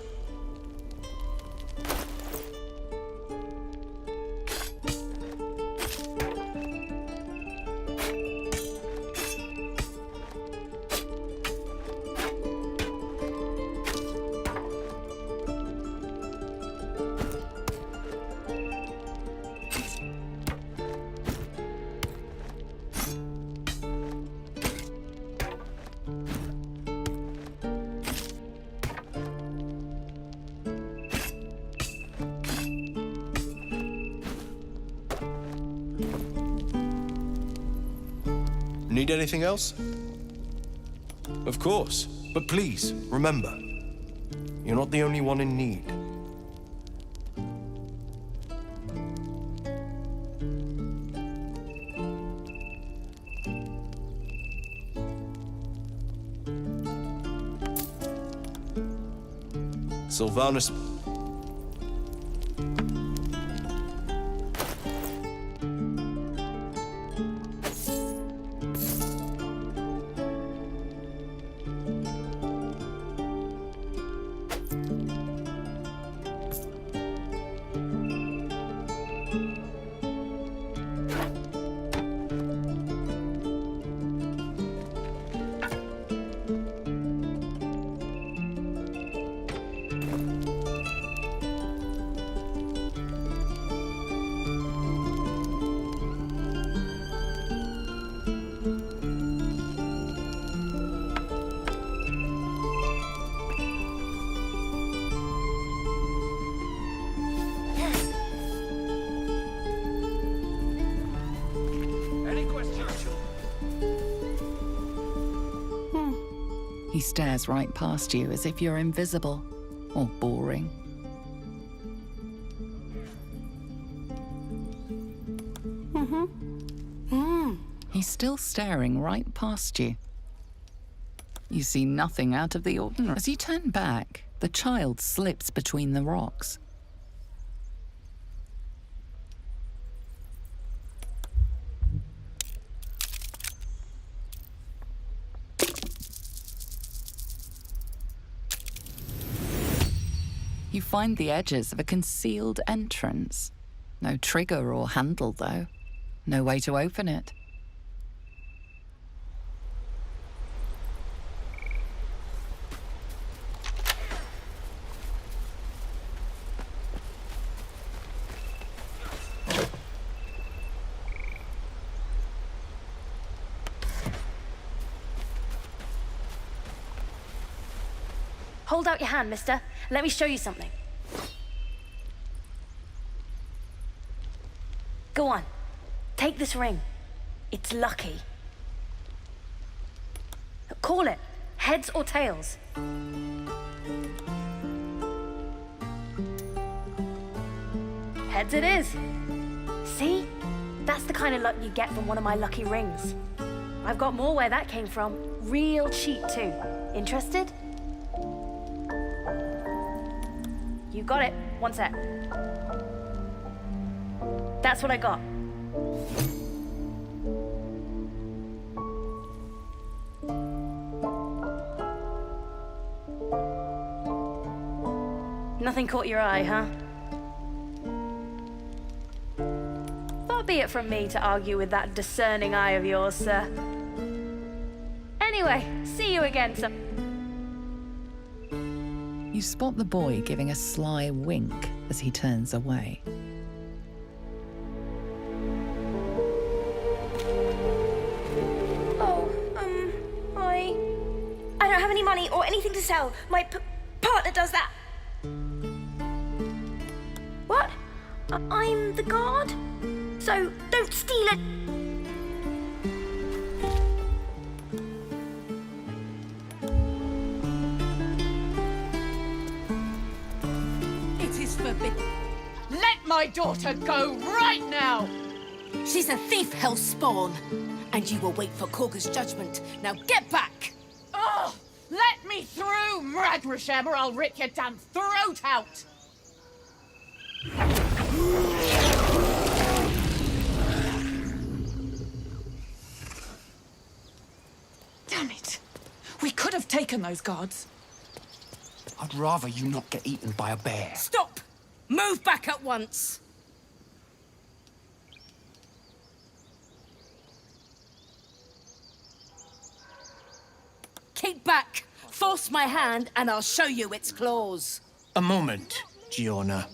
Need anything else? Of course, but please, remember, you're not the only one in need. Sylvanus... He stares right past you as if you're invisible or boring. He's still staring right past you. You see nothing out of the ordinary. As you turn back, the child slips between the rocks. You find the edges of a concealed entrance. No trigger or handle, though. No way to open it. Hold out your hand, mister. Let me show you something. Go on. Take this ring. It's lucky. Call it. Heads or tails. Heads it is. See? That's the kind of luck you get from one of my lucky rings. I've got more where that came from. Real cheap, too. Interested? You got it. One sec. That's what I got. Nothing caught your eye, huh? Far be it from me to argue with that discerning eye of yours, sir. Anyway, see you again some... You spot the boy giving a sly wink as he turns away. I don't have any money or anything to sell. My partner does that. What? I'm the guard? So don't steal it. It is forbidden. Let my daughter go right now! She's a thief, hell spawn. And you will wait for Korga's judgment. Now get back! Oh, let me through, Mradrashem, or I'll rip your damn throat out! Damn it! We could have taken those guards. I'd rather you not get eaten by a bear. Stop! Move back at once! Keep back! Force my hand and I'll show you its claws. A moment, Giona.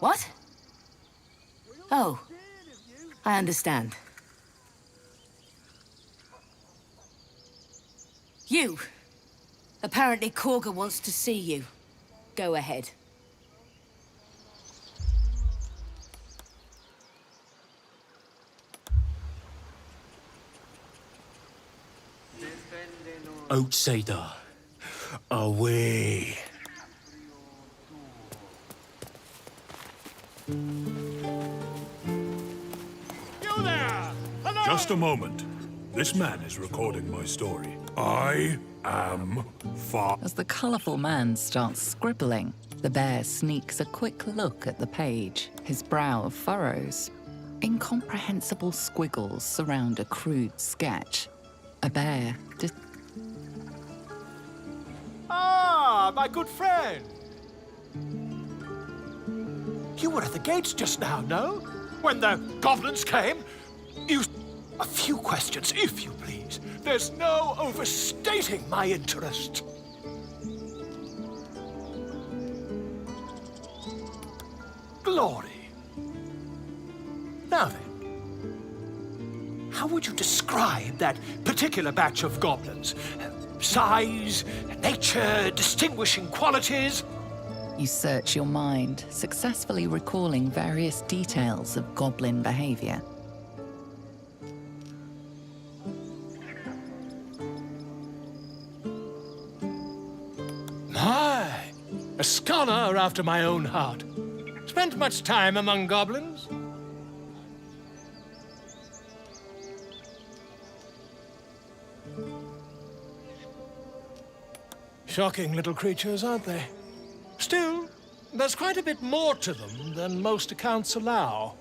What? Oh, I understand. You. Apparently Korga wants to see you. Go ahead. Outsider, away. You there! Hello! Just a moment. This man is recording my story. I am far. As the colourful man starts scribbling, the bear sneaks a quick look at the page. His brow furrows. Incomprehensible squiggles surround a crude sketch. A bear. Ah, my good friend. You were at the gates just now, no? When the goblins came? You... A few questions, if you please. There's no overstating my interest. Glory. Now then, how would you describe that particular batch of goblins? Size, nature, distinguishing qualities? You search your mind, successfully recalling various details of goblin behavior. scholar after my own heart. Spent much time among goblins? Shocking little creatures, aren't they? Still, there's quite a bit more to them than most accounts allow.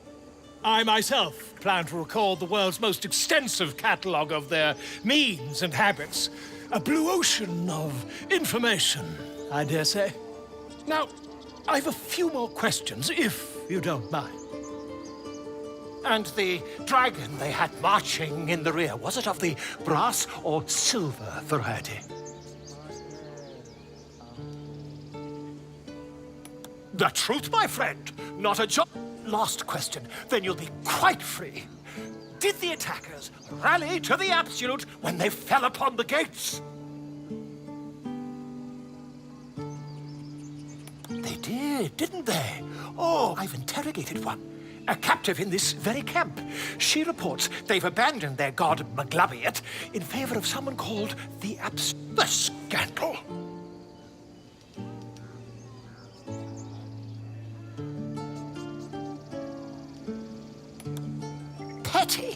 I myself plan to record the world's most extensive catalogue of their means and habits. A blue ocean of information, I dare say. Now, I've a few more questions, if you don't mind. And the dragon they had marching in the rear, was it of the brass or silver variety? The truth, my friend, not a joke. Last question, then you'll be quite free. Did the attackers rally to the absolute when they fell upon the gates? They did, didn't they? Oh, I've interrogated one. A captive in this very camp. She reports they've abandoned their god Maglabiet in favor of someone called the The scandal. Petty.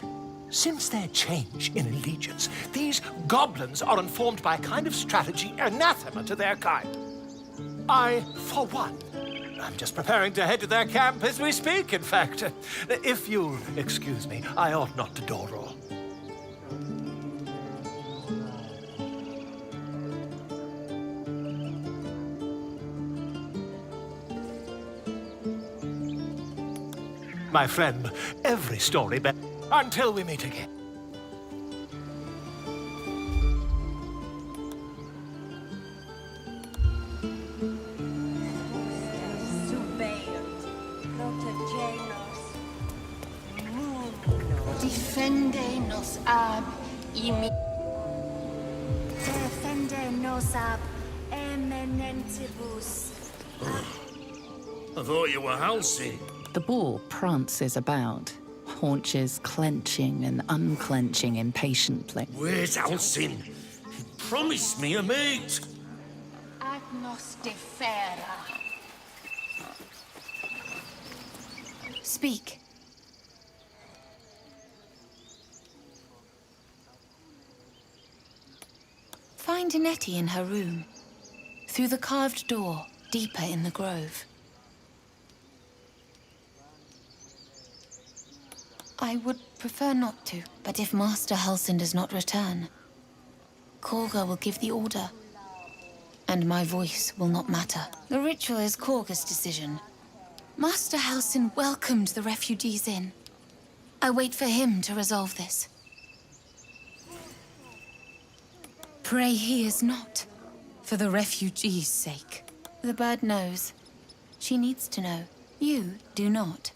Since their change in allegiance, these goblins are informed by a kind of strategy anathema to their kind. I, for one, I'm just preparing to head to their camp as we speak, in fact. If you'll excuse me, I ought not to door roll. My friend, every story until we meet again. Defende-nos ab Defende-nos ab eminentibus. I thought you were Halsey. The boar prances about, haunches clenching and unclenching impatiently. Where's Halsin? He promised me a mate. agnos defera. Speak. Find Nettie in her room. Through the carved door, deeper in the grove. I would prefer not to, but if Master Halsin does not return, Korga will give the order, and my voice will not matter. The ritual is Korga's decision. Master Halsin welcomed the refugees in. I wait for him to resolve this. Pray he is not, for the refugees' sake. The bird knows. She needs to know. You do not.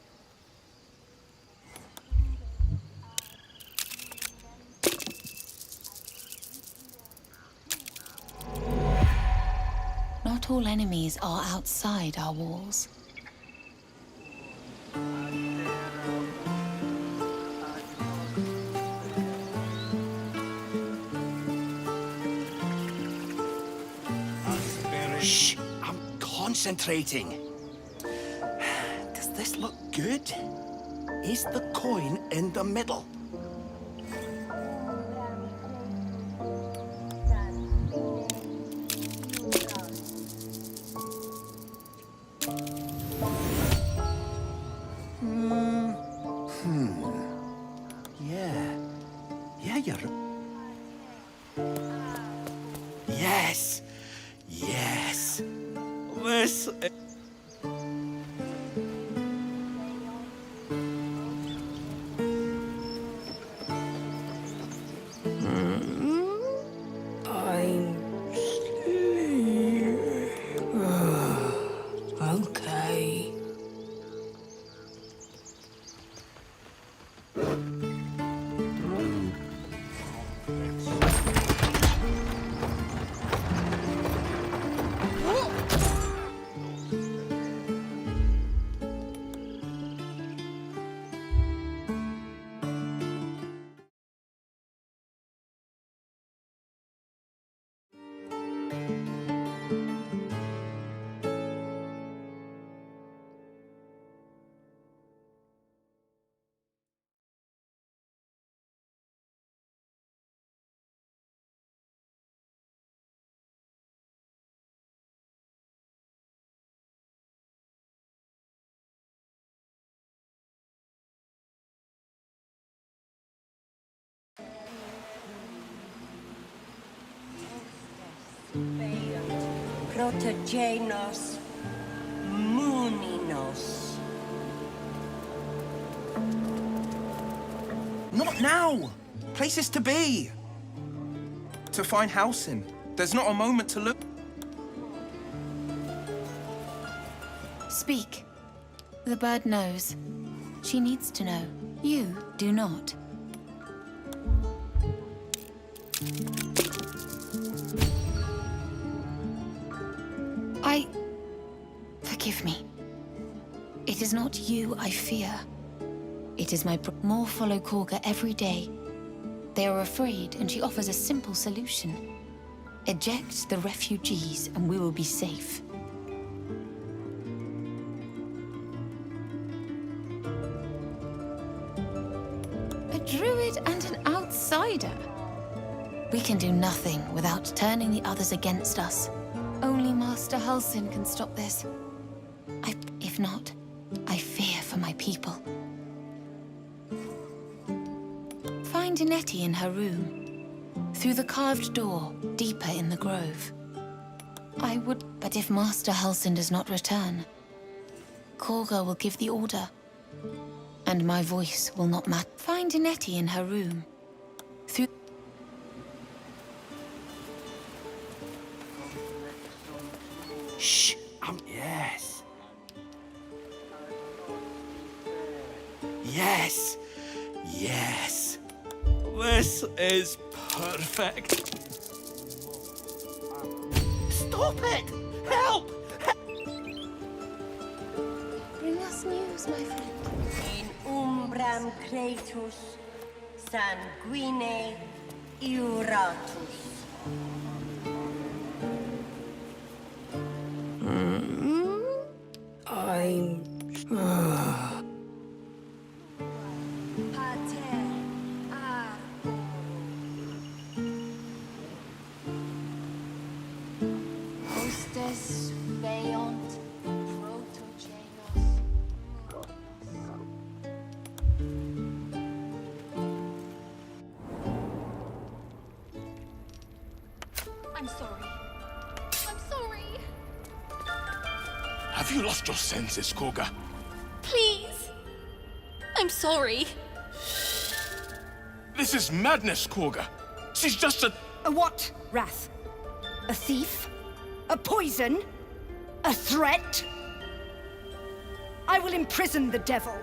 Not all enemies are outside our walls. Shh! I'm concentrating. Does this look good? Is the coin in the middle? Yeah, you're... Yes! Yes! This... I'm okay. Protogenos Mooninos. Not now! Places to be! To find housing. There's not a moment to look. Speak. The bird knows. She needs to know. You do not. Forgive me. It is not you I fear. It is my more follow Korga every day. They are afraid, and she offers a simple solution. Eject the refugees, and we will be safe. A druid and an outsider. We can do nothing without turning the others against us. Only Master Halsin can stop this. If not, I fear for my people. Find Nettie in her room. Through the carved door, deeper in the grove. I would, but if Master Halsin does not return, Korga will give the order. And my voice will not matter. Find Nettie in her room. Through... Shh! Yes. Yes! Yes! This is perfect. Stop it! Help! Bring us news, my friend. In umbram cretus sanguine iuratus. I'm... Hostes veont protogenos. I'm sorry. I'm sorry. Have you lost your senses, Korga? Please. I'm sorry. This is madness, Korga. She's just a... A what, Wrath? A thief? A poison? A threat? I will imprison the devil,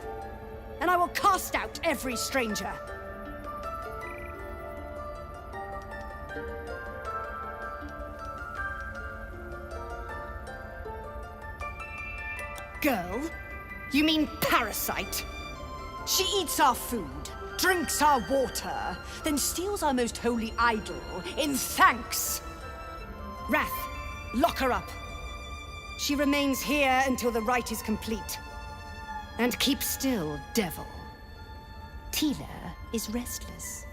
and I will cast out every stranger. Girl? You mean parasite? She eats our food, drinks our water, then steals our most holy idol in thanks. Wrath, lock her up. She remains here until the rite is complete. And keep still, devil. Tila is restless.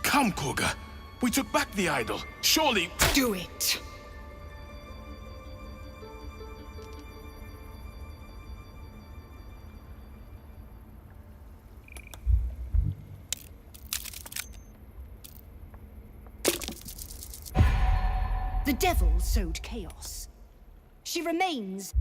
Come, Korga. We took back the idol. Surely... Do it! The devil sowed chaos. She remains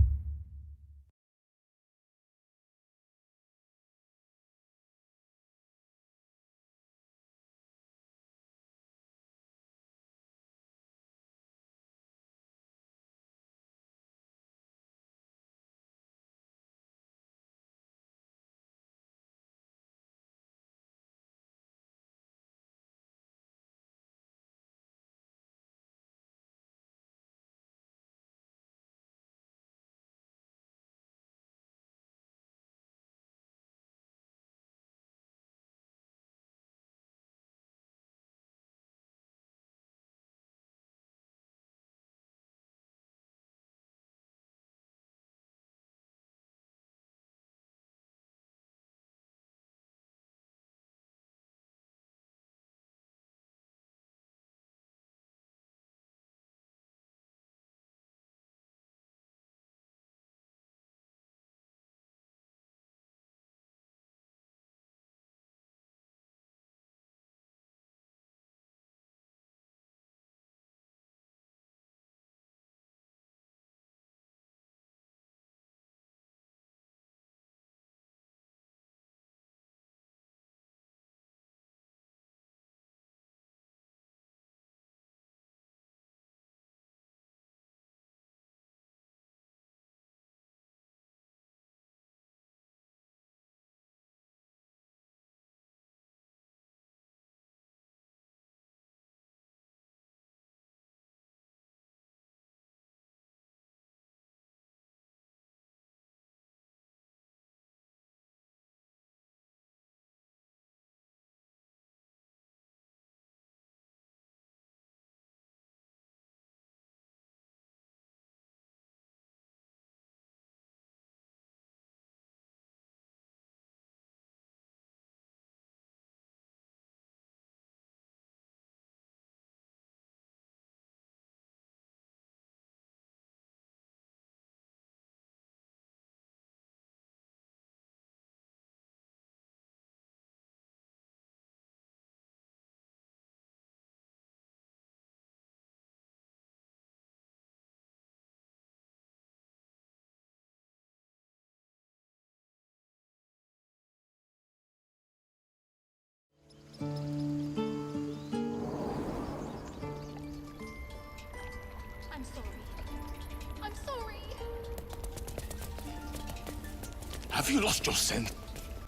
Have you lost your sense?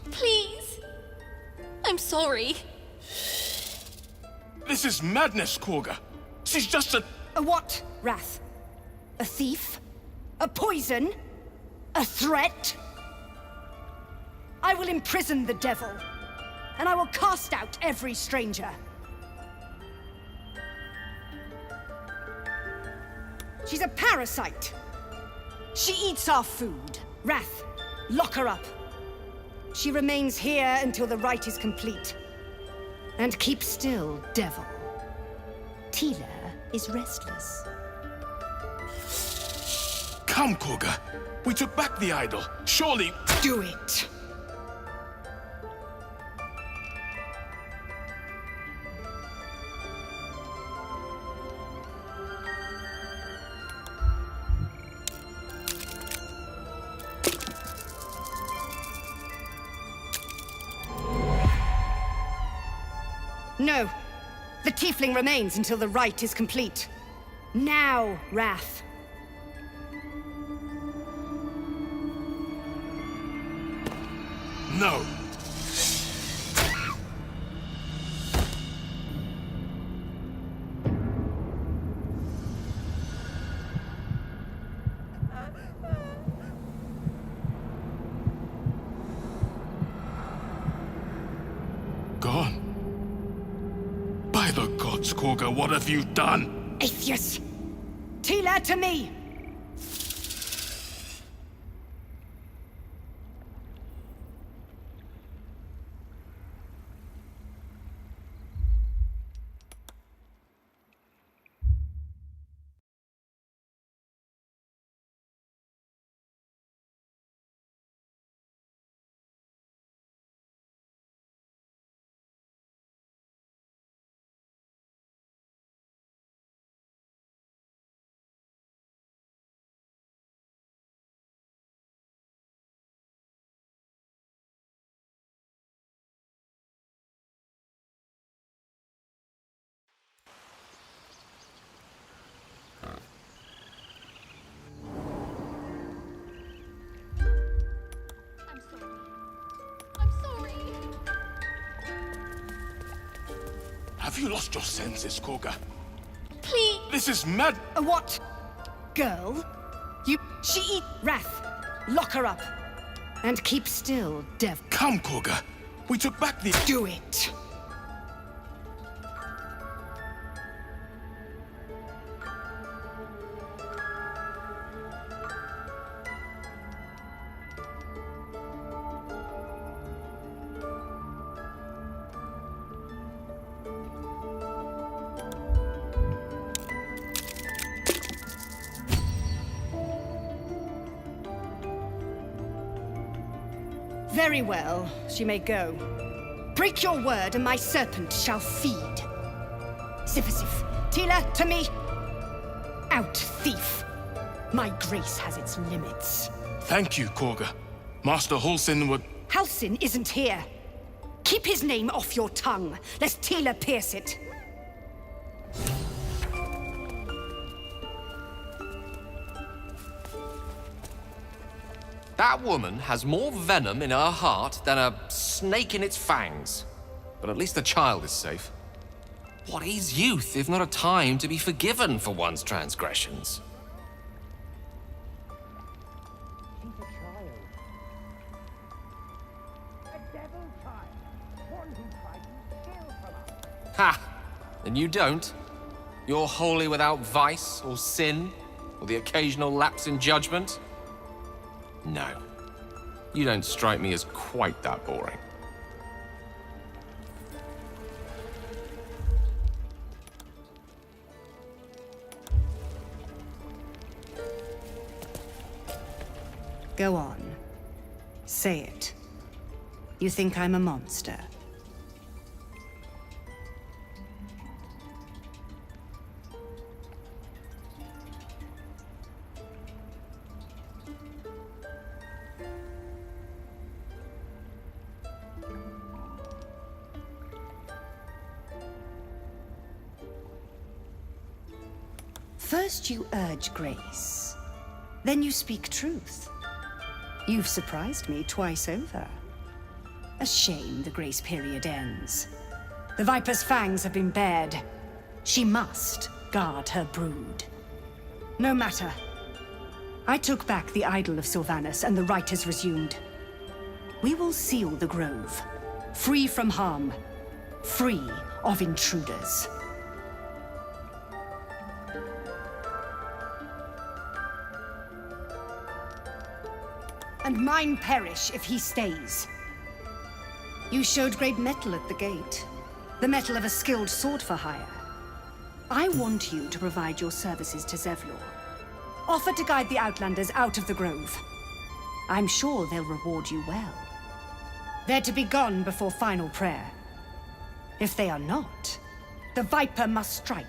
Please. I'm sorry. This is madness, Korga. She's just a... A what, Wrath? A thief? A poison? A threat? I will imprison the devil, and I will cast out every stranger. She's a parasite. She eats our food. Wrath, lock her up. She remains here until the rite is complete. And keep still, devil. Tila is restless. Come, Korga. We took back the idol. Surely... Do it! No. The tiefling remains until the rite is complete. Now, Wrath. No. Gone. By the gods, Korga, what have you done? Atheus! Tila, to me! Have you lost your senses, Korga? Please. This is mad... A what? Girl? She eat Wrath. Lock her up. And keep still, devil. Come, Korga. We took back the... Do it! Very well, she may go. Break your word and my serpent shall feed. Sifasif, Tila, to me! Out, thief! My grace has its limits. Thank you, Korga. Master Halsin would... Halsin isn't here. Keep his name off your tongue, lest Tila pierce it. That woman has more venom in her heart than a snake in its fangs. But at least the child is safe. What is youth if not a time to be forgiven for one's transgressions? Ha! And you don't? You're wholly without vice or sin, or the occasional lapse in judgment? No. You don't strike me as quite that boring. Go on. Say it. You think I'm a monster? First you urge grace, then you speak truth. You've surprised me twice over. A shame the grace period ends. The Viper's fangs have been bared. She must guard her brood. No matter. I took back the idol of Sylvanus, and the rite is resumed. We will seal the grove, free from harm, free of intruders. And mine perish if he stays. You showed great mettle at the gate. The mettle of a skilled sword for hire. I want you to provide your services to Zevlor. Offer to guide the Outlanders out of the grove. I'm sure they'll reward you well. They're to be gone before final prayer. If they are not, the Viper must strike.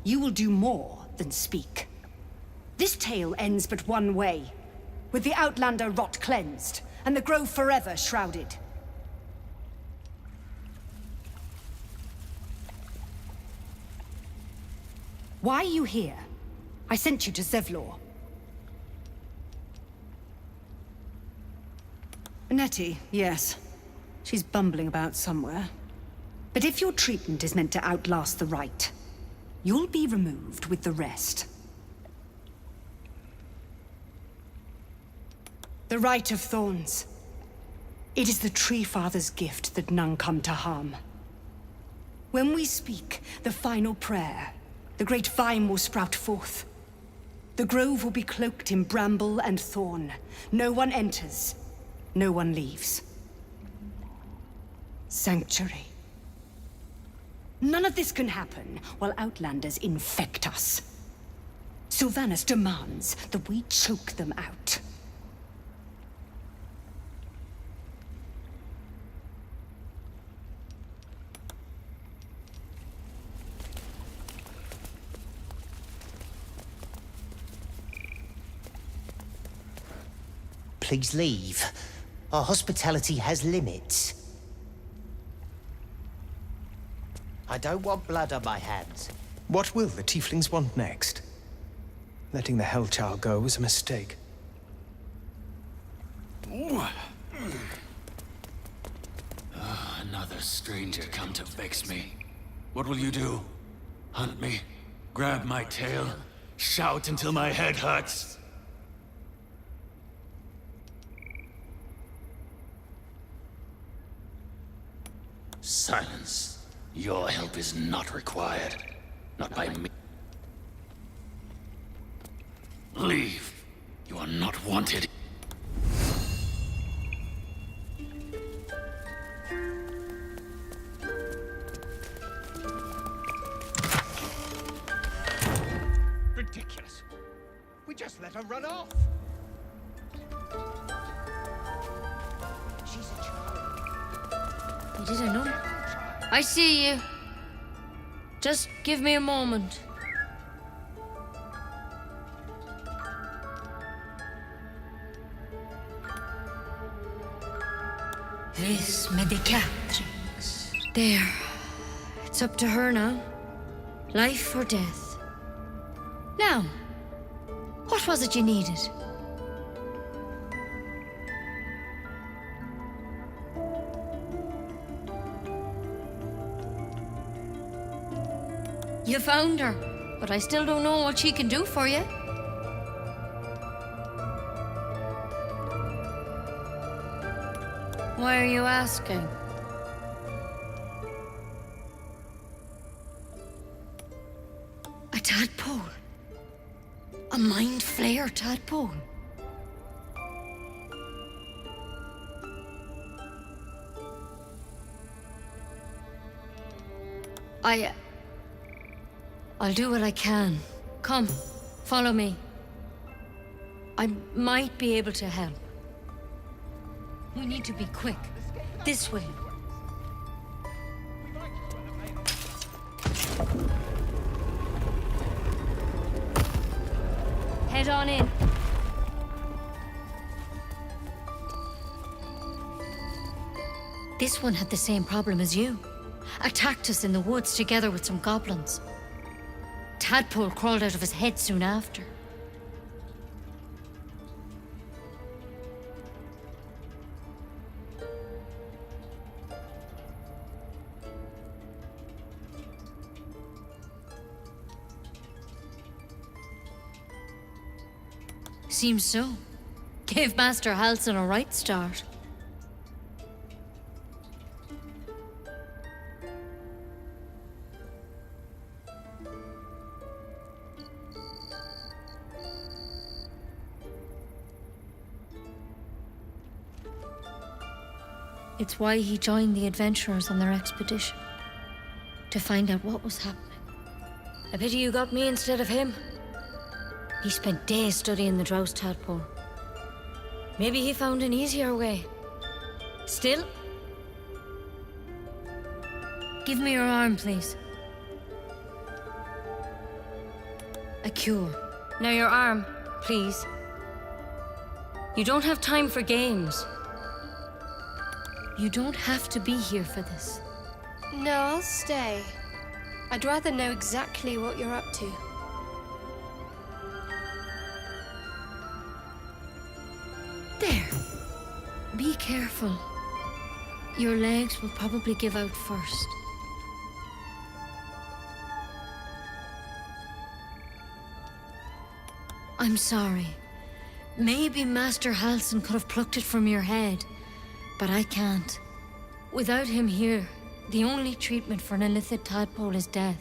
You will do more than speak. This tale ends but one way, with the Outlander rot cleansed, and the grove forever shrouded. Why are you here? I sent you to Zevlor. Nettie, yes. She's bumbling about somewhere. But if your treatment is meant to outlast the rite, you'll be removed with the rest. The Rite of Thorns. It is the Tree Father's gift that none come to harm. When we speak the final prayer, the great vine will sprout forth. The grove will be cloaked in bramble and thorn. No one enters, no one leaves. Sanctuary. None of this can happen while Outlanders infect us. Sylvanus demands that we choke them out. Please leave. Our hospitality has limits. I don't want blood on my hands. What will the tieflings want next? Letting the Hellchild go was a mistake. Another stranger come to vex me. What will you do? Hunt me? Grab my tail? Shout until my head hurts? Silence. Your help is not required. Not by me. Leave. You are not wanted. Ridiculous. We just let her run off. She's a child. You didn't know? I see you. Just give me a moment. Vis medicatrix. There. It's up to her now. Life or death. Now, what was it you needed? You found her, but I still don't know what she can do for you. Why are you asking? A tadpole. A mind flayer tadpole. I'll do what I can. Come, follow me. I might be able to help. We need to be quick. This way. Head on in. This one had the same problem as you. Attacked us in the woods together with some goblins. Tadpole crawled out of his head soon after. Seems so. Gave Master Halsin a right start. It's why he joined the adventurers on their expedition. To find out what was happening. I pity you got me instead of him. He spent days studying the Drows tadpole. Maybe he found an easier way. Still? Give me your arm, please. A cure. Now your arm, please. You don't have time for games. You don't have to be here for this. No, I'll stay. I'd rather know exactly what you're up to. There. Be careful. Your legs will probably give out first. I'm sorry. Maybe Master Halsin could have plucked it from your head, but I can't. Without him here, the only treatment for an illithid tadpole is death.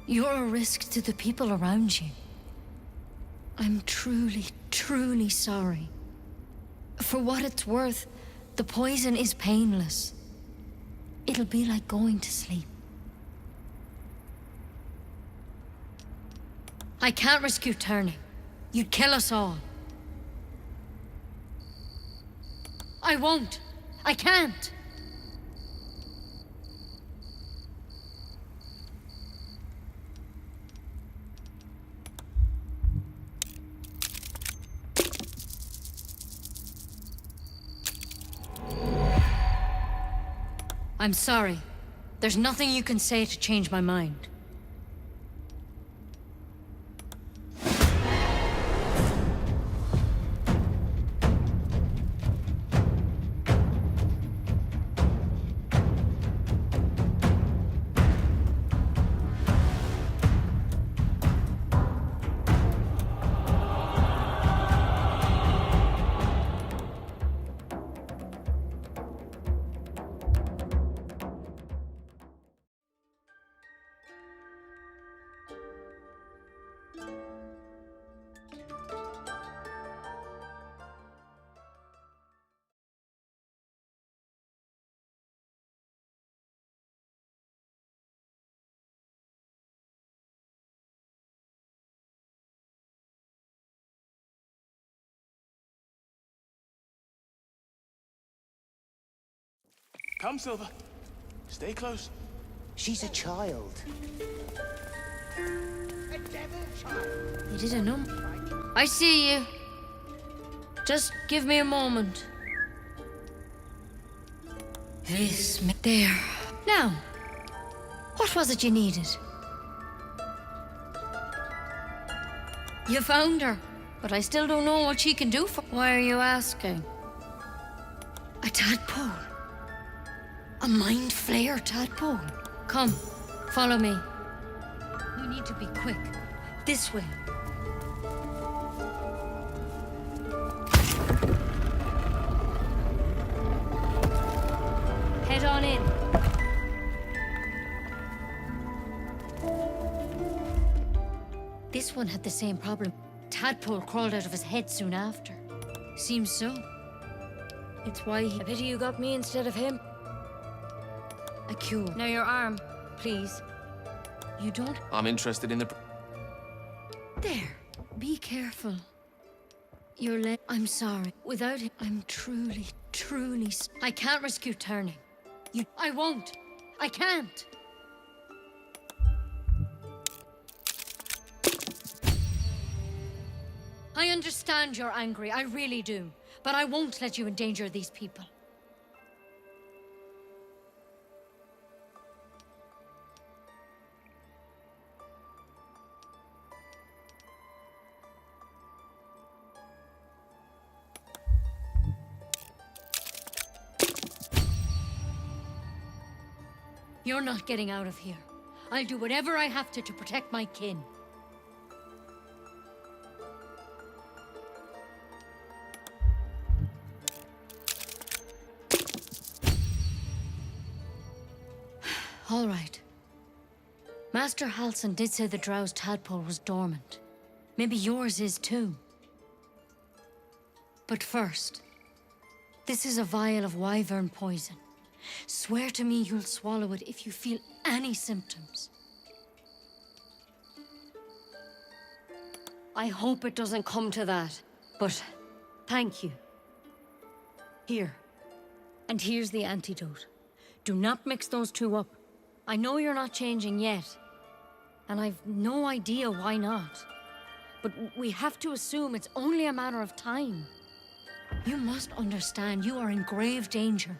You're a risk to the people around you. I'm truly, truly sorry. For what it's worth, the poison is painless. It'll be like going to sleep. I can't risk you turning. You'd kill us all. I won't. I can't. I'm sorry. There's nothing you can say to change my mind. Come, Silver. Stay close. She's a child. You didn't know. I see you. Just give me a moment. There. Now, what was it you needed? You found her, but I still don't know what she can do for. Why are you asking? A tadpole. A mind flayer tadpole. Come, follow me. We need to be quick. This way. Head on in. This one had the same problem. Tadpole crawled out of his head soon after. Seems so. It's why I pity you got me instead of him. A cure. Now your arm, please. You don't... I'm interested in the... There. Be careful. Your leg... I'm sorry. Without him, I'm truly, truly... I can't risk you turning. You... I won't. I can't. I understand you're angry. I really do. But I won't let you endanger these people. You're not getting out of here. I'll do whatever I have to protect my kin. All right. Master Halsin did say the drow's tadpole was dormant. Maybe yours is too. But first, this is a vial of wyvern poison. Swear to me you'll swallow it if you feel any symptoms. I hope it doesn't come to that, but thank you. Here. And here's the antidote. Do not mix those two up. I know you're not changing yet, and I've no idea why not. But we have to assume it's only a matter of time. You must understand you are in grave danger.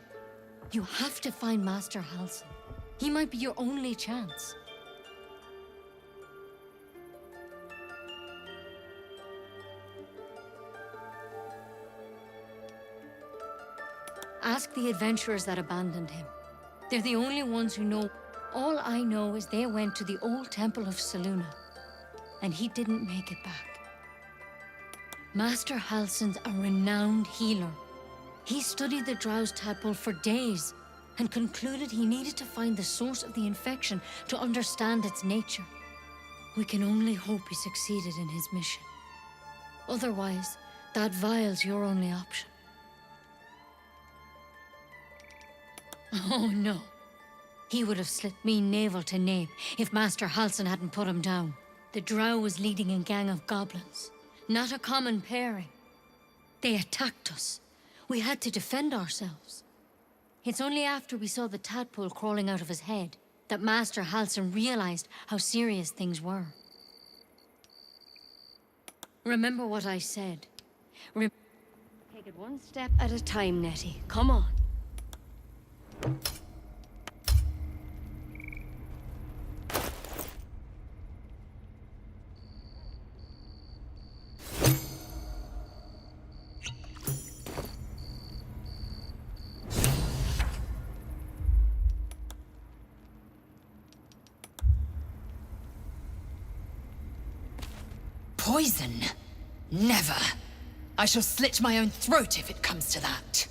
You have to find Master Halsin. He might be your only chance. Ask the adventurers that abandoned him. They're the only ones who know. All I know is they went to the old temple of Selûne, and he didn't make it back. Master Halsin's a renowned healer. He studied the drow's tadpole for days and concluded he needed to find the source of the infection to understand its nature. We can only hope he succeeded in his mission. Otherwise, that vial's your only option. Oh no. He would have slit me navel to nape if Master Halsin hadn't put him down. The drow was leading a gang of goblins, not a common pairing. They attacked us. We had to defend ourselves. It's only after we saw the tadpole crawling out of his head that Master Halsin realized how serious things were. Remember what I said. Take it one step at a time, Nettie. Come on. Poison? Never. I shall slit my own throat if it comes to that.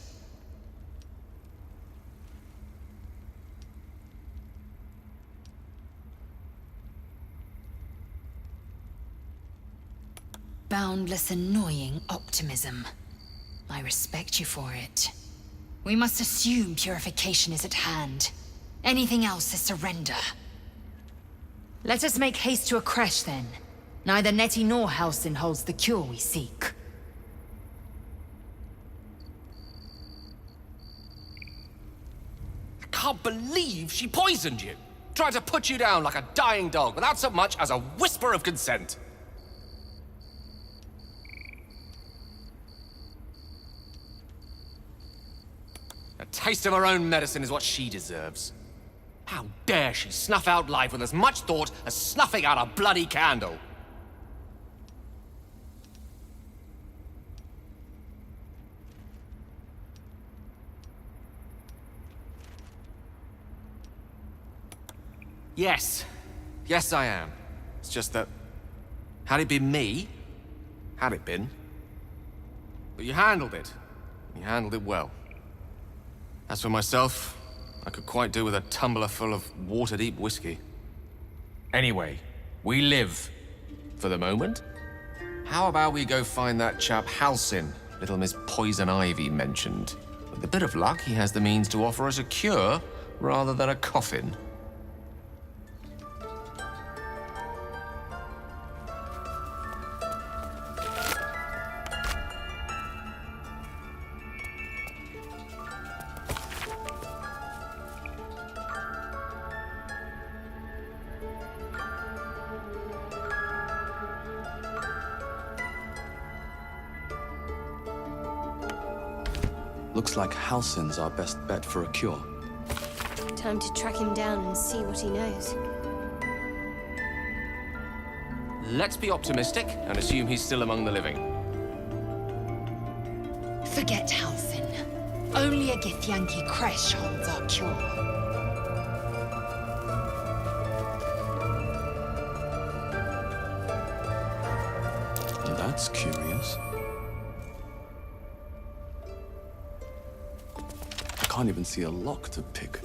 Boundless, annoying optimism. I respect you for it. We must assume purification is at hand. Anything else is surrender. Let us make haste to a crash, then. Neither Nettie nor Halsin holds the cure we seek. I can't believe she poisoned you. Tried to put you down like a dying dog without so much as a whisper of consent. A taste of her own medicine is what she deserves. How dare she snuff out life with as much thought as snuffing out a bloody candle? Yes. Yes, I am. It's just that... had it been me, had it been. But you handled it. You handled it well. As for myself, I could quite do with a tumbler full of water-deep whiskey. Anyway, we live. For the moment. How about we go find that chap Halsin, little Miss Poison Ivy mentioned? With a bit of luck, he has the means to offer us a cure rather than a coffin. Looks like Halsin's our best bet for a cure. Time to track him down and see what he knows. Let's be optimistic and assume he's still among the living. Forget Halsin. Only a Githyanki Kresh holds our cure. That's curious. I can't even see a lock to pick.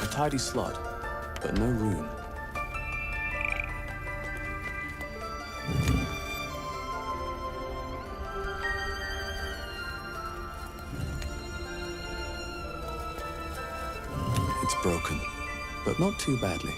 A tidy slot, but no rune. It's broken, but not too badly.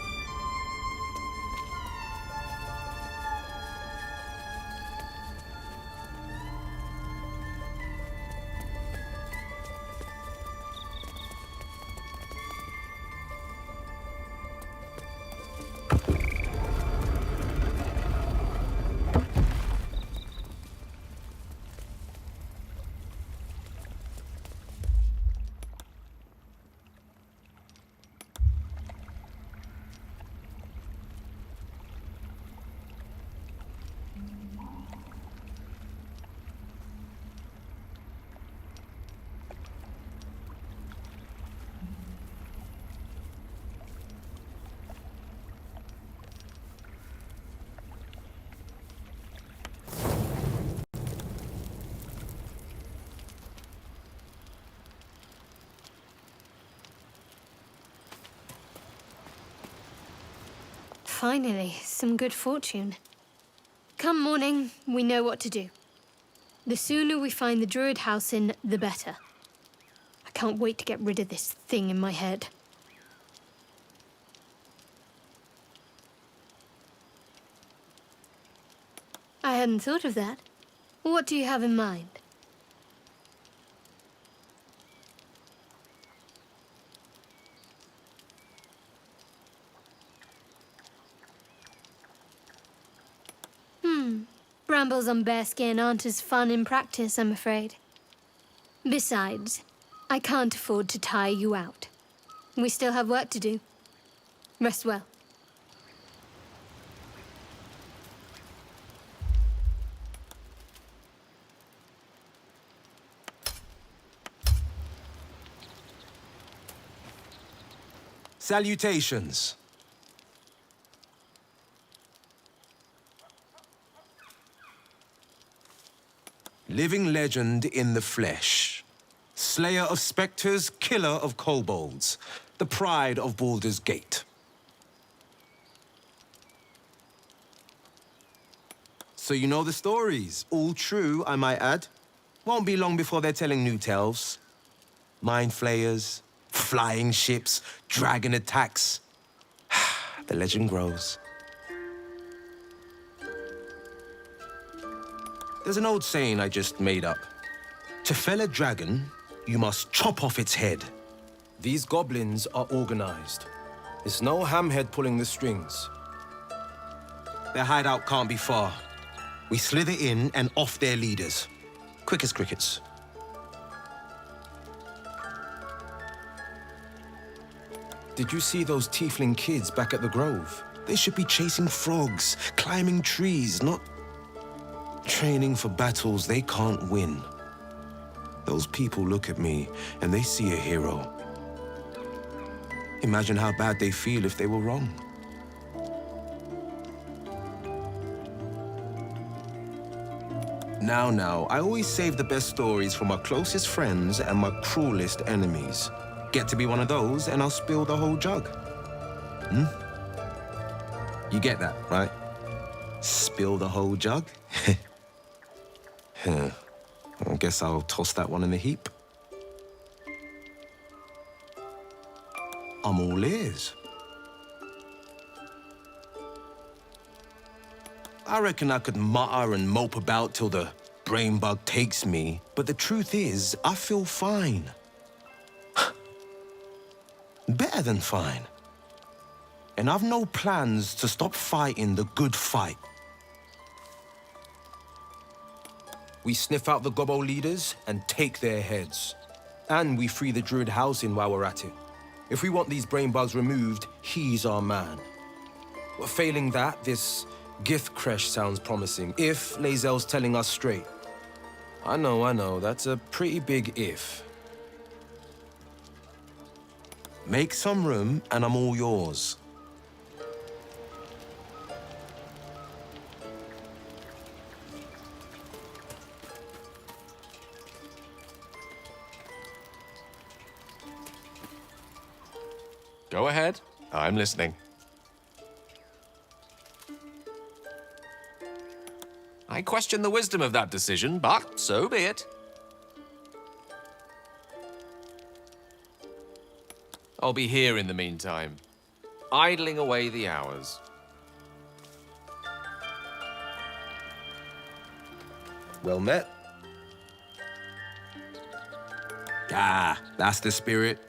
Finally, some good fortune. Come morning, we know what to do. The sooner we find the druid house in, the better. I can't wait to get rid of this thing in my head. I hadn't thought of that. What do you have in mind? Brambles on bearskin aren't as fun in practice, I'm afraid. Besides, I can't afford to tire you out. We still have work to do. Rest well. Salutations. Living legend in the flesh. Slayer of specters, killer of kobolds. The pride of Baldur's Gate. So you know the stories. All true, I might add. Won't be long before they're telling new tales. Mind flayers, flying ships, dragon attacks. The legend grows. There's an old saying I just made up. To fell a dragon, you must chop off its head. These goblins are organized. It's no hamhead pulling the strings. Their hideout can't be far. We slither in and off their leaders. Quick as crickets. Did you see those tiefling kids back at the Grove? They should be chasing frogs, climbing trees, not training for battles they can't win. Those people look at me and they see a hero. Imagine how bad they feel if they were wrong. Now, I always save the best stories for my closest friends and my cruelest enemies. Get to be one of those and I'll spill the whole jug. You get that, right? Spill the whole jug? I guess I'll toss that one in the heap. I'm all ears. I reckon I could mutter and mope about till the brain bug takes me, but the truth is, I feel fine. Better than fine. And I've no plans to stop fighting the good fight. We sniff out the gobbo leaders and take their heads. And we free the druid housing while we're at it. If we want these brain bugs removed, he's our man. But failing that, this gift creche sounds promising, if Lae'zel's telling us straight. I know, that's a pretty big if. Make some room, and I'm all yours. Go ahead. I'm listening. I question the wisdom of that decision, but so be it. I'll be here in the meantime, idling away the hours. Well met. Ah, that's the spirit.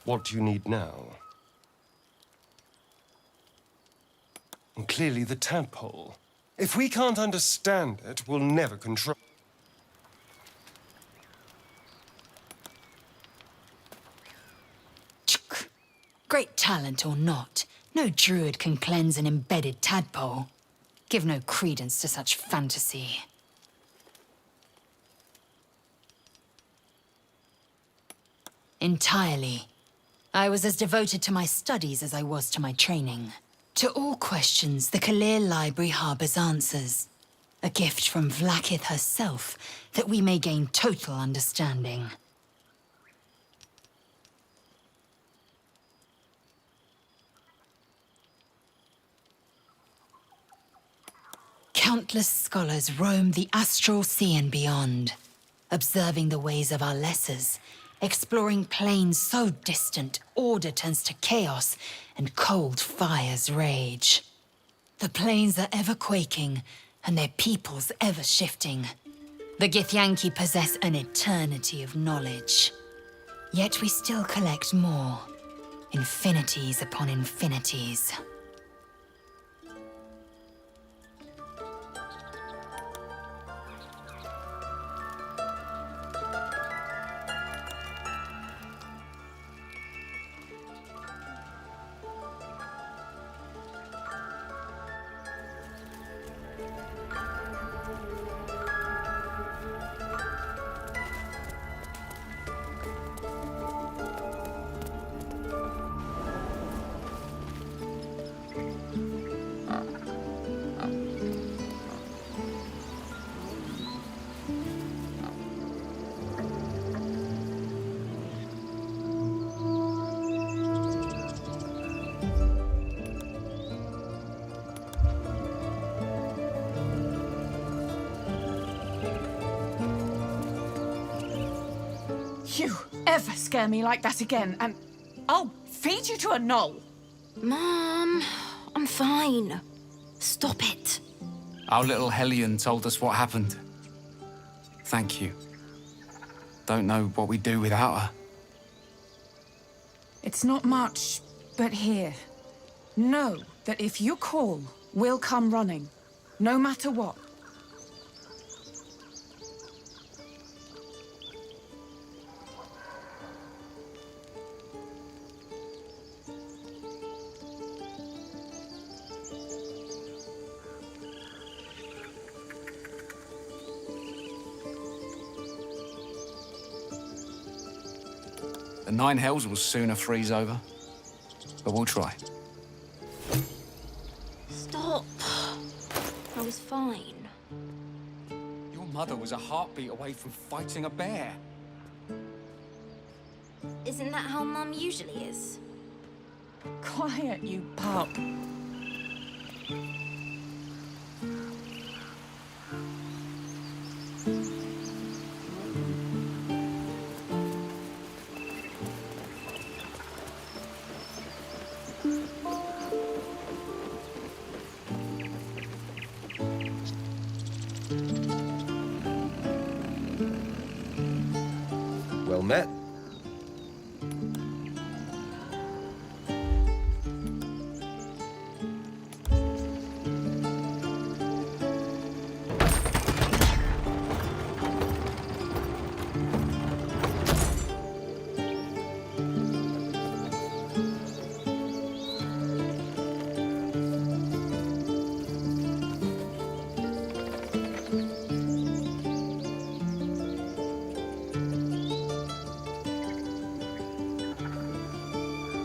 What do you need now? And clearly the tadpole. If we can't understand it, we'll never control... Great talent or not, no druid can cleanse an embedded tadpole. Give no credence to such fantasy. Entirely. I was as devoted to my studies as I was to my training. To all questions, the Kalir Library harbours answers. A gift from Vlaakith herself, that we may gain total understanding. Countless scholars roam the astral sea and beyond, observing the ways of our lessers, exploring planes so distant, order turns to chaos and cold fires rage. The planes are ever quaking, and their peoples ever shifting. The Githyanki possess an eternity of knowledge. Yet we still collect more, infinities upon infinities. You ever scare me like that again, and I'll feed you to a knoll. Mom, I'm fine. Stop it. Our little Hellion told us what happened. Thank you. Don't know what we'd do without her. It's not much, but here. Know that if you call, we'll come running, no matter what. The Nine Hells will sooner freeze over, but we'll try. Stop. I was fine. Your mother was a heartbeat away from fighting a bear. Isn't that how Mum usually is? Quiet, you pup. Well met.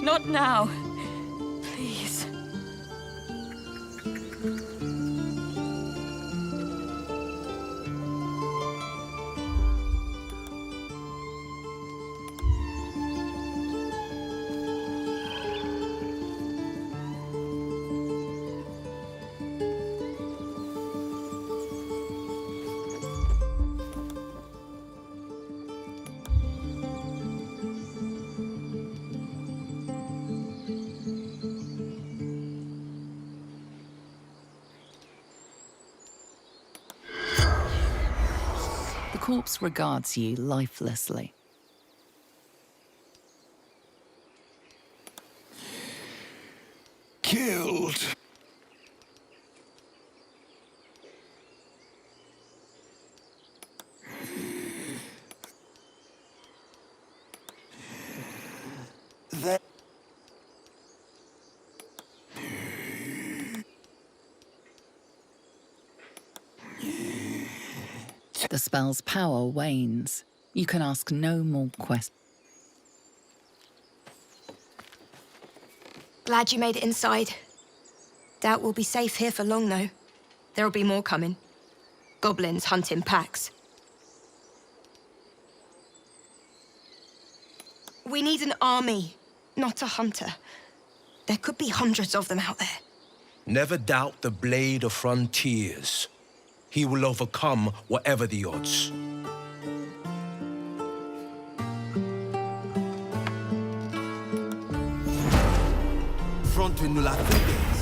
Not now. Please. The corpse regards you lifelessly. The spell's power wanes. You can ask no more questions. Glad you made it inside. Doubt we'll be safe here for long, though. There'll be more coming. Goblins hunt in packs. We need an army, not a hunter. There could be hundreds of them out there. Never doubt the Blade of Frontiers. He will overcome whatever the odds. Pronto nous la faites.